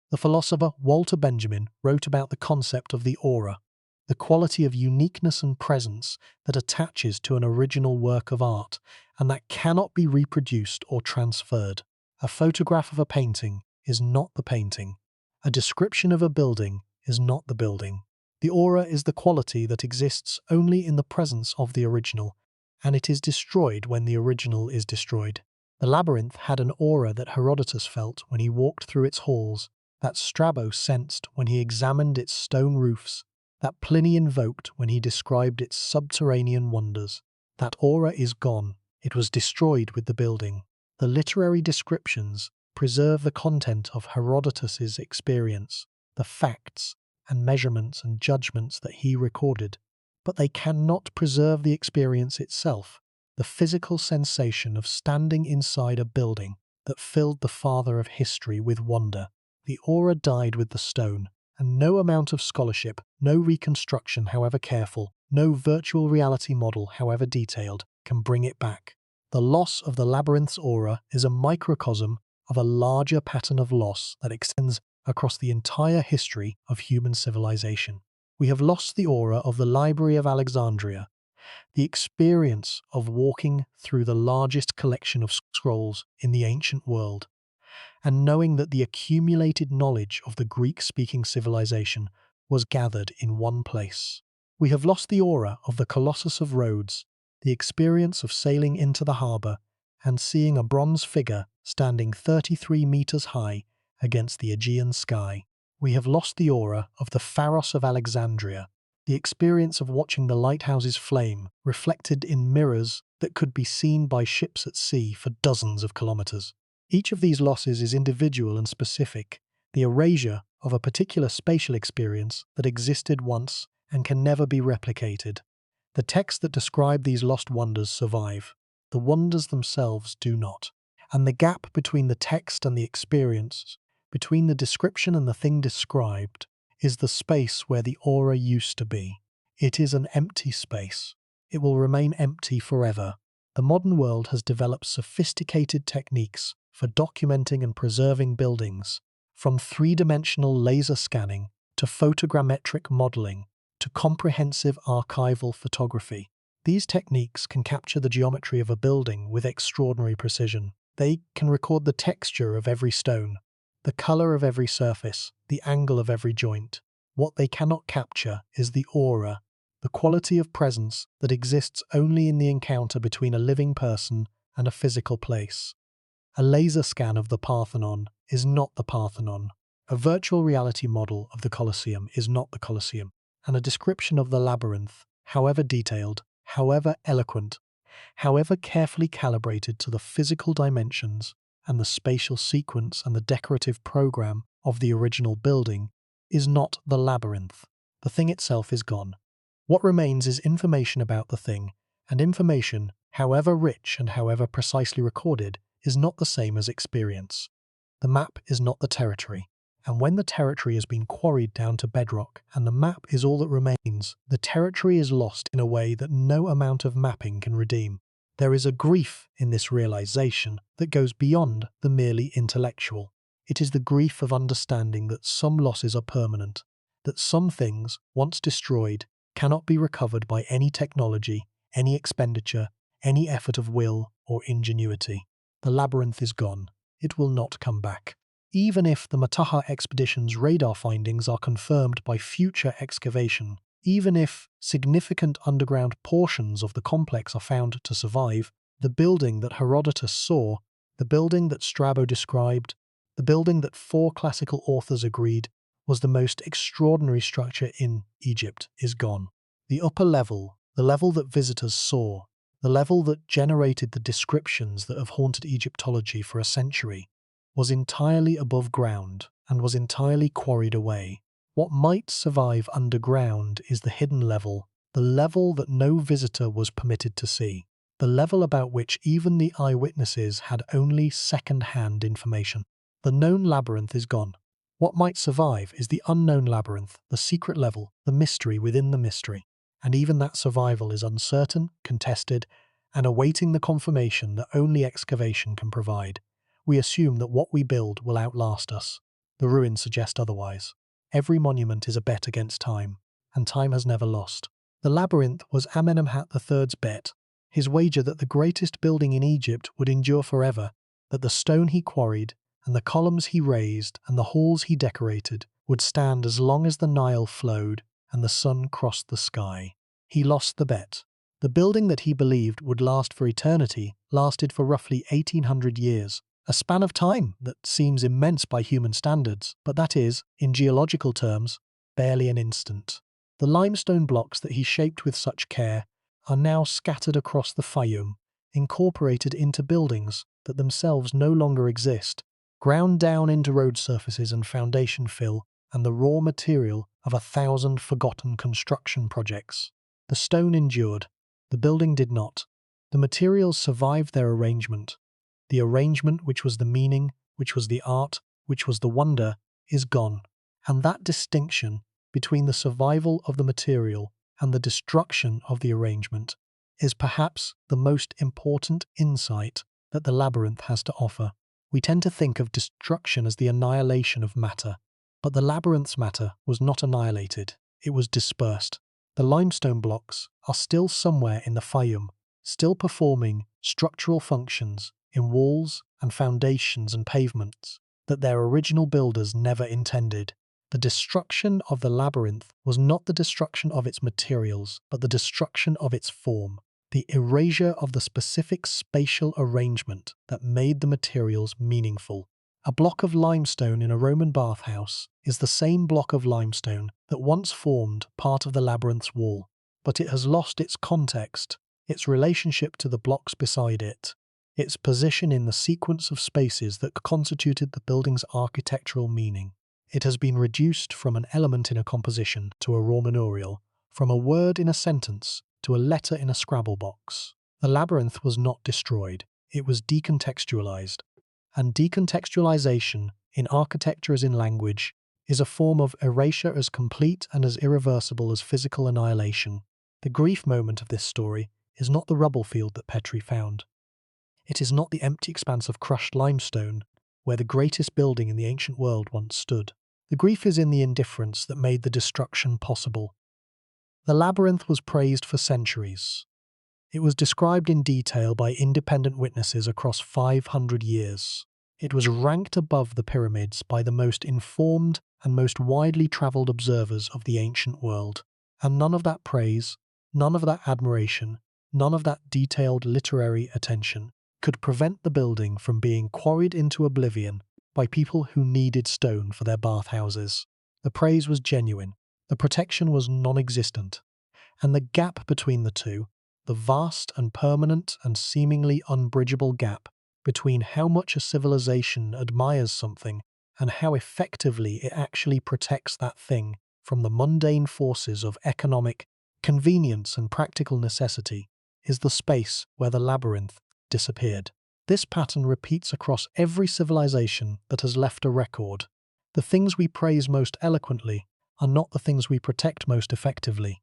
The philosopher Walter Benjamin wrote about the concept of the aura, the quality of uniqueness and presence that attaches to an original work of art and that cannot be reproduced or transferred. A photograph of a painting is not the painting. A description of a building is not the building. The aura is the quality that exists only in the presence of the original, and it is destroyed when the original is destroyed. The labyrinth had an aura that Herodotus felt when he walked through its halls, that Strabo sensed when he examined its stone roofs, that Pliny invoked when he described its subterranean wonders. That aura is gone. It was destroyed with the building. The literary descriptions preserve the content of Herodotus's experience, the facts and measurements and judgments that he recorded, but they cannot preserve the experience itself, the physical sensation of standing inside a building that filled the father of history with wonder. The aura died with the stone, and no amount of scholarship, no reconstruction however careful, no virtual reality model however detailed, can bring it back. The loss of the labyrinth's aura is a microcosm of a larger pattern of loss that extends across the entire history of human civilization. We have lost the aura of the Library of Alexandria, the experience of walking through the largest collection of scrolls in the ancient world, and knowing that the accumulated knowledge of the Greek-speaking civilization was gathered in one place. We have lost the aura of the Colossus of Rhodes, the experience of sailing into the harbour and seeing a bronze figure standing 33 meters high against the Aegean sky. We have lost the aura of the Pharos of Alexandria, the experience of watching the lighthouses flame, reflected in mirrors that could be seen by ships at sea for dozens of kilometers. Each of these losses is individual and specific, the erasure of a particular spatial experience that existed once and can never be replicated. The texts that describe these lost wonders survive. The wonders themselves do not. And the gap between the text and the experience, between the description and the thing described, is the space where the aura used to be. It is an empty space. It will remain empty forever. The modern world has developed sophisticated techniques for documenting and preserving buildings, from three-dimensional laser scanning to photogrammetric modeling to comprehensive archival photography. These techniques can capture the geometry of a building with extraordinary precision. They can record the texture of every stone, the color of every surface, the angle of every joint. What they cannot capture is the aura, the quality of presence that exists only in the encounter between a living person and a physical place. A laser scan of the Parthenon is not the Parthenon. A virtual reality model of the Colosseum is not the Colosseum. And a description of the labyrinth, however detailed, however eloquent, however carefully calibrated to the physical dimensions and the spatial sequence and the decorative program of the original building, is not the labyrinth. The thing itself is gone. What remains is information about the thing, and information, however rich and however precisely recorded, is not the same as experience. The map is not the territory. And when the territory has been quarried down to bedrock and the map is all that remains, the territory is lost in a way that no amount of mapping can redeem. There is a grief in this realization that goes beyond the merely intellectual. It is the grief of understanding that some losses are permanent, that some things, once destroyed, cannot be recovered by any technology, any expenditure, any effort of will or ingenuity. The labyrinth is gone. It will not come back. Even if the Minotaur expedition's radar findings are confirmed by future excavation, even if significant underground portions of the complex are found to survive, the building that Herodotus saw, the building that Strabo described, the building that 4 classical authors agreed was the most extraordinary structure in Egypt, is gone. The upper level, the level that visitors saw, the level that generated the descriptions that have haunted Egyptology for a century, was entirely above ground and was entirely quarried away. What might survive underground is the hidden level, the level that no visitor was permitted to see, the level about which even the eyewitnesses had only second-hand information. The known labyrinth is gone. What might survive is the unknown labyrinth, the secret level, the mystery within the mystery. And even that survival is uncertain, contested, and awaiting the confirmation that only excavation can provide. We assume that what we build will outlast us. The ruins suggest otherwise. Every monument is a bet against time, and time has never lost. The labyrinth was Amenemhat III's bet, his wager that the greatest building in Egypt would endure forever, that the stone he quarried, and the columns he raised, and the halls he decorated would stand as long as the Nile flowed and the sun crossed the sky. He lost the bet. The building that he believed would last for eternity lasted for roughly 1800 years, a span of time that seems immense by human standards, but that is, in geological terms, barely an instant. The limestone blocks that he shaped with such care are now scattered across the Fayum, incorporated into buildings that themselves no longer exist, ground down into road surfaces and foundation fill, and the raw material of 1,000 forgotten construction projects. The stone endured. The building did not. The materials survived their arrangement. The arrangement, which was the meaning, which was the art, which was the wonder, is gone. And that distinction between the survival of the material and the destruction of the arrangement is perhaps the most important insight that the labyrinth has to offer. We tend to think of destruction as the annihilation of matter, but the labyrinth's matter was not annihilated, it was dispersed. The limestone blocks are still somewhere in the Fayum, still performing structural functions in walls and foundations and pavements that their original builders never intended. The destruction of the labyrinth was not the destruction of its materials, but the destruction of its form, the erasure of the specific spatial arrangement that made the materials meaningful. A block of limestone in a Roman bathhouse is the same block of limestone that once formed part of the labyrinth's wall, but it has lost its context, its relationship to the blocks beside it, its position in the sequence of spaces that constituted the building's architectural meaning. It has been reduced from an element in a composition to a raw memorial, from a word in a sentence to a letter in a Scrabble box. The labyrinth was not destroyed, it was decontextualized. And decontextualization, in architecture as in language, is a form of erasure as complete and as irreversible as physical annihilation. The grief moment of this story is not the rubble field that Petrie found. It is not the empty expanse of crushed limestone where the greatest building in the ancient world once stood. The grief is in the indifference that made the destruction possible. The labyrinth was praised for centuries. It was described in detail by independent witnesses across 500 years. It was ranked above the pyramids by the most informed and most widely travelled observers of the ancient world. And none of that praise, none of that admiration, none of that detailed literary attention could prevent the building from being quarried into oblivion by people who needed stone for their bathhouses. The praise was genuine, the protection was non-existent, and the gap between the two, the vast and permanent and seemingly unbridgeable gap between how much a civilization admires something and how effectively it actually protects that thing from the mundane forces of economic convenience and practical necessity, is the space where the labyrinth disappeared. This pattern repeats across every civilization that has left a record. The things we praise most eloquently are not the things we protect most effectively.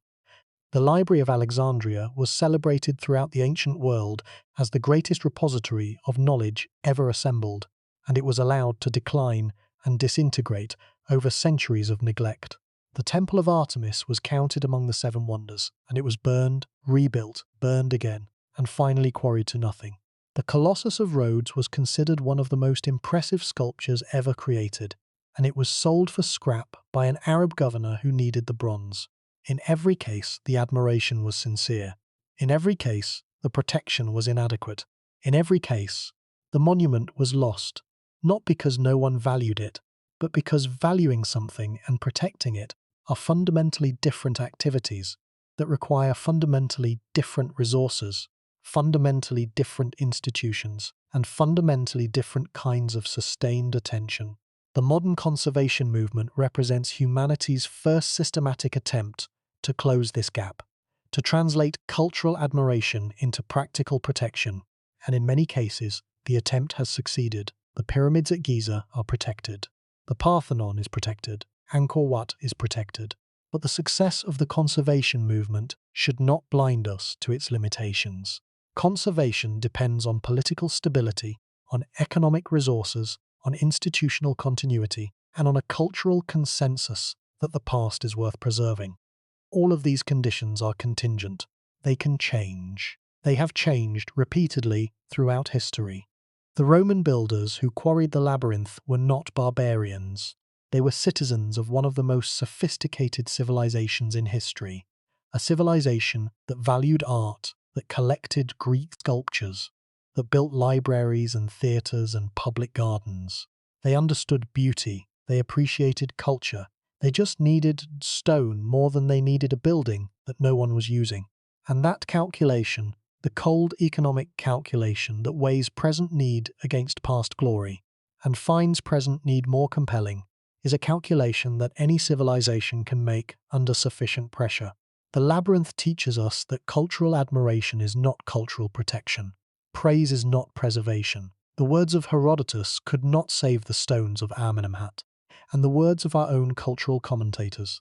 The Library of Alexandria was celebrated throughout the ancient world as the greatest repository of knowledge ever assembled, and it was allowed to decline and disintegrate over centuries of neglect. The Temple of Artemis was counted among the Seven Wonders, and it was burned, rebuilt, burned again, and finally quarried to nothing. The Colossus of Rhodes was considered one of the most impressive sculptures ever created, and it was sold for scrap by an Arab governor who needed the bronze. In every case, the admiration was sincere. In every case, the protection was inadequate. In every case, the monument was lost, not because no one valued it, but because valuing something and protecting it are fundamentally different activities that require fundamentally different resources, fundamentally different institutions, and fundamentally different kinds of sustained attention. The modern conservation movement represents humanity's first systematic attempt to close this gap, to translate cultural admiration into practical protection, and in many cases, the attempt has succeeded. The pyramids at Giza are protected. The Parthenon is protected. Angkor Wat is protected. But the success of the conservation movement should not blind us to its limitations. Conservation depends on political stability, on economic resources, on institutional continuity, and on a cultural consensus that the past is worth preserving. All of these conditions are contingent. They can change. They have changed repeatedly throughout history. The Roman builders who quarried the labyrinth were not barbarians. They were citizens of one of the most sophisticated civilizations in history, a civilization that valued art, that collected Greek sculptures, that built libraries and theatres and public gardens. They understood beauty, they appreciated culture, they just needed stone more than they needed a building that no one was using. And that calculation, the cold economic calculation that weighs present need against past glory and finds present need more compelling, is a calculation that any civilization can make under sufficient pressure. The labyrinth teaches us that cultural admiration is not cultural protection. Praise is not preservation. The words of Herodotus could not save the stones of Amenemhat, and the words of our own cultural commentators,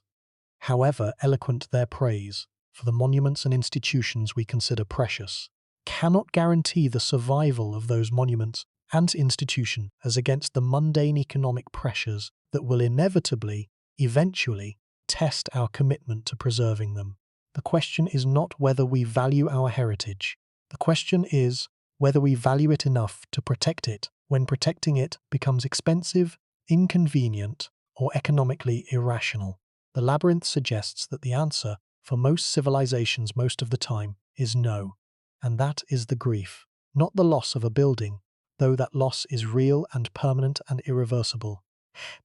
however eloquent their praise for the monuments and institutions we consider precious, cannot guarantee the survival of those monuments and institutions as against the mundane economic pressures that will inevitably, eventually, test our commitment to preserving them. The question is not whether we value our heritage. The question is whether we value it enough to protect it when protecting it becomes expensive, inconvenient, or economically irrational. The labyrinth suggests that the answer for most civilizations most of the time is no, and that is the grief, not the loss of a building, though that loss is real and permanent and irreversible.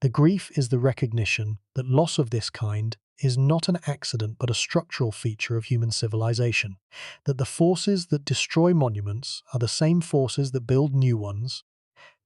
The grief is the recognition that loss of this kind is not an accident but a structural feature of human civilization, that the forces that destroy monuments are the same forces that build new ones,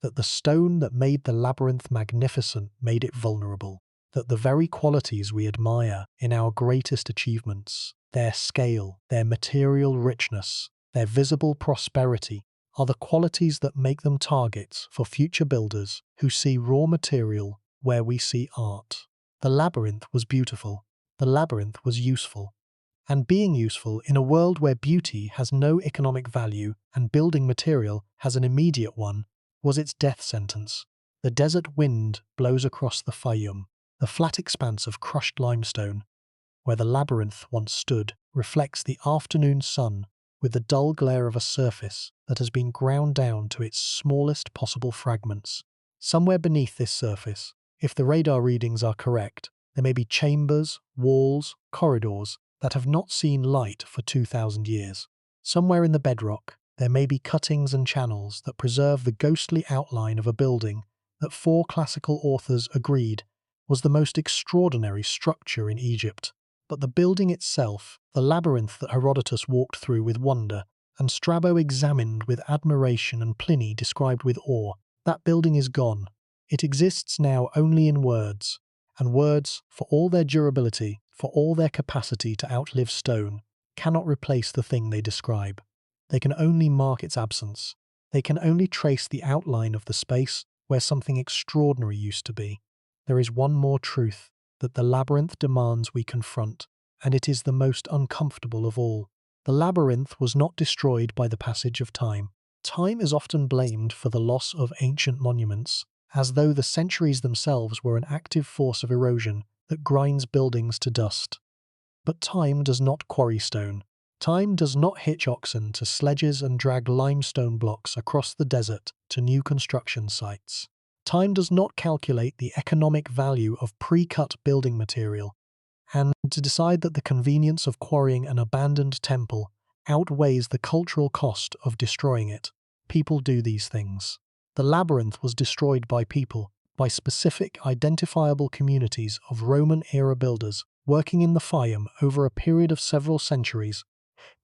that the stone that made the labyrinth magnificent made it vulnerable, that the very qualities we admire in our greatest achievements, their scale, their material richness, their visible prosperity, are the qualities that make them targets for future builders who see raw material where we see art. The labyrinth was beautiful. The labyrinth was useful. And being useful in a world where beauty has no economic value and building material has an immediate one, was its death sentence. The desert wind blows across the Fayum. The flat expanse of crushed limestone, where the labyrinth once stood, reflects the afternoon sun with the dull glare of a surface that has been ground down to its smallest possible fragments. Somewhere beneath this surface, if the radar readings are correct, there may be chambers, walls, corridors that have not seen light for 2,000 years. Somewhere in the bedrock, there may be cuttings and channels that preserve the ghostly outline of a building that 4 classical authors agreed was the most extraordinary structure in Egypt. But the building itself, the labyrinth that Herodotus walked through with wonder, and Strabo examined with admiration and Pliny described with awe, that building is gone. It exists now only in words, and words, for all their durability, for all their capacity to outlive stone, cannot replace the thing they describe. They can only mark its absence. They can only trace the outline of the space where something extraordinary used to be. There is one more truth that the labyrinth demands we confront, and it is the most uncomfortable of all. The labyrinth was not destroyed by the passage of time. Time is often blamed for the loss of ancient monuments, as though the centuries themselves were an active force of erosion that grinds buildings to dust. But time does not quarry stone. Time does not hitch oxen to sledges and drag limestone blocks across the desert to new construction sites. Time does not calculate the economic value of pre-cut building material, and to decide that the convenience of quarrying an abandoned temple outweighs the cultural cost of destroying it. People do these things. The labyrinth was destroyed by people, by specific identifiable communities of Roman-era builders working in the Fayum over a period of several centuries,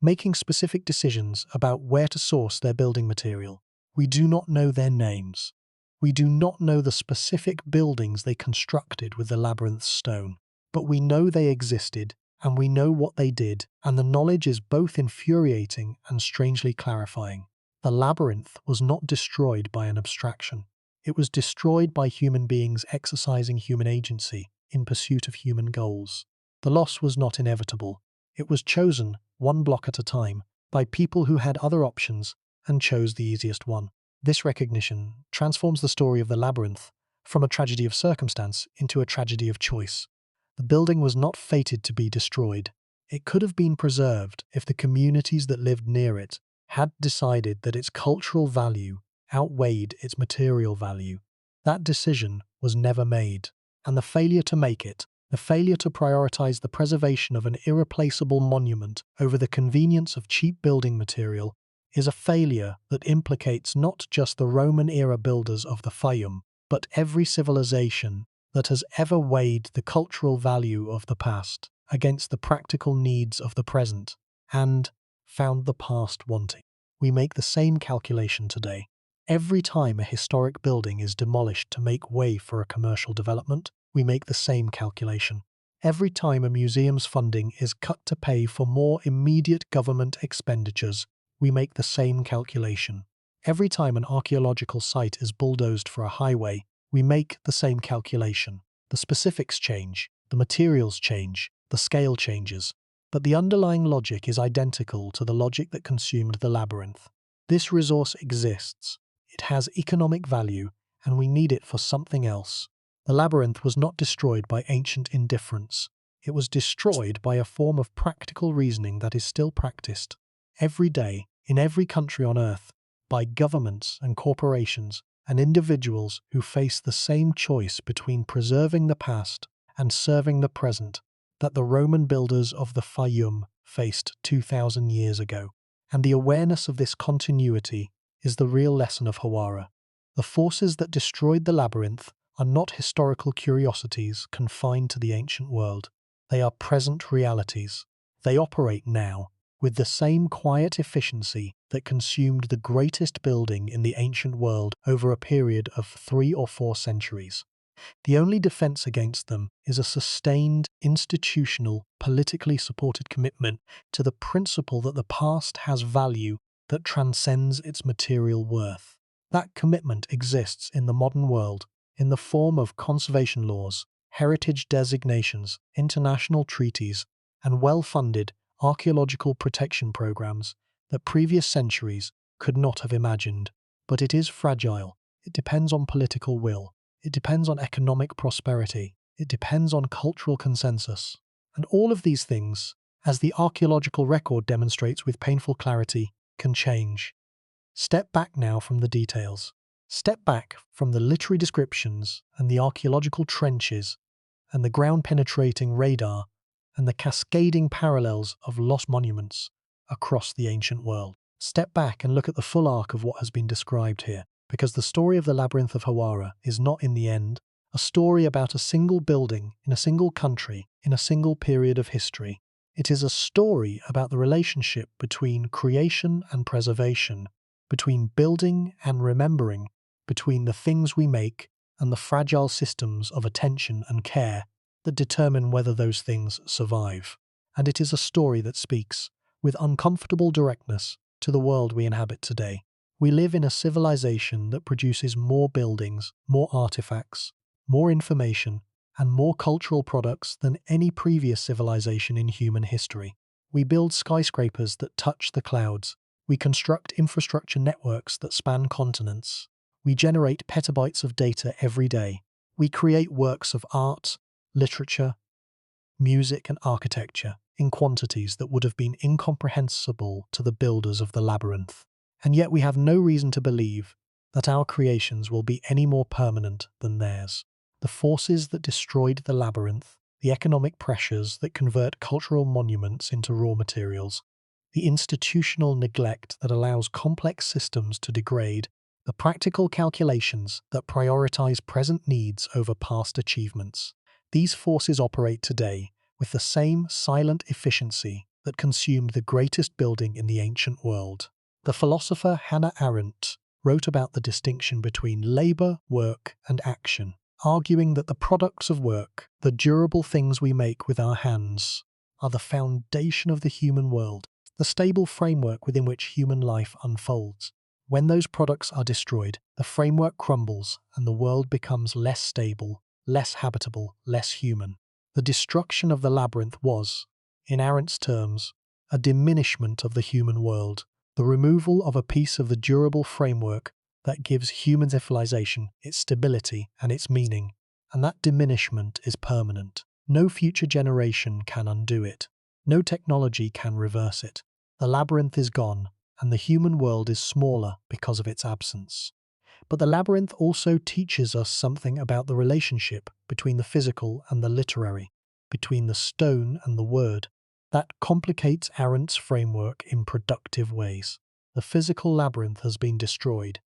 making specific decisions about where to source their building material. We do not know their names. We do not know the specific buildings they constructed with the labyrinth's stone, but we know they existed, and we know what they did, and the knowledge is both infuriating and strangely clarifying. The labyrinth was not destroyed by an abstraction. It was destroyed by human beings exercising human agency in pursuit of human goals. The loss was not inevitable. It was chosen, one block at a time, by people who had other options and chose the easiest one. This recognition transforms the story of the labyrinth from a tragedy of circumstance into a tragedy of choice. The building was not fated to be destroyed. It could have been preserved if the communities that lived near it had decided that its cultural value outweighed its material value. That decision was never made, and the failure to make it, the failure to prioritize the preservation of an irreplaceable monument over the convenience of cheap building material, is a failure that implicates not just the Roman-era builders of the Fayum, but every civilization that has ever weighed the cultural value of the past against the practical needs of the present and found the past wanting. We make the same calculation today. Every time a historic building is demolished to make way for a commercial development, we make the same calculation. Every time a museum's funding is cut to pay for more immediate government expenditures, we make the same calculation. Every time an archaeological site is bulldozed for a highway, we make the same calculation. The specifics change, the materials change, the scale changes, but the underlying logic is identical to the logic that consumed the labyrinth. This resource exists, it has economic value, and we need it for something else. The labyrinth was not destroyed by ancient indifference. It was destroyed by a form of practical reasoning that is still practiced every day, in every country on earth, by governments and corporations and individuals who face the same choice between preserving the past and serving the present that the Roman builders of the Fayum faced 2,000 years ago. And the awareness of this continuity is the real lesson of Hawara. The forces that destroyed the labyrinth are not historical curiosities confined to the ancient world. They are present realities. They operate now, with the same quiet efficiency that consumed the greatest building in the ancient world over a period of 3 or 4 centuries. The only defense against them is a sustained, institutional, politically supported commitment to the principle that the past has value that transcends its material worth. That commitment exists in the modern world in the form of conservation laws, heritage designations, international treaties, and well-funded archaeological protection programs that previous centuries could not have imagined. But it is fragile. It depends on political will. It depends on economic prosperity. It depends on cultural consensus. And all of these things, as the archaeological record demonstrates with painful clarity, can change. Step back now from the details. Step back from the literary descriptions and the archaeological trenches and the ground-penetrating radar and the cascading parallels of lost monuments across the ancient world. Step back and look at the full arc of what has been described here, because the story of the Labyrinth of Hawara is not, in the end, a story about a single building in a single country in a single period of history. It is a story about the relationship between creation and preservation, between building and remembering, between the things we make and the fragile systems of attention and care that determine whether those things survive. And it is a story that speaks, with uncomfortable directness, to the world we inhabit today. We live in a civilization that produces more buildings, more artifacts, more information, and more cultural products than any previous civilization in human history. We build skyscrapers that touch the clouds. We construct infrastructure networks that span continents. We generate petabytes of data every day. We create works of art, literature, music, and architecture in quantities that would have been incomprehensible to the builders of the labyrinth. And yet we have no reason to believe that our creations will be any more permanent than theirs. The forces that destroyed the labyrinth, the economic pressures that convert cultural monuments into raw materials, the institutional neglect that allows complex systems to degrade, the practical calculations that prioritize present needs over past achievements. These forces operate today with the same silent efficiency that consumed the greatest building in the ancient world. The philosopher Hannah Arendt wrote about the distinction between labor, work, and action, arguing that the products of work, the durable things we make with our hands, are the foundation of the human world, the stable framework within which human life unfolds. When those products are destroyed, the framework crumbles and the world becomes less stable, less habitable, less human. The destruction of the labyrinth was, in Arendt's terms, a diminishment of the human world, the removal of a piece of the durable framework that gives human civilization its stability and its meaning, and that diminishment is permanent. No future generation can undo it. No technology can reverse it. The labyrinth is gone, and the human world is smaller because of its absence. But the labyrinth also teaches us something about the relationship between the physical and the literary, between the stone and the word, that complicates Arendt's framework in productive ways. The physical labyrinth has been destroyed,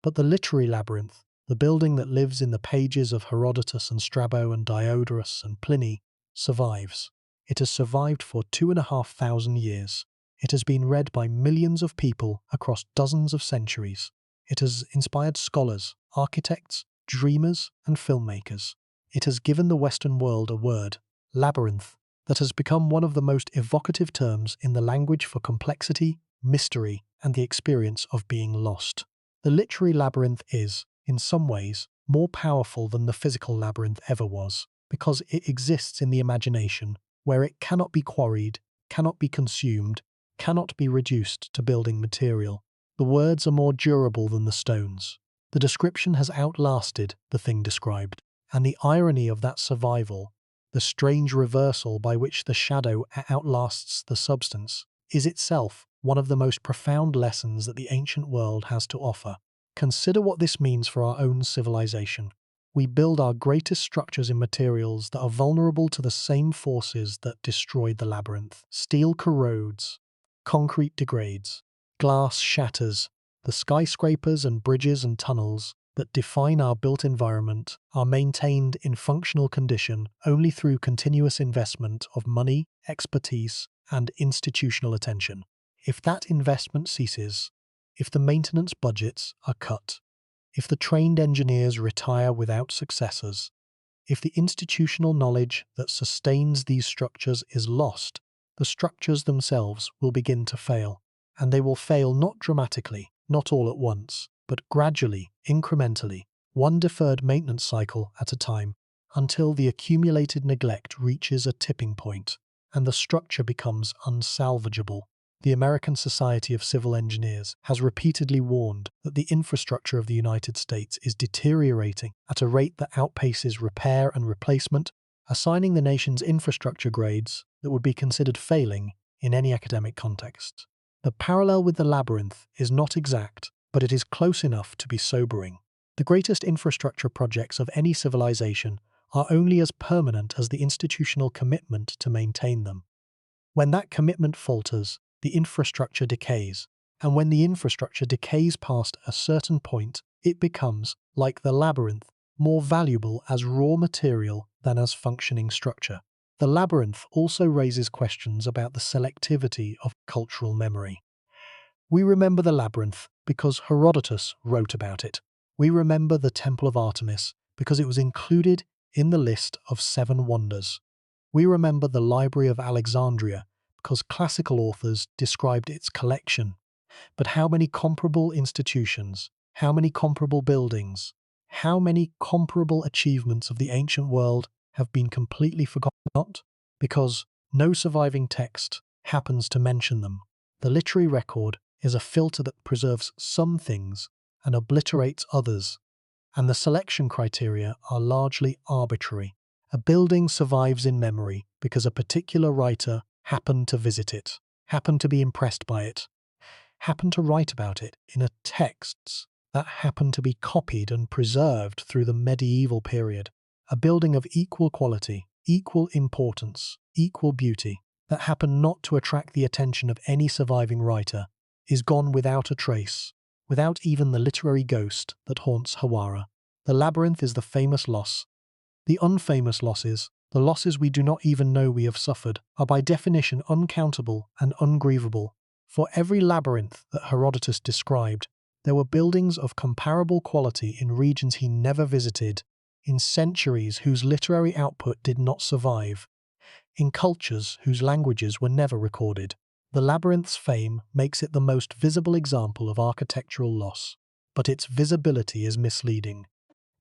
but the literary labyrinth, the building that lives in the pages of Herodotus and Strabo and Diodorus and Pliny, survives. It has survived for 2,500 years. It has been read by millions of people across dozens of centuries. It has inspired scholars, architects, dreamers, and filmmakers. It has given the Western world a word, labyrinth, that has become one of the most evocative terms in the language for complexity, mystery, and the experience of being lost. The literary labyrinth is, in some ways, more powerful than the physical labyrinth ever was, because it exists in the imagination, where it cannot be quarried, cannot be consumed, cannot be reduced to building material. The words are more durable than the stones. The description has outlasted the thing described, and the irony of that survival, the strange reversal by which the shadow outlasts the substance, is itself one of the most profound lessons that the ancient world has to offer. Consider what this means for our own civilization. We build our greatest structures in materials that are vulnerable to the same forces that destroyed the labyrinth. Steel corrodes, concrete degrades, glass shatters. The skyscrapers and bridges and tunnels that define our built environment are maintained in functional condition only through continuous investment of money, expertise, and institutional attention. If that investment ceases, if the maintenance budgets are cut, if the trained engineers retire without successors, if the institutional knowledge that sustains these structures is lost, the structures themselves will begin to fail. And they will fail not dramatically, not all at once, but gradually, incrementally, one deferred maintenance cycle at a time, until the accumulated neglect reaches a tipping point, and the structure becomes unsalvageable. The American Society of Civil Engineers has repeatedly warned that the infrastructure of the United States is deteriorating at a rate that outpaces repair and replacement, assigning the nation's infrastructure grades that would be considered failing in any academic context. The parallel with the labyrinth is not exact, but it is close enough to be sobering. The greatest infrastructure projects of any civilization are only as permanent as the institutional commitment to maintain them. When that commitment falters, the infrastructure decays, and when the infrastructure decays past a certain point, it becomes, like the labyrinth, more valuable as raw material than as functioning structure. The labyrinth also raises questions about the selectivity of cultural memory. We remember the labyrinth because Herodotus wrote about it. We remember the Temple of Artemis because it was included in the list of 7 wonders. We remember the Library of Alexandria because classical authors described its collection. But how many comparable institutions, how many comparable buildings, how many comparable achievements of the ancient world have been completely forgotten? Not because no surviving text happens to mention them. The literary record is a filter that preserves some things and obliterates others, and the selection criteria are largely arbitrary. A building survives in memory because a particular writer happened to visit it, happened to be impressed by it, happened to write about it in a text that happened to be copied and preserved through the medieval period. A building of equal quality, equal importance, equal beauty, that happened not to attract the attention of any surviving writer, is gone without a trace, without even the literary ghost that haunts Hawara. The labyrinth is the famous loss. The unfamous losses, the losses we do not even know we have suffered, are by definition uncountable and ungrievable. For every labyrinth that Herodotus described, there were buildings of comparable quality in regions he never visited, in centuries whose literary output did not survive, in cultures whose languages were never recorded. The labyrinth's fame makes it the most visible example of architectural loss, but its visibility is misleading.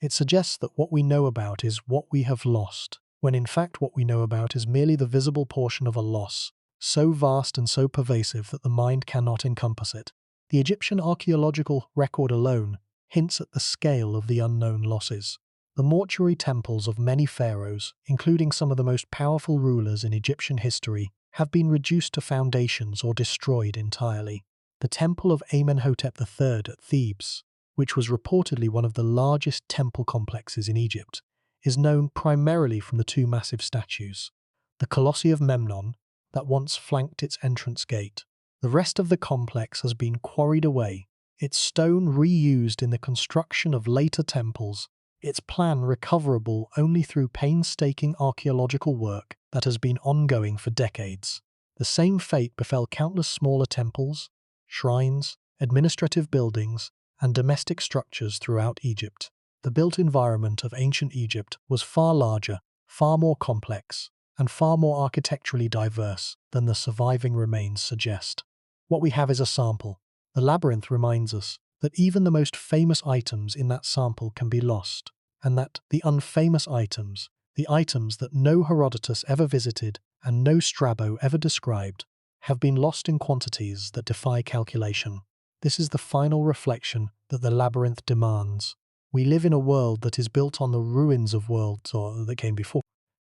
It suggests that what we know about is what we have lost, when in fact what we know about is merely the visible portion of a loss, so vast and so pervasive that the mind cannot encompass it. The Egyptian archaeological record alone hints at the scale of the unknown losses. The mortuary temples of many pharaohs, including some of the most powerful rulers in Egyptian history, have been reduced to foundations or destroyed entirely. The temple of Amenemhat III at Thebes, which was reportedly one of the largest temple complexes in Egypt, is known primarily from the two massive statues. The Colossi of Memnon, that once flanked its entrance gate. The rest of the complex has been quarried away, its stone reused in the construction of later temples, its plan recoverable only through painstaking archaeological work that has been ongoing for decades. The same fate befell countless smaller temples, shrines, administrative buildings, and domestic structures throughout Egypt. The built environment of ancient Egypt was far larger, far more complex, and far more architecturally diverse than the surviving remains suggest. What we have is a sample. The labyrinth reminds us that even the most famous items in that sample can be lost, and that the unfamous items, the items that no Herodotus ever visited and no Strabo ever described, have been lost in quantities that defy calculation. This is the final reflection that the labyrinth demands. We live in a world that is built on the ruins of worlds that came before.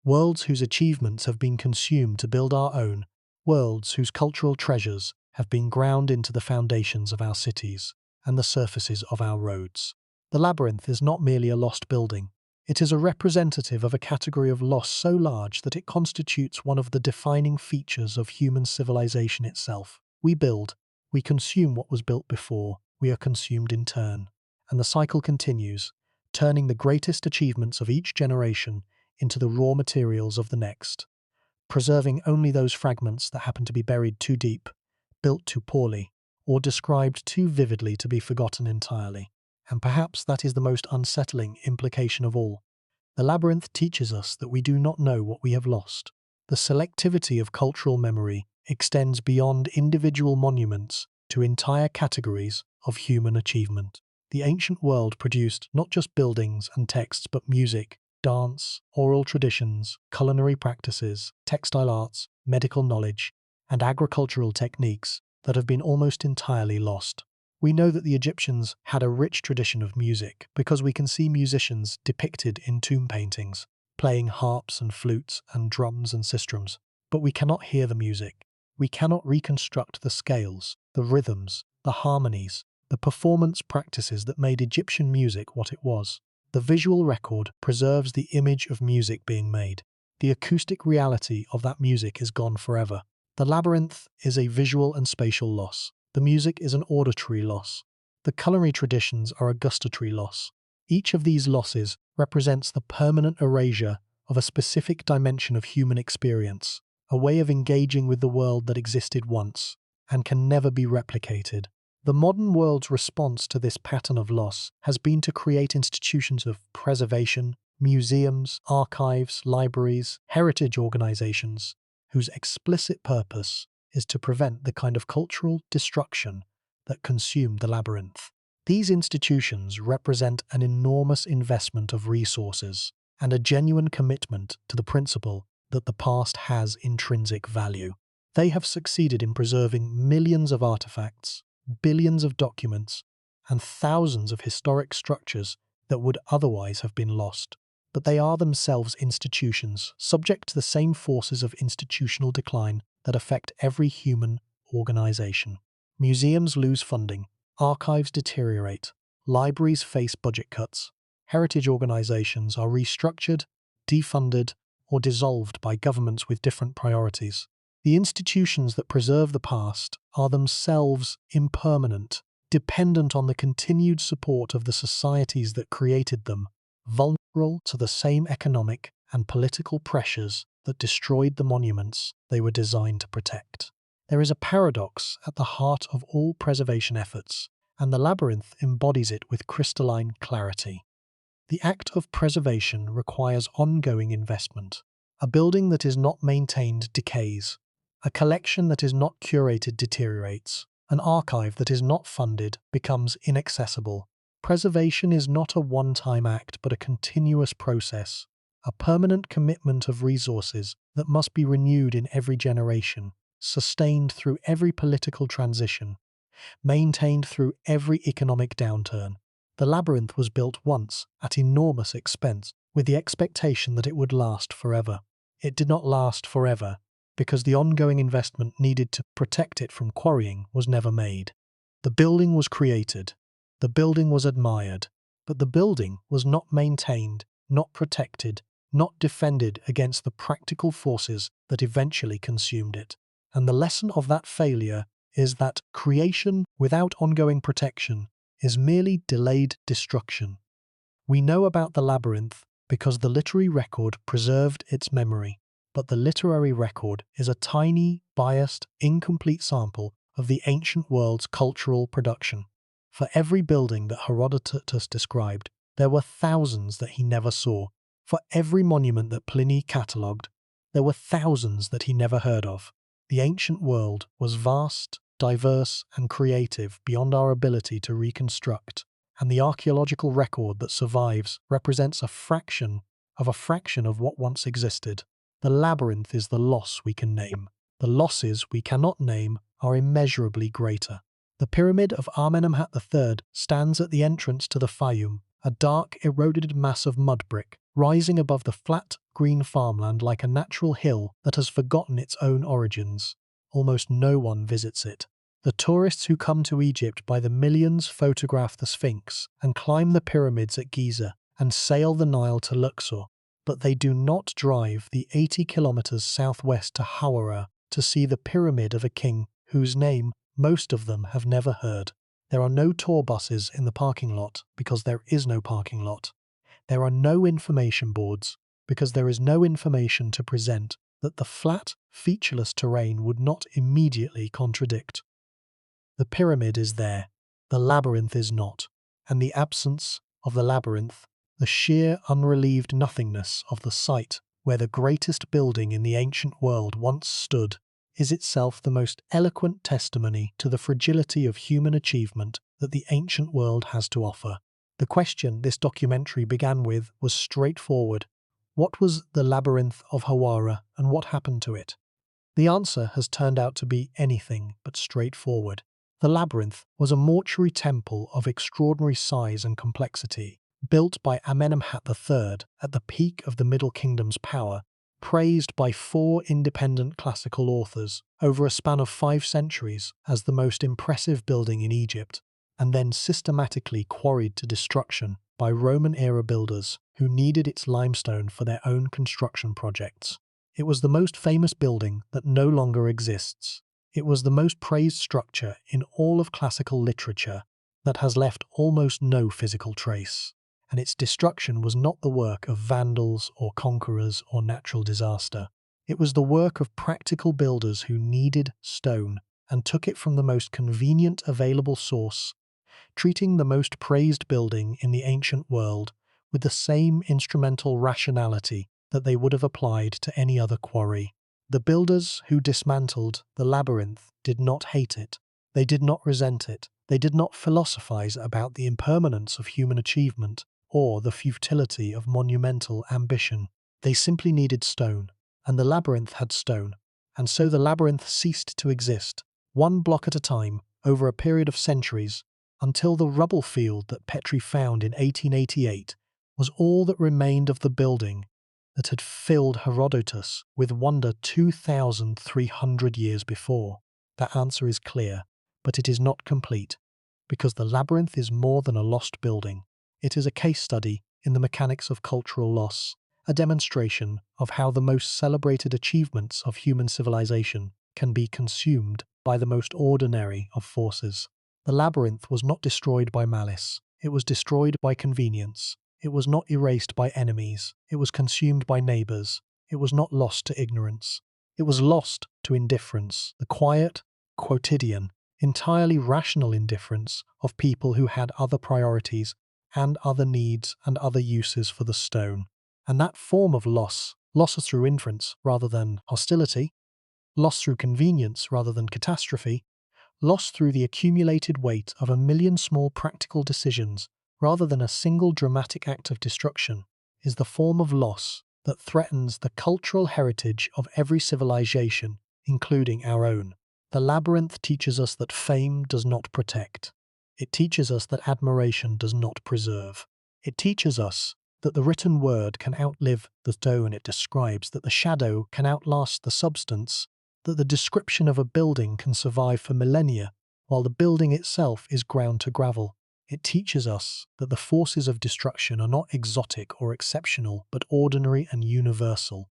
Worlds whose achievements have been consumed to build our own, worlds whose cultural treasures have been ground into the foundations of our cities and the surfaces of our roads. The labyrinth is not merely a lost building. It is a representative of a category of loss so large that it constitutes one of the defining features of human civilization itself. We build, we consume what was built before, we are consumed in turn. And the cycle continues, turning the greatest achievements of each generation into the raw materials of the next, preserving only those fragments that happen to be buried too deep, built too poorly, or described too vividly to be forgotten entirely. And perhaps that is the most unsettling implication of all. The labyrinth teaches us that we do not know what we have lost. The selectivity of cultural memory extends beyond individual monuments to entire categories of human achievement. The ancient world produced not just buildings and texts but music, dance, oral traditions, culinary practices, textile arts, medical knowledge, and agricultural techniques that have been almost entirely lost. We know that the Egyptians had a rich tradition of music because we can see musicians depicted in tomb paintings, playing harps and flutes and drums and sistrums. But we cannot hear the music. We cannot reconstruct the scales, the rhythms, the harmonies, the performance practices that made Egyptian music what it was. The visual record preserves the image of music being made. The acoustic reality of that music is gone forever. The labyrinth is a visual and spatial loss. The music is an auditory loss. The culinary traditions are a gustatory loss. Each of these losses represents the permanent erasure of a specific dimension of human experience, a way of engaging with the world that existed once and can never be replicated. The modern world's response to this pattern of loss has been to create institutions of preservation, museums, archives, libraries, heritage organizations, whose explicit purpose is to prevent the kind of cultural destruction that consumed the labyrinth. These institutions represent an enormous investment of resources and a genuine commitment to the principle that the past has intrinsic value. They have succeeded in preserving millions of artifacts, billions of documents, and thousands of historic structures that would otherwise have been lost. But they are themselves institutions, subject to the same forces of institutional decline that affect every human organization. Museums lose funding, archives deteriorate, libraries face budget cuts, heritage organizations are restructured, defunded, or dissolved by governments with different priorities. The institutions that preserve the past are themselves impermanent, dependent on the continued support of the societies that created them, vulnerable to the same economic and political pressures that destroyed the monuments they were designed to protect. There is a paradox at the heart of all preservation efforts, and the labyrinth embodies it with crystalline clarity. The act of preservation requires ongoing investment. A building that is not maintained decays. A collection that is not curated deteriorates. An archive that is not funded becomes inaccessible. Preservation is not a one-time act but a continuous process, a permanent commitment of resources that must be renewed in every generation, sustained through every political transition, maintained through every economic downturn. The labyrinth was built once at enormous expense, with the expectation that it would last forever. It did not last forever, because the ongoing investment needed to protect it from quarrying was never made. The building was created, the building was admired, but the building was not maintained, not protected, not defended against the practical forces that eventually consumed it. And the lesson of that failure is that creation without ongoing protection is merely delayed destruction. We know about the labyrinth because the literary record preserved its memory, but the literary record is a tiny, biased, incomplete sample of the ancient world's cultural production. For every building that Herodotus described, there were thousands that he never saw. For every monument that Pliny catalogued, there were thousands that he never heard of. The ancient world was vast, diverse, and creative beyond our ability to reconstruct, and the archaeological record that survives represents a fraction of what once existed. The labyrinth is the loss we can name. The losses we cannot name are immeasurably greater. The pyramid of Amenemhat III stands at the entrance to the Fayum, a dark, eroded mass of mud brick, rising above the flat, green farmland like a natural hill that has forgotten its own origins. Almost no one visits it. The tourists who come to Egypt by the millions photograph the Sphinx and climb the pyramids at Giza and sail the Nile to Luxor, but they do not drive the 80 kilometers southwest to Hawara to see the pyramid of a king whose name most of them have never heard. There are no tour buses in the parking lot because there is no parking lot. There are no information boards because there is no information to present that the flat, featureless terrain would not immediately contradict. The pyramid is there, the labyrinth is not, and the absence of the labyrinth, the sheer unrelieved nothingness of the site where the greatest building in the ancient world once stood, is itself the most eloquent testimony to the fragility of human achievement that the ancient world has to offer. The question this documentary began with was straightforward. What was the Labyrinth of Hawara and what happened to it? The answer has turned out to be anything but straightforward. The labyrinth was a mortuary temple of extraordinary size and complexity, built by Amenemhat III at the peak of the Middle Kingdom's power, praised by 4 independent classical authors over a span of 5 centuries as the most impressive building in Egypt, and then systematically quarried to destruction by Roman-era builders who needed its limestone for their own construction projects. It was the most famous building that no longer exists. It was the most praised structure in all of classical literature that has left almost no physical trace, and its destruction was not the work of vandals or conquerors or natural disaster. It was the work of practical builders who needed stone and took it from the most convenient available source, treating the most praised building in the ancient world with the same instrumental rationality that they would have applied to any other quarry. The builders who dismantled the labyrinth did not hate it. They did not resent it. They did not philosophize about the impermanence of human achievement or the futility of monumental ambition. They simply needed stone, and the labyrinth had stone, and so the labyrinth ceased to exist, one block at a time, over a period of centuries, until the rubble field that Petrie found in 1888 was all that remained of the building that had filled Herodotus with wonder 2,300 years before. That answer is clear, but it is not complete, because the labyrinth is more than a lost building. It is a case study in the mechanics of cultural loss, a demonstration of how the most celebrated achievements of human civilization can be consumed by the most ordinary of forces. The labyrinth was not destroyed by malice. It was destroyed by convenience. It was not erased by enemies. It was consumed by neighbours. It was not lost to ignorance. It was lost to indifference, the quiet, quotidian, entirely rational indifference of people who had other priorities and other needs and other uses for the stone. And that form of loss through indifference rather than hostility, loss through convenience rather than catastrophe, loss through the accumulated weight of a million small practical decisions rather than a single dramatic act of destruction, is the form of loss that threatens the cultural heritage of every civilization, including our own. The labyrinth teaches us that fame does not protect. It teaches us that admiration does not preserve. It teaches us that the written word can outlive the stone it describes, that the shadow can outlast the substance, that the description of a building can survive for millennia, while the building itself is ground to gravel. It teaches us that the forces of destruction are not exotic or exceptional, but ordinary and universal,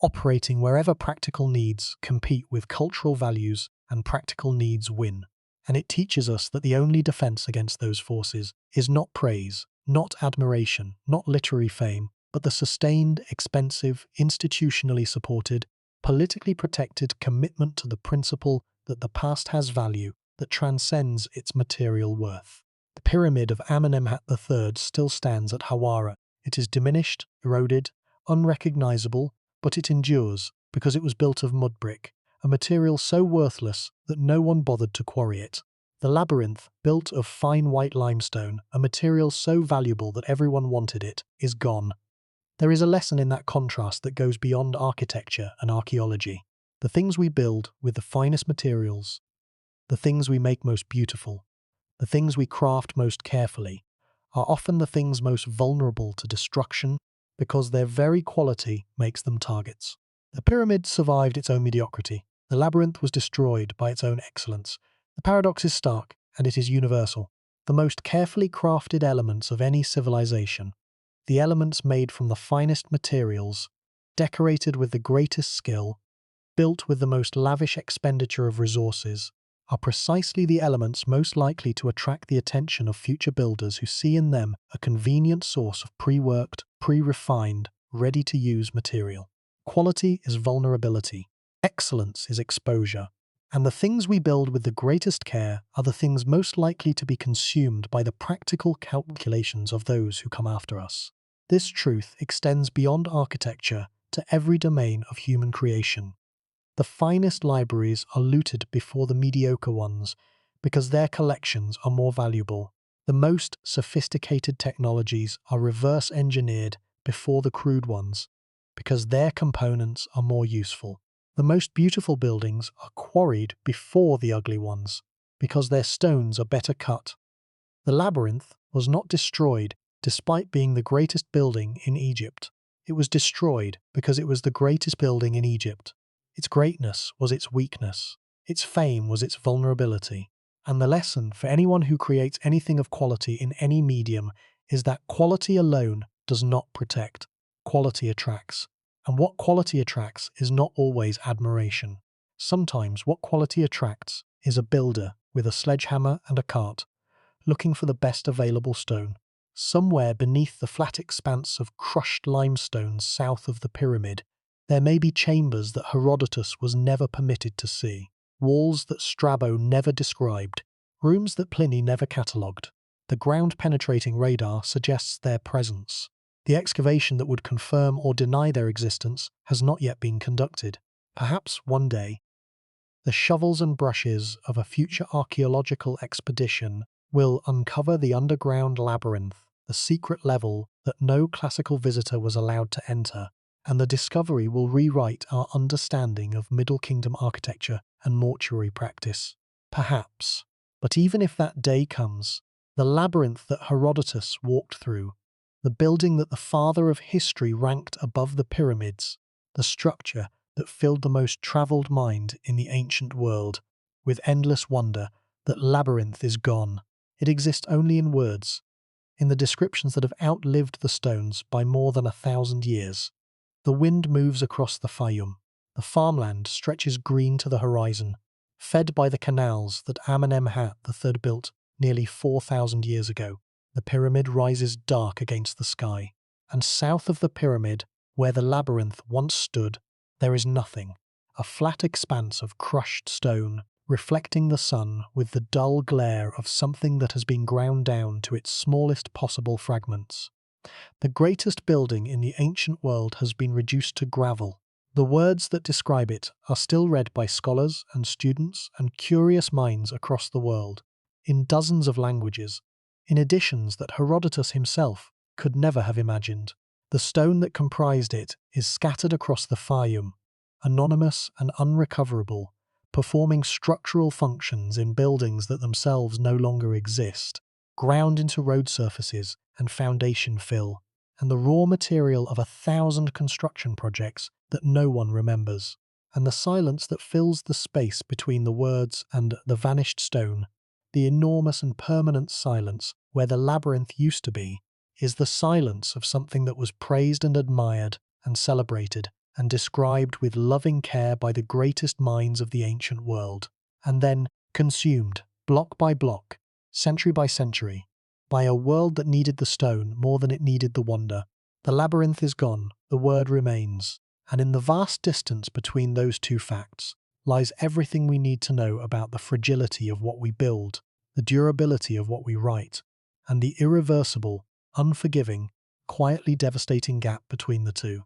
operating wherever practical needs compete with cultural values and practical needs win. And it teaches us that the only defense against those forces is not praise, not admiration, not literary fame, but the sustained, expensive, institutionally supported, politically protected commitment to the principle that the past has value that transcends its material worth. The pyramid of Amenemhat III still stands at Hawara. It is diminished, eroded, unrecognizable, but it endures because it was built of mud brick, a material so worthless that no one bothered to quarry it. The labyrinth, built of fine white limestone, a material so valuable that everyone wanted it, is gone. There is a lesson in that contrast that goes beyond architecture and archaeology. The things we build with the finest materials, the things we make most beautiful, the things we craft most carefully, are often the things most vulnerable to destruction because their very quality makes them targets. The pyramid survived its own mediocrity. The labyrinth was destroyed by its own excellence. The paradox is stark, and it is universal. The most carefully crafted elements of any civilization, the elements made from the finest materials, decorated with the greatest skill, built with the most lavish expenditure of resources, are precisely the elements most likely to attract the attention of future builders who see in them a convenient source of pre-worked, pre-refined, ready-to-use material. Quality is vulnerability. Excellence is exposure. And the things we build with the greatest care are the things most likely to be consumed by the practical calculations of those who come after us. This truth extends beyond architecture to every domain of human creation. The finest libraries are looted before the mediocre ones because their collections are more valuable. The most sophisticated technologies are reverse engineered before the crude ones because their components are more useful. The most beautiful buildings are quarried before the ugly ones because their stones are better cut. The labyrinth was not destroyed despite being the greatest building in Egypt. It was destroyed because it was the greatest building in Egypt. Its greatness was its weakness. Its fame was its vulnerability. And the lesson for anyone who creates anything of quality in any medium is that quality alone does not protect. Quality attracts. And what quality attracts is not always admiration. Sometimes what quality attracts is a builder with a sledgehammer and a cart, looking for the best available stone. Somewhere beneath the flat expanse of crushed limestone south of the pyramid, there may be chambers that Herodotus was never permitted to see, walls that Strabo never described, rooms that Pliny never catalogued. The ground-penetrating radar suggests their presence. The excavation that would confirm or deny their existence has not yet been conducted. Perhaps one day, the shovels and brushes of a future archaeological expedition will uncover the underground labyrinth, the secret level that no classical visitor was allowed to enter, and the discovery will rewrite our understanding of Middle Kingdom architecture and mortuary practice. Perhaps. But even if that day comes, the labyrinth that Herodotus walked through, the building that the father of history ranked above the pyramids, the structure that filled the most travelled mind in the ancient world with endless wonder, that labyrinth is gone. It exists only in words, in the descriptions that have outlived the stones by more than 1,000 years. The wind moves across the Fayum. The farmland stretches green to the horizon, fed by the canals that Amenemhat III built nearly 4,000 years ago. The pyramid rises dark against the sky, and south of the pyramid, where the labyrinth once stood, there is nothing, a flat expanse of crushed stone, reflecting the sun with the dull glare of something that has been ground down to its smallest possible fragments. The greatest building in the ancient world has been reduced to gravel. The words that describe it are still read by scholars and students and curious minds across the world, in dozens of languages, in editions that Herodotus himself could never have imagined. The stone that comprised it is scattered across the Fayum, anonymous and unrecoverable, performing structural functions in buildings that themselves no longer exist, ground into road surfaces and foundation fill, and the raw material of 1,000 construction projects that no one remembers. And the silence that fills the space between the words and the vanished stone, the enormous and permanent silence where the labyrinth used to be, is the silence of something that was praised and admired and celebrated and described with loving care by the greatest minds of the ancient world, and then consumed, block by block, century by century, by a world that needed the stone more than it needed the wonder. The labyrinth is gone, the word remains, and in the vast distance between those two facts lies everything we need to know about the fragility of what we build, the durability of what we write, and the irreversible, unforgiving, quietly devastating gap between the two.